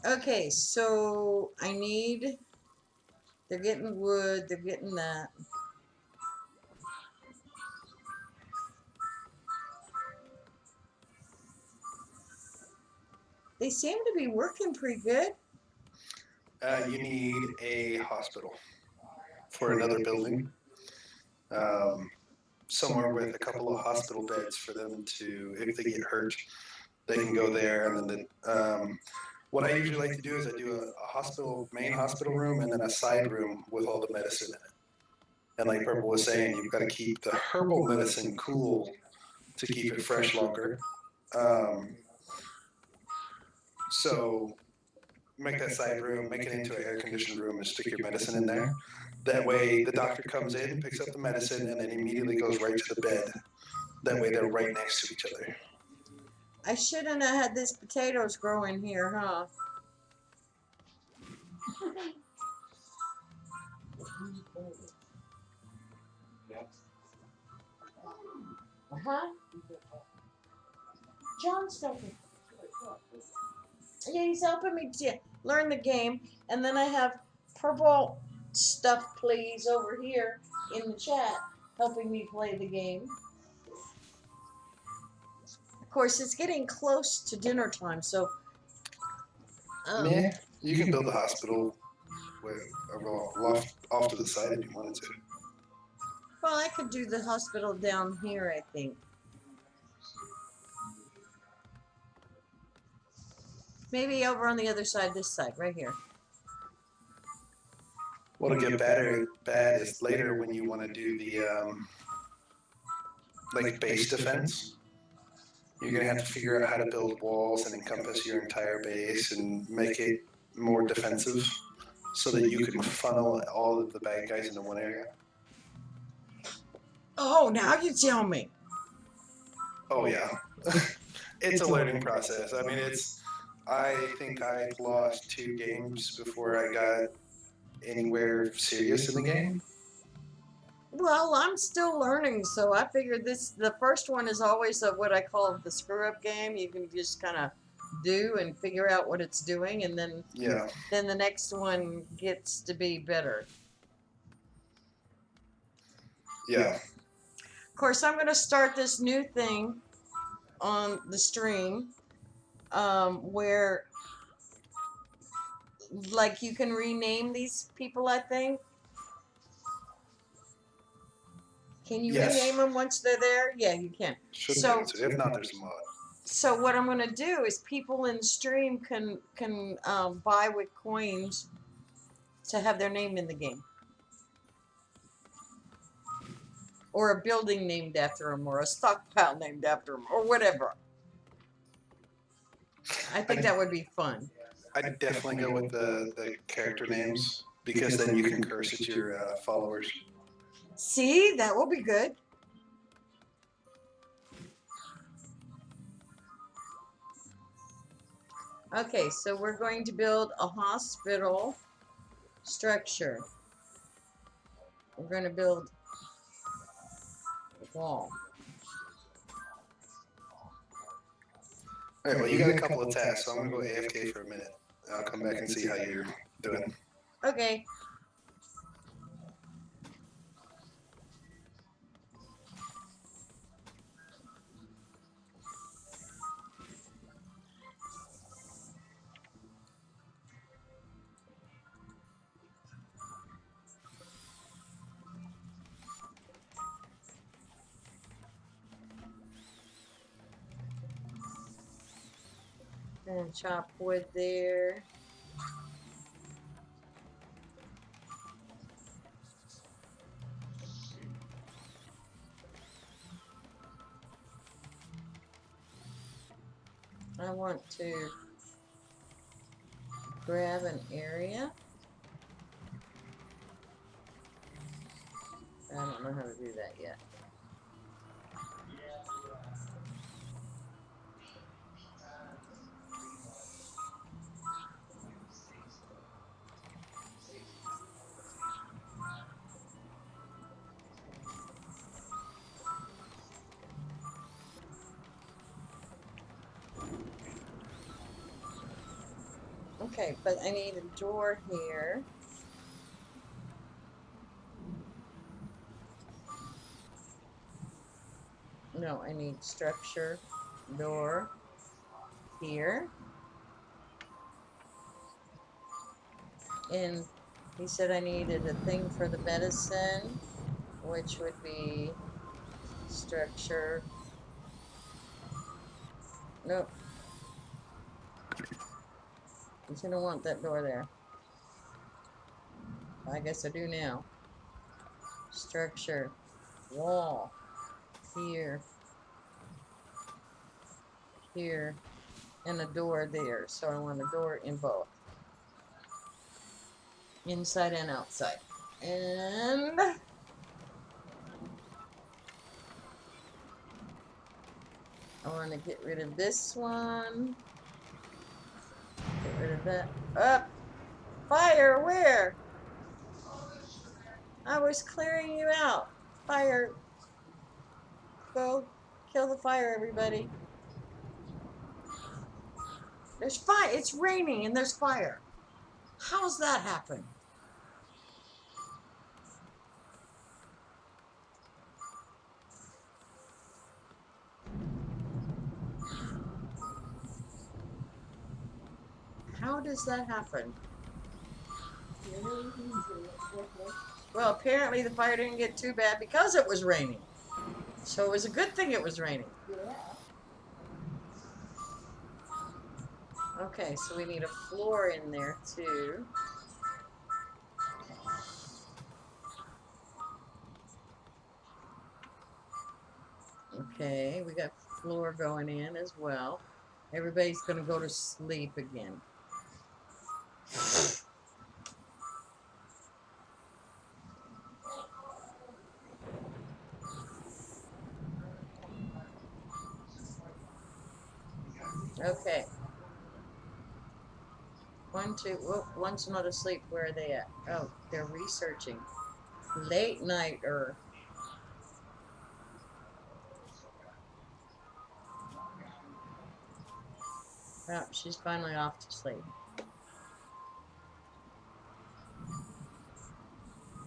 Okay, so I need. They're getting wood. They're getting that. They seem to be working pretty good. You need a hospital for another building. Somewhere with a couple of hospital beds for them to, if they get hurt, they can go there. And then what I usually like to do is I do a hospital, main hospital room, and then a side room with all the medicine in it. And like Purple was saying, you've got to keep the herbal medicine cool to keep it fresh longer. So make that side room, make it into an air-conditioned room, and stick your medicine in there. That way, the doctor comes in, picks up the medicine, and then immediately goes right to the bed. That way, they're right next to each other. I shouldn't have had these potatoes growing here, huh? Huh? John's talking. Yeah, he's helping me to learn the game, and then I have Purple Stuff Please over here in the chat helping me play the game. Of course, it's getting close to dinner time, so. Yeah, you can build a hospital with off to the side if you wanted to. Well, I could do the hospital down here, I think. Maybe over on the other side, this side, right here. What'll get bad is later when you want to do the like base defense. You're gonna have to figure out how to build walls and encompass your entire base and make it more defensive, so that you can funnel all of the bad guys into one area. Oh, now you tell me. Oh yeah, it's a learning process. I mean, I think I lost 2 games before I got anywhere serious in the game. Well, I'm still learning, so I figured the first one is always what I call the screw up game. You can just kind of do and figure out what it's doing, and then then the next one gets to be better. Yeah. Of course, I'm going to start this new thing on the stream where like you can rename these people, I think. Can you rename them once they're there? Yeah, you can. Should So be able to. If not, there's a mod. So what I'm gonna do is people in the stream can buy with coins to have their name in the game, or a building named after them, or a stockpile named after them, or whatever. I think that would be fun. I'd definitely go with the character names because then you can curse at your followers. See, that will be good. Okay, so we're going to build a hospital structure. We're going to build a wall. All right, well, you got a couple of tasks, so I'm gonna go AFK for a minute. I'll come back and see how you're doing. Okay. And chop wood there. I want to grab an area. I don't know how to do that yet. Okay, but I need a door here. No, I need structure, door here. And he said I needed a thing for the medicine, which would be structure. Nope. He's gonna want that door there. I guess I do now. Structure, wall, here, here, and a door there. So I want a door in both, inside and outside. And I want to get rid of this one. Get rid of that. Up! Fire, where? I was clearing you out. Fire. Go kill the fire, everybody. There's fire. It's raining and there's fire. How's that happen? How does that happen? Well, apparently the fire didn't get too bad because it was raining. So it was a good thing it was raining. Okay, so we need a floor in there too. Okay, we got floor going in as well. Everybody's gonna go to sleep again. Okay. One, two, whoop, one's not asleep. Where are they at? Oh, they're researching. Late nighter. Oh, she's finally off to sleep.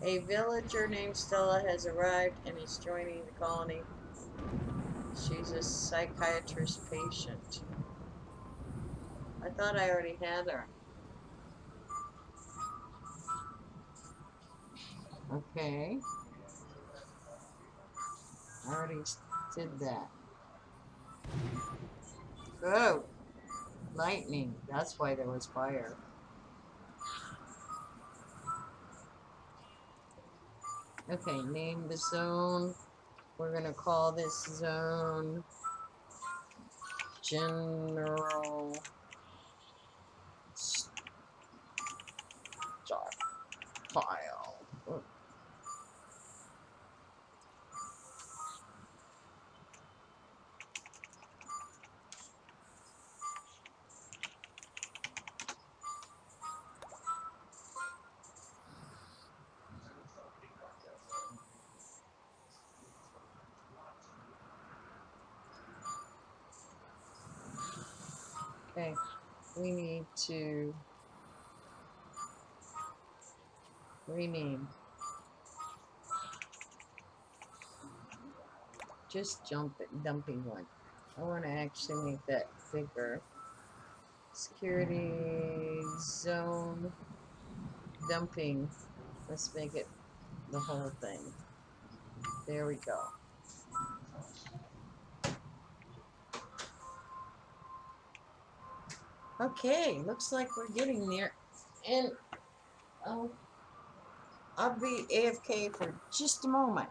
A villager named Stella has arrived and is joining the colony. She's a psychiatrist patient. I thought I already had her. Okay. I already did that. Oh, lightning. That's why there was fire. Okay, name the zone. We're gonna call this zone General Stockpile. Okay, we need to rename. Just dumping one. I want to actually make that bigger. Security zone dumping. Let's make it the whole thing. There we go. Okay, looks like we're getting there. And I'll be AFK for just a moment.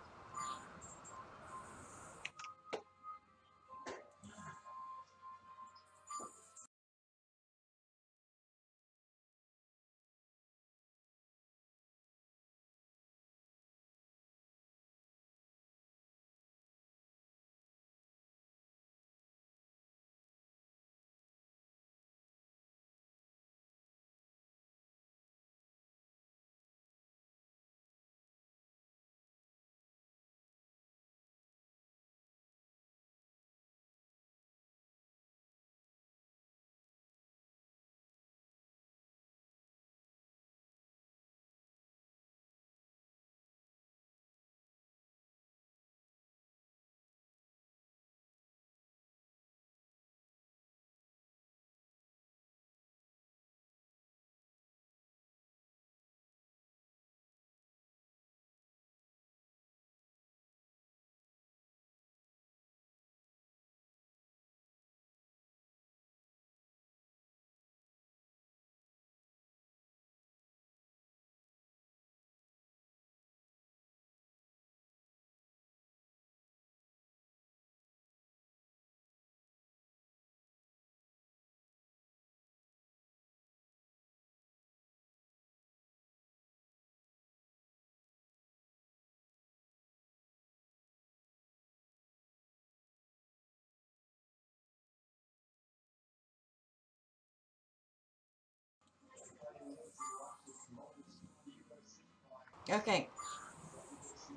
Okay,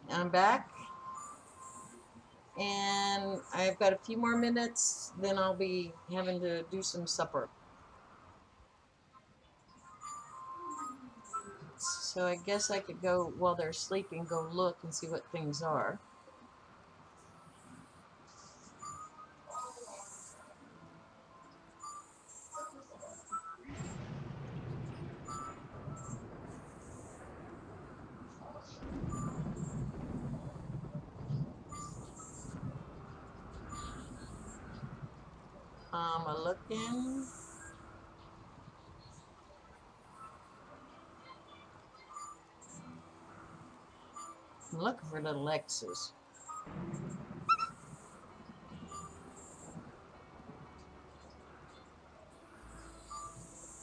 I'm back. And I've got a few more minutes, then I'll be having to do some supper. So I guess I could go while they're sleeping, go look and see what things are. I'm looking. I'm looking for little X's.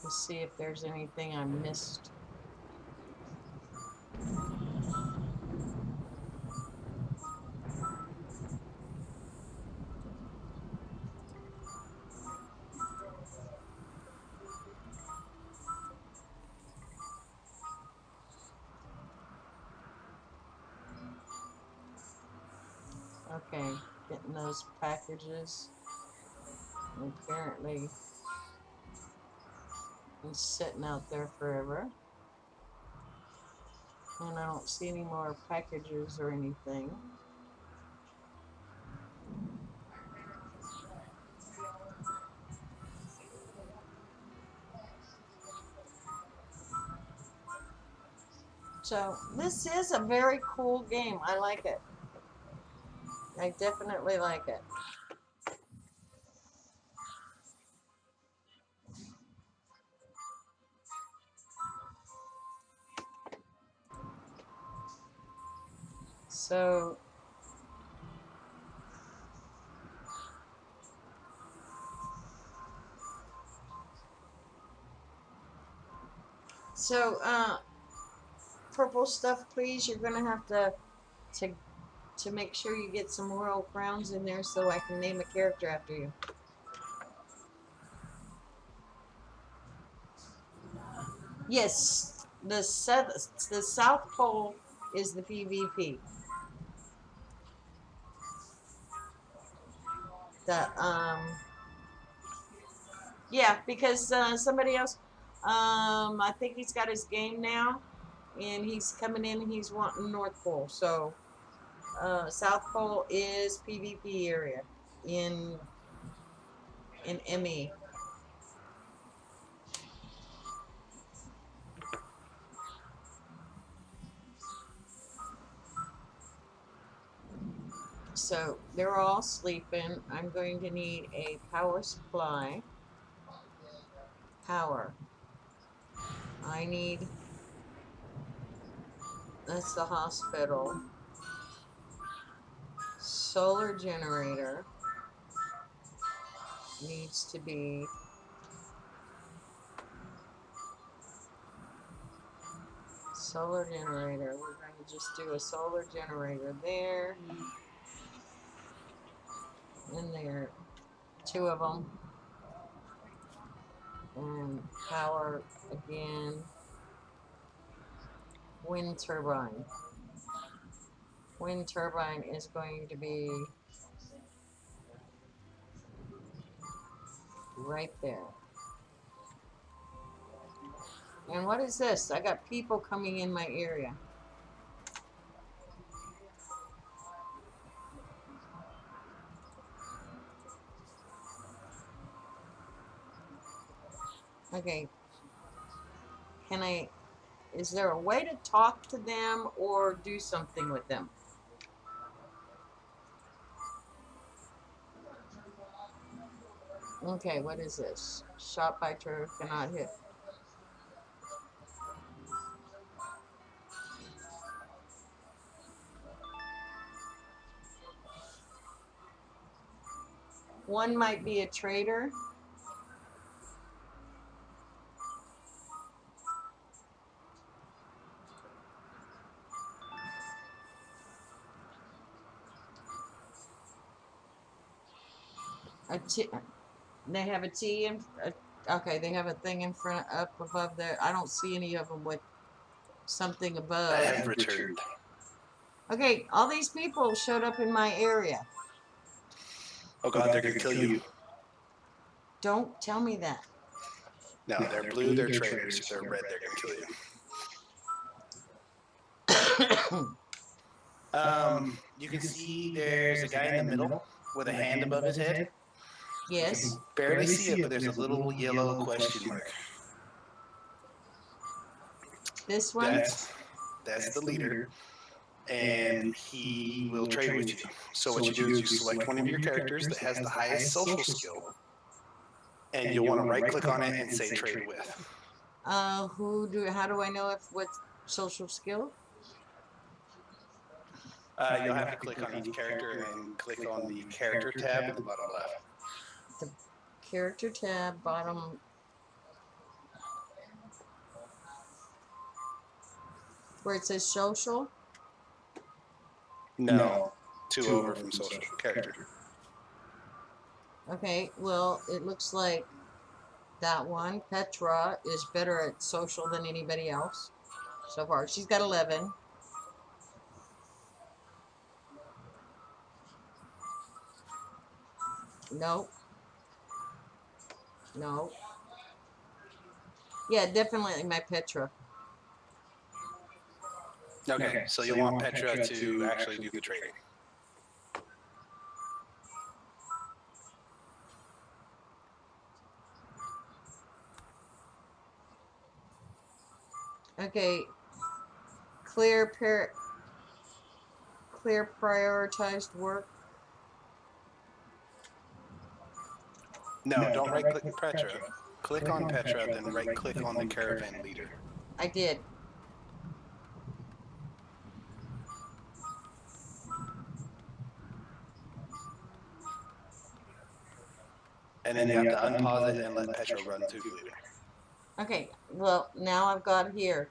Let's see if there's anything I missed. Okay, getting those packages. Apparently, it's sitting out there forever. And I don't see any more packages or anything. So this is a very cool game. I like it. I definitely like it. So, purple stuff, please. You're gonna have to to make sure you get some royal crowns in there so I can name a character after you. Yes, the South Pole is the PvP. The yeah, because somebody else, I think he's got his game now, and he's coming in and he's wanting North Pole. So, South Pole is PvP area in ME. So they're all sleeping. I'm going to need a power supply. Power. I need. That's the hospital. Solar generator needs to be solar generator. We're going to just do a solar generator there and there. Two of them. And power again. Wind turbine. Wind turbine is going to be right there. And what is this? I got people coming in my area. Okay. Is there a way to talk to them or do something with them? Okay, what is this? Shot by turret cannot hit. One might be a traitor. They have a T in. Okay, they have a thing in front, up above there. I don't see any of them with something above. I have returned. Okay, all these people showed up in my area. Oh God, they're gonna kill you. Don't tell me that. No, they're blue, they're traitors. If they're red, they're gonna kill you. You can see there's a guy in the middle with a hand above his head. Yes. Barely see it, but there's a little yellow question mark. This one? That's the leader, and he will trade with you. So what you do is you select one of your characters that has the highest social skill, and you'll want to right-click on it and say trade with. How do I know what social skill? You'll have to click on each character and click on the character tab at the bottom left. The character tab, bottom. Where it says social? No, two over from social character. Okay, well, it looks like that one, Petra, is better at social than anybody else so far. She's got 11. Nope. No. Yeah, definitely my Petra. Okay, so you'll want Petra to actually do the trading. Okay. Clear prioritized work. No, don't right-click Petra. Click on Petra, then right-click on the caravan leader. I did. and then you have to unpause it and let Petro run through the loop. Okay, well, now I've got here,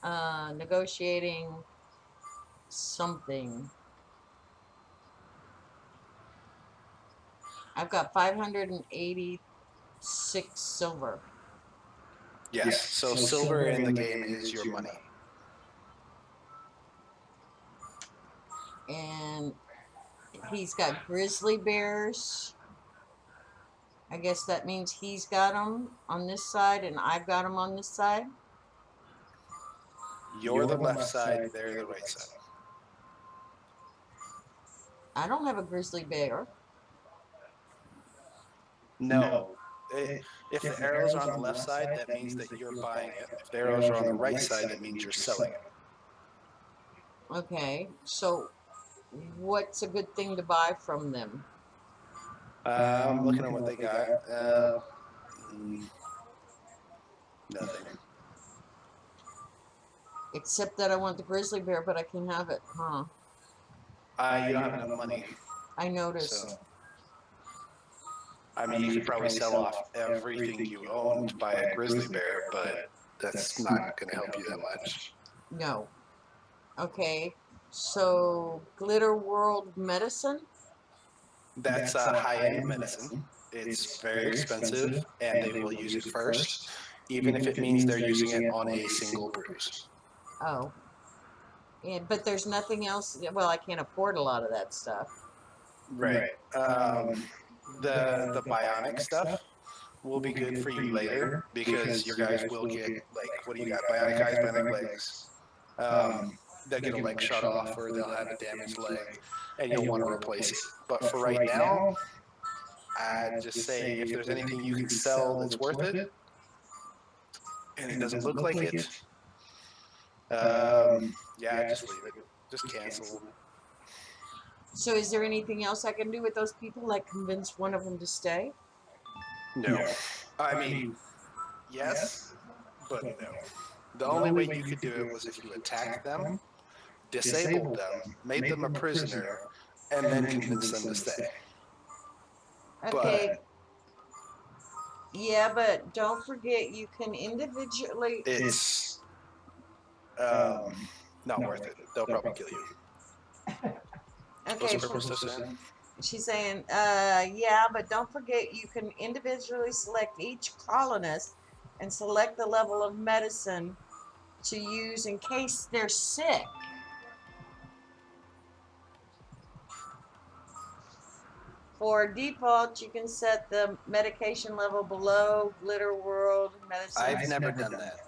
negotiating something. I've got 586 silver. Yes, so silver in the game is your money. And he's got grizzly bears. I guess that means he's got them on this side and I've got them on this side. You're the left side, they're the right side. I don't have a grizzly bear. No. If the arrows are on the left side, that means that you're buying it. If the arrows are on the right side, that means you're selling it. Okay, so what's a good thing to buy from them? I'm looking at what they got. Nothing. Except that I want the grizzly bear, but I can have it, huh? You don't have enough money. I noticed. So, I mean, you could probably sell off everything you own to buy a grizzly bear, but that's not going to help you that much. No. Okay, so Glitter World medicine? That's a high-end medicine. It's very expensive, and they will use it first, even if it means they're using it on a single bruise. Oh. And, but there's nothing else. Well, I can't afford a lot of that stuff. Right. The bionic stuff will be good for you later because your guys will get, like, what do you got? Bionic eyes, bionic legs. They'll get a leg shot off or they'll have a damaged leg and you'll want to replace it. But for right now, I'd just say if there's anything you can sell that's worth it and it doesn't look like it, yeah, just leave it. Just cancel. So is there anything else I can do with those people, like convince one of them to stay? No. I mean, yes, but no. The only way you could do it was if you attacked them, disabled them, made them a prisoner, and then convinced them to stay. Okay. But yeah, but don't forget you can individually. it's not worth it. They'll probably kill you. Okay. What's the purpose of saying? She's saying, yeah, but don't forget you can individually select each colonist and select the level of medicine to use in case they're sick. For default, you can set the medication level below Glitter World medicine. I've never done that.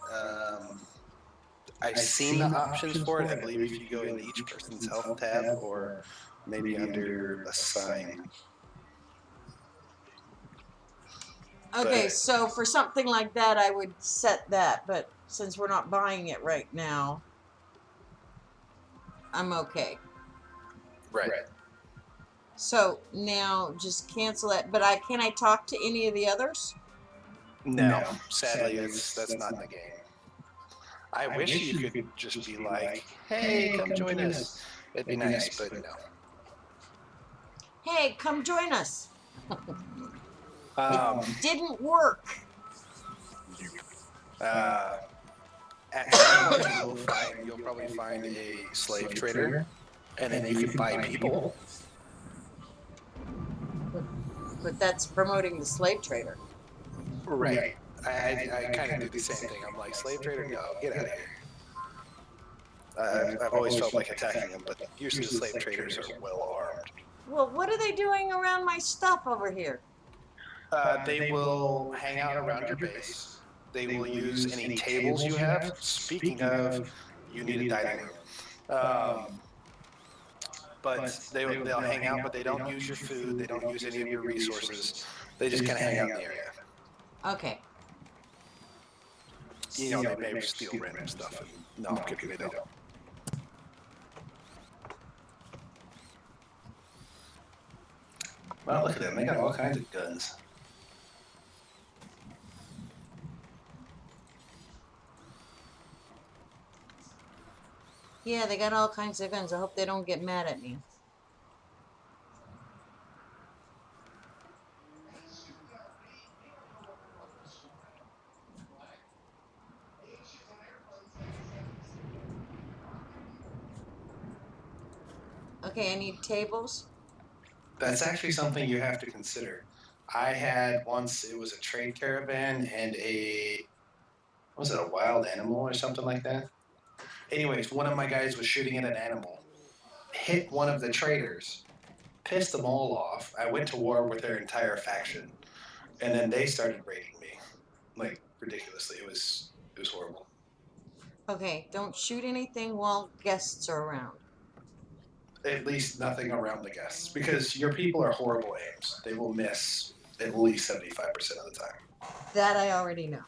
I've seen the options for it. I believe if you go into each person's health tab or maybe under assign. Okay, But- so for something like that, I would set that, but since we're not buying it right now, I'm okay. Right. So now just cancel it. But can I talk to any of the others? No, sadly, that's not in the game. I wish you could just be like, hey, come join us. It'd be nice, but no. Hey, come join us. Um, Didn't work. At some point, you'll probably find a slave trader, and then you can buy people. But that's promoting the slave trader. Right. I kind of do the same thing. I'm like, slave trader, no, get out of here. I've always felt like attacking them, but usually the slave traders are well armed. Well, what are they doing around my stuff over here? They will hang out around your base. They will use any tables you have. Speaking of, you need a dining room. But they'll hang out, but they don't use your food. They don't use any of your resources. They just kind of hang out in the area. Okay. You know, they may steal random stuff. No, I'm kidding, they don't. Well, look at them. They got all kinds of guns. Yeah, they got all kinds of guns. I hope they don't get mad at me. Okay, I need tables. That's actually something you have to consider. I had once, it was a trade caravan and was it a wild animal or something like that? Anyways, one of my guys was shooting at an animal, hit one of the traders, pissed them all off. I went to war with their entire faction, and then they started raiding me, like ridiculously. It was horrible. Okay, don't shoot anything while guests are around. At least nothing around the guests, because your people are horrible aims. They will miss at least 75% of the time. That I already know.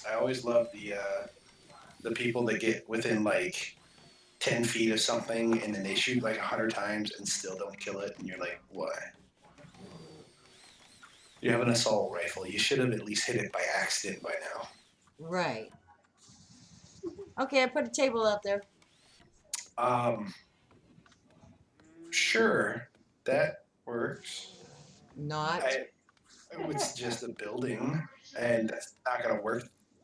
I always love the people that get within like 10 feet of something and then they shoot like 100 times and still don't kill it, and you're like, why? You have an assault rifle. You should have at least hit it by accident by now. Right. Okay, I put a table out there. Um, sure, that works. Not. It's just a building, and that's not going to work.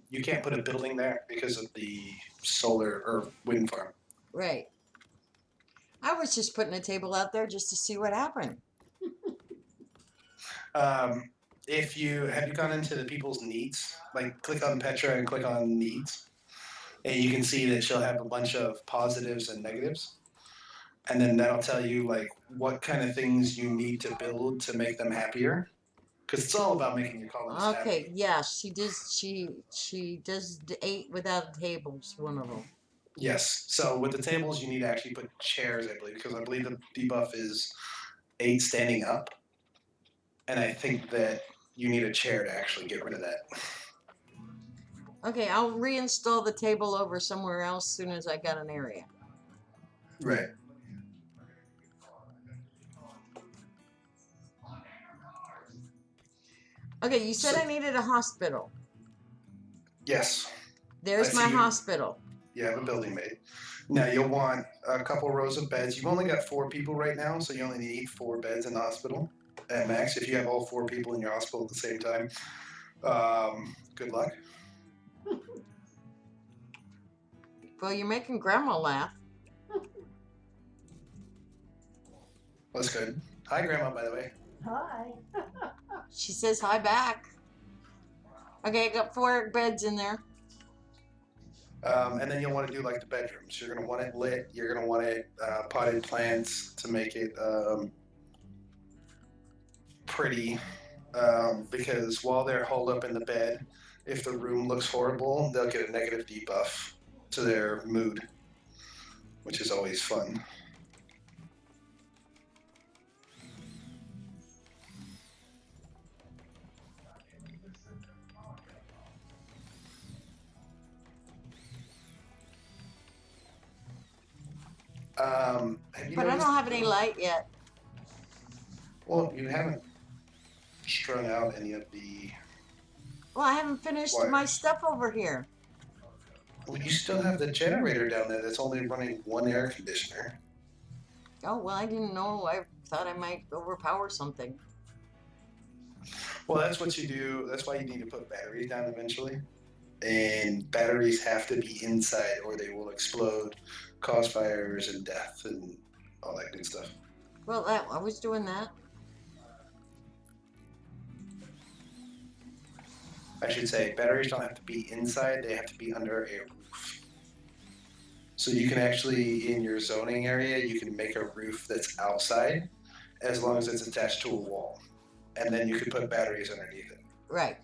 You can't put a building there because of the solar or wind farm. Right. I was just putting a table out there just to see what happened. If you have you gone into the people's needs, like click on Petra and click on needs, and you can see that she'll have a bunch of positives and negatives, and then that'll tell you like what kind of things you need to build to make them happier, because it's all about making your colonists Okay, happy. yeah, she does. She does the 8 without tables. One of them. Yes. So with the tables, you need to actually put chairs, I believe, because I believe the debuff is 8 standing up, and I think that you need a chair to actually get rid of that. Okay, I'll reinstall the table over somewhere else as soon as I got an area. Right. Okay, you said So- I needed a hospital. Yes. There's I my see you. hospital. You have a building made. Now you'll want a couple rows of beds. You've only got 4 people right now, so you only need 4 beds in the hospital at max. If you have all 4 people in your hospital at the same time, good luck. Well, you're making Grandma laugh. That's good. Hi, Grandma, by the way. Hi. She says hi back. Okay, I got 4 beds in there. And then you'll want to do like the bedrooms. You're going to want it lit. You're going to want it potted plants to make it pretty. Because while they're holed up in the bed, if the room looks horrible, they'll get a negative debuff to their mood, which is always fun. Have you But I noticed- don't have any light yet. Well, you haven't strung out any of the. Well, I haven't finished Why? my stuff over here. Well, you still have the generator down there that's only running 1 air conditioner. Oh, well, I didn't know. I thought I might overpower something. Well, that's what you do. That's why you need to put batteries down eventually. And batteries have to be inside or they will explode, cause fires and death and all that good stuff. Well, I was doing that. I should say batteries don't have to be inside, they have to be under a roof. So you can actually, in your zoning area, you can make a roof that's outside as long as it's attached to a wall. And then you can put batteries underneath it. Right.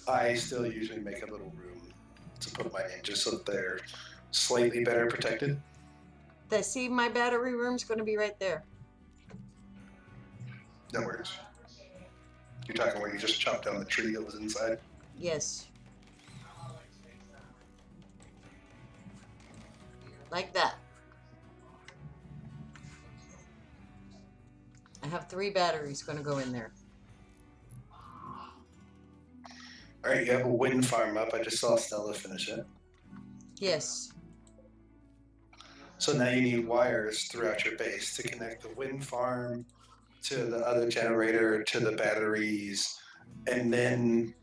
I still usually make a little room to put mine in just so that they're slightly better protected. See, my battery room's going to be right there. That works. You're talking where you just chopped down the tree that was inside? Yes. Like that. I have 3 batteries going to go in there. All right, you have a wind farm up. I just saw Stella finish it. Yes. So now you need wires throughout your base to connect the wind farm to the other generator to the batteries, and then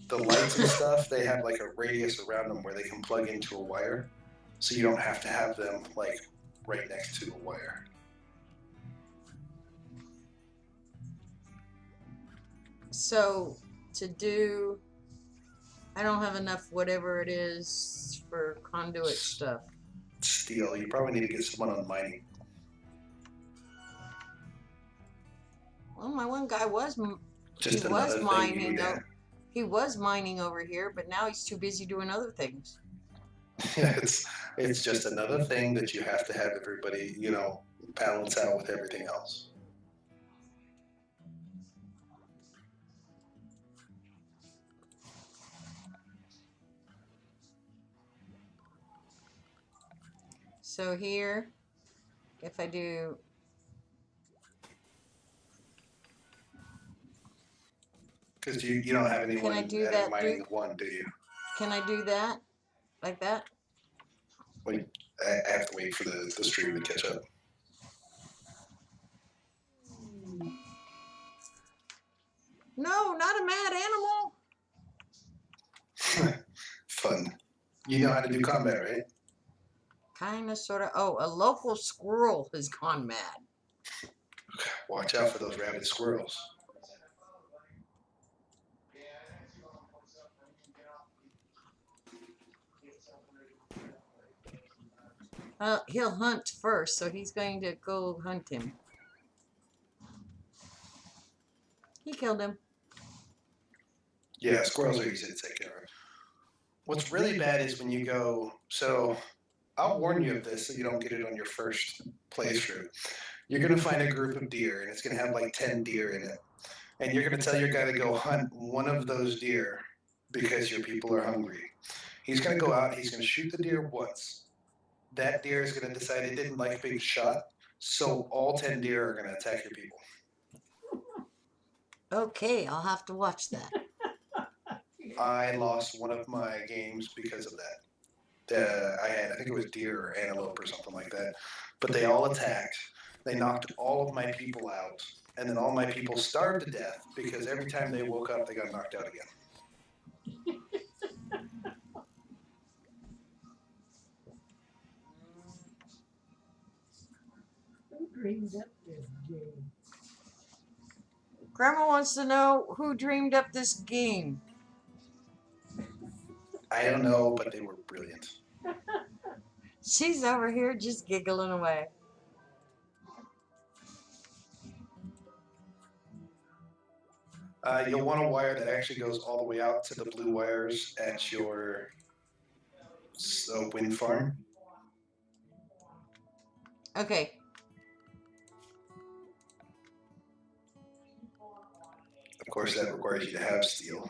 the lights and stuff, they have like a radius around them where they can plug into a wire, so you don't have to have them like right next to a wire. So to do, I don't have enough whatever it is for conduit stuff. Steel. You probably need to get someone on mining. Well, my one guy was Just he another was thing you mining. need to. He was mining over here, but now he's too busy doing other things. It's just another thing that you have to have everybody, balance out with everything else. So here, if I do, Because you don't have anyone I do at that, mining Duke? one, do you? Can I do that? Like that? Well, I have to wait for the stream to catch up. No, not a mad animal. Fun. You know how to do combat, right? Kinda, sorta. Oh, a local squirrel has gone mad. Watch out for those rabid squirrels. He'll hunt first, so he's going to go hunt him. He killed him. Yeah, squirrels are easy to take care of. What's really bad is when you go. So I'll warn you of this so you don't get it on your first playthrough. You're going to find a group of deer, and it's going to have like 10 deer in it. And you're going to tell your guy to go hunt one of those deer because your people are hungry. He's going to go out, he's going to shoot the deer once. That deer is going to decide it didn't like being shot, so all 10 deer are going to attack your people. Okay, I'll have to watch that. I lost one of my games because of that. I think it was deer or antelope or something like that. But they all attacked. They knocked all of my people out. And then all my people starved to death because every time they woke up, they got knocked out again. Who dreamed up this game? Grandma wants to know who dreamed up this game. I don't know, but they were brilliant. She's over here just giggling away. You'll want a wire that actually goes all the way out to the blue wires at your wind farm. Okay. Of course, that requires you to have steel.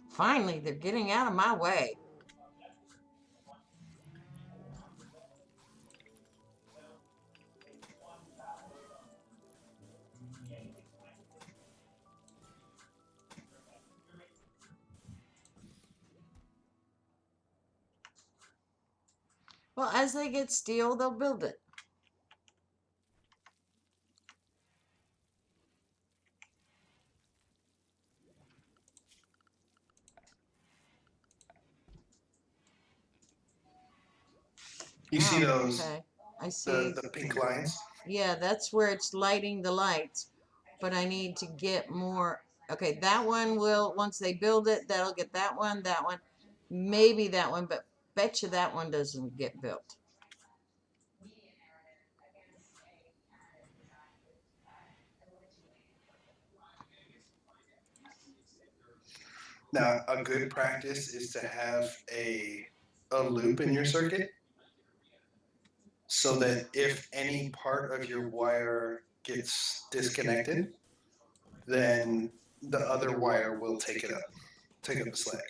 Finally, they're getting out of my way. Well, as they get steel, they'll build it. You see those, Okay. I see. the pink lines? Yeah, that's where it's lighting the lights. But I need to get more. Okay, that one will, once they build it, that'll get that one, maybe that one, but bet you that one doesn't get built. Now, a good practice is to have a loop in your circuit so that if any part of your wire gets disconnected, then the other wire will take up the slack.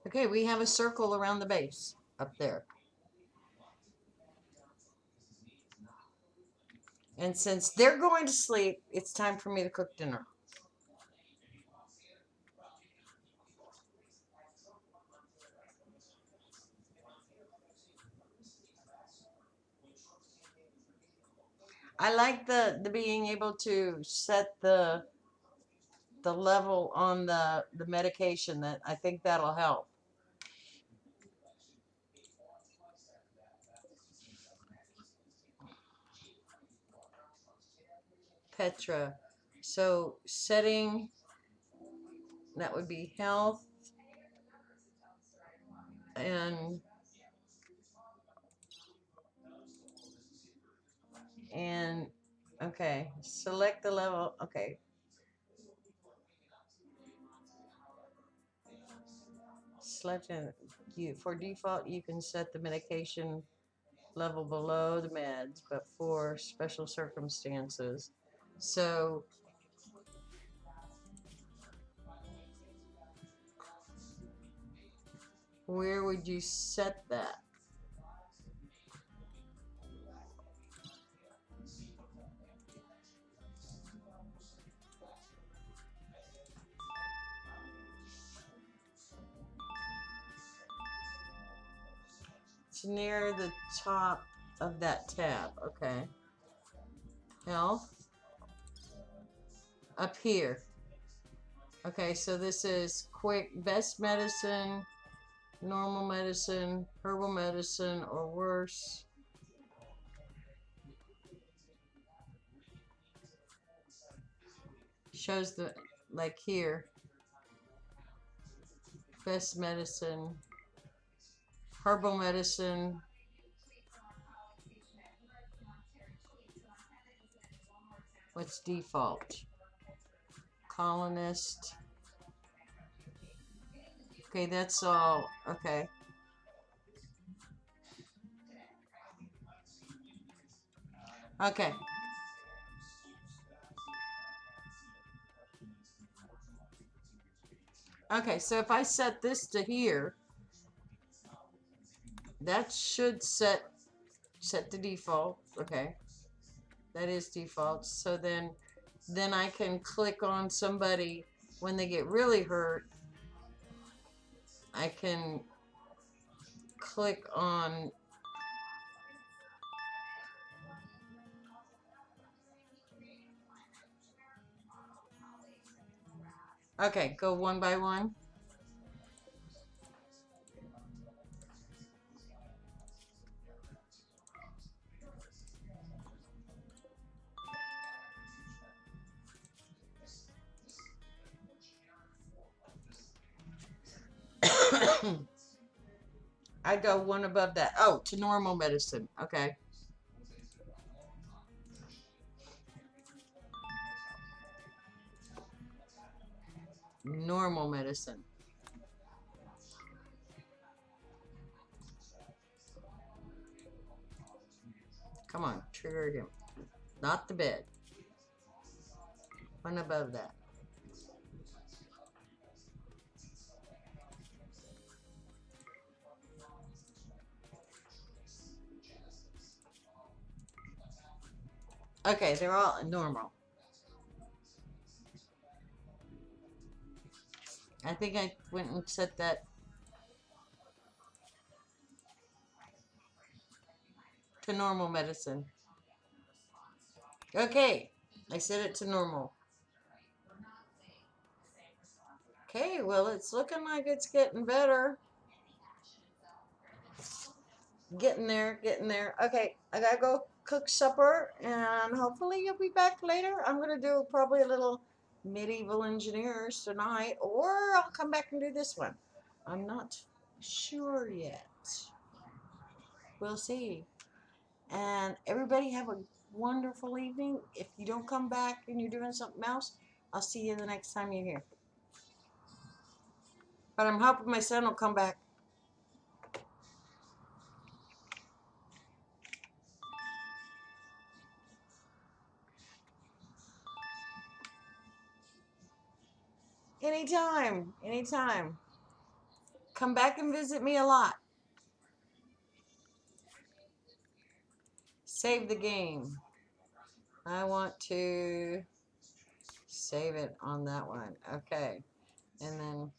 Okay, we have a circle around the base up there. And since they're going to sleep, it's time for me to cook dinner. I like the being able to set the level on the medication. That I think that'll help. Petra. So setting, that would be health and and okay, select the level. Okay, select you for default. You can set the medication level below the meds, but for special circumstances. So where would you set that? It's near the top of that tab. Okay. Health. Up here. Okay, so this is quick best medicine, normal medicine, herbal medicine, or worse. Shows the, like here, best medicine, herbal medicine. What's default? Colonist. Okay, that's all. Okay. Okay. Okay, so if I set this to here, that should set the default. Okay. That is default. So then I can click on somebody when they get really hurt. I can click on okay, go one by one. I go one above that. Oh, to normal medicine. Okay. Normal medicine. Come on, trigger him. Not the bed. One above that. Okay, they're all normal. I think I went and set that to normal medicine. Okay, I set it to normal. Okay, well, it's looking like it's getting better. Getting there, getting there. Okay, I gotta go cook supper, and hopefully you'll be back later. I'm gonna do probably a little medieval engineers tonight, or I'll come back and do this one. I'm not sure yet. We'll see. And everybody have a wonderful evening. If you don't come back and you're doing something else, I'll see you the next time you're here. But I'm hoping my son will come back. Anytime, anytime. Come back and visit me a lot. Save the game. I want to save it on that one. Okay. And then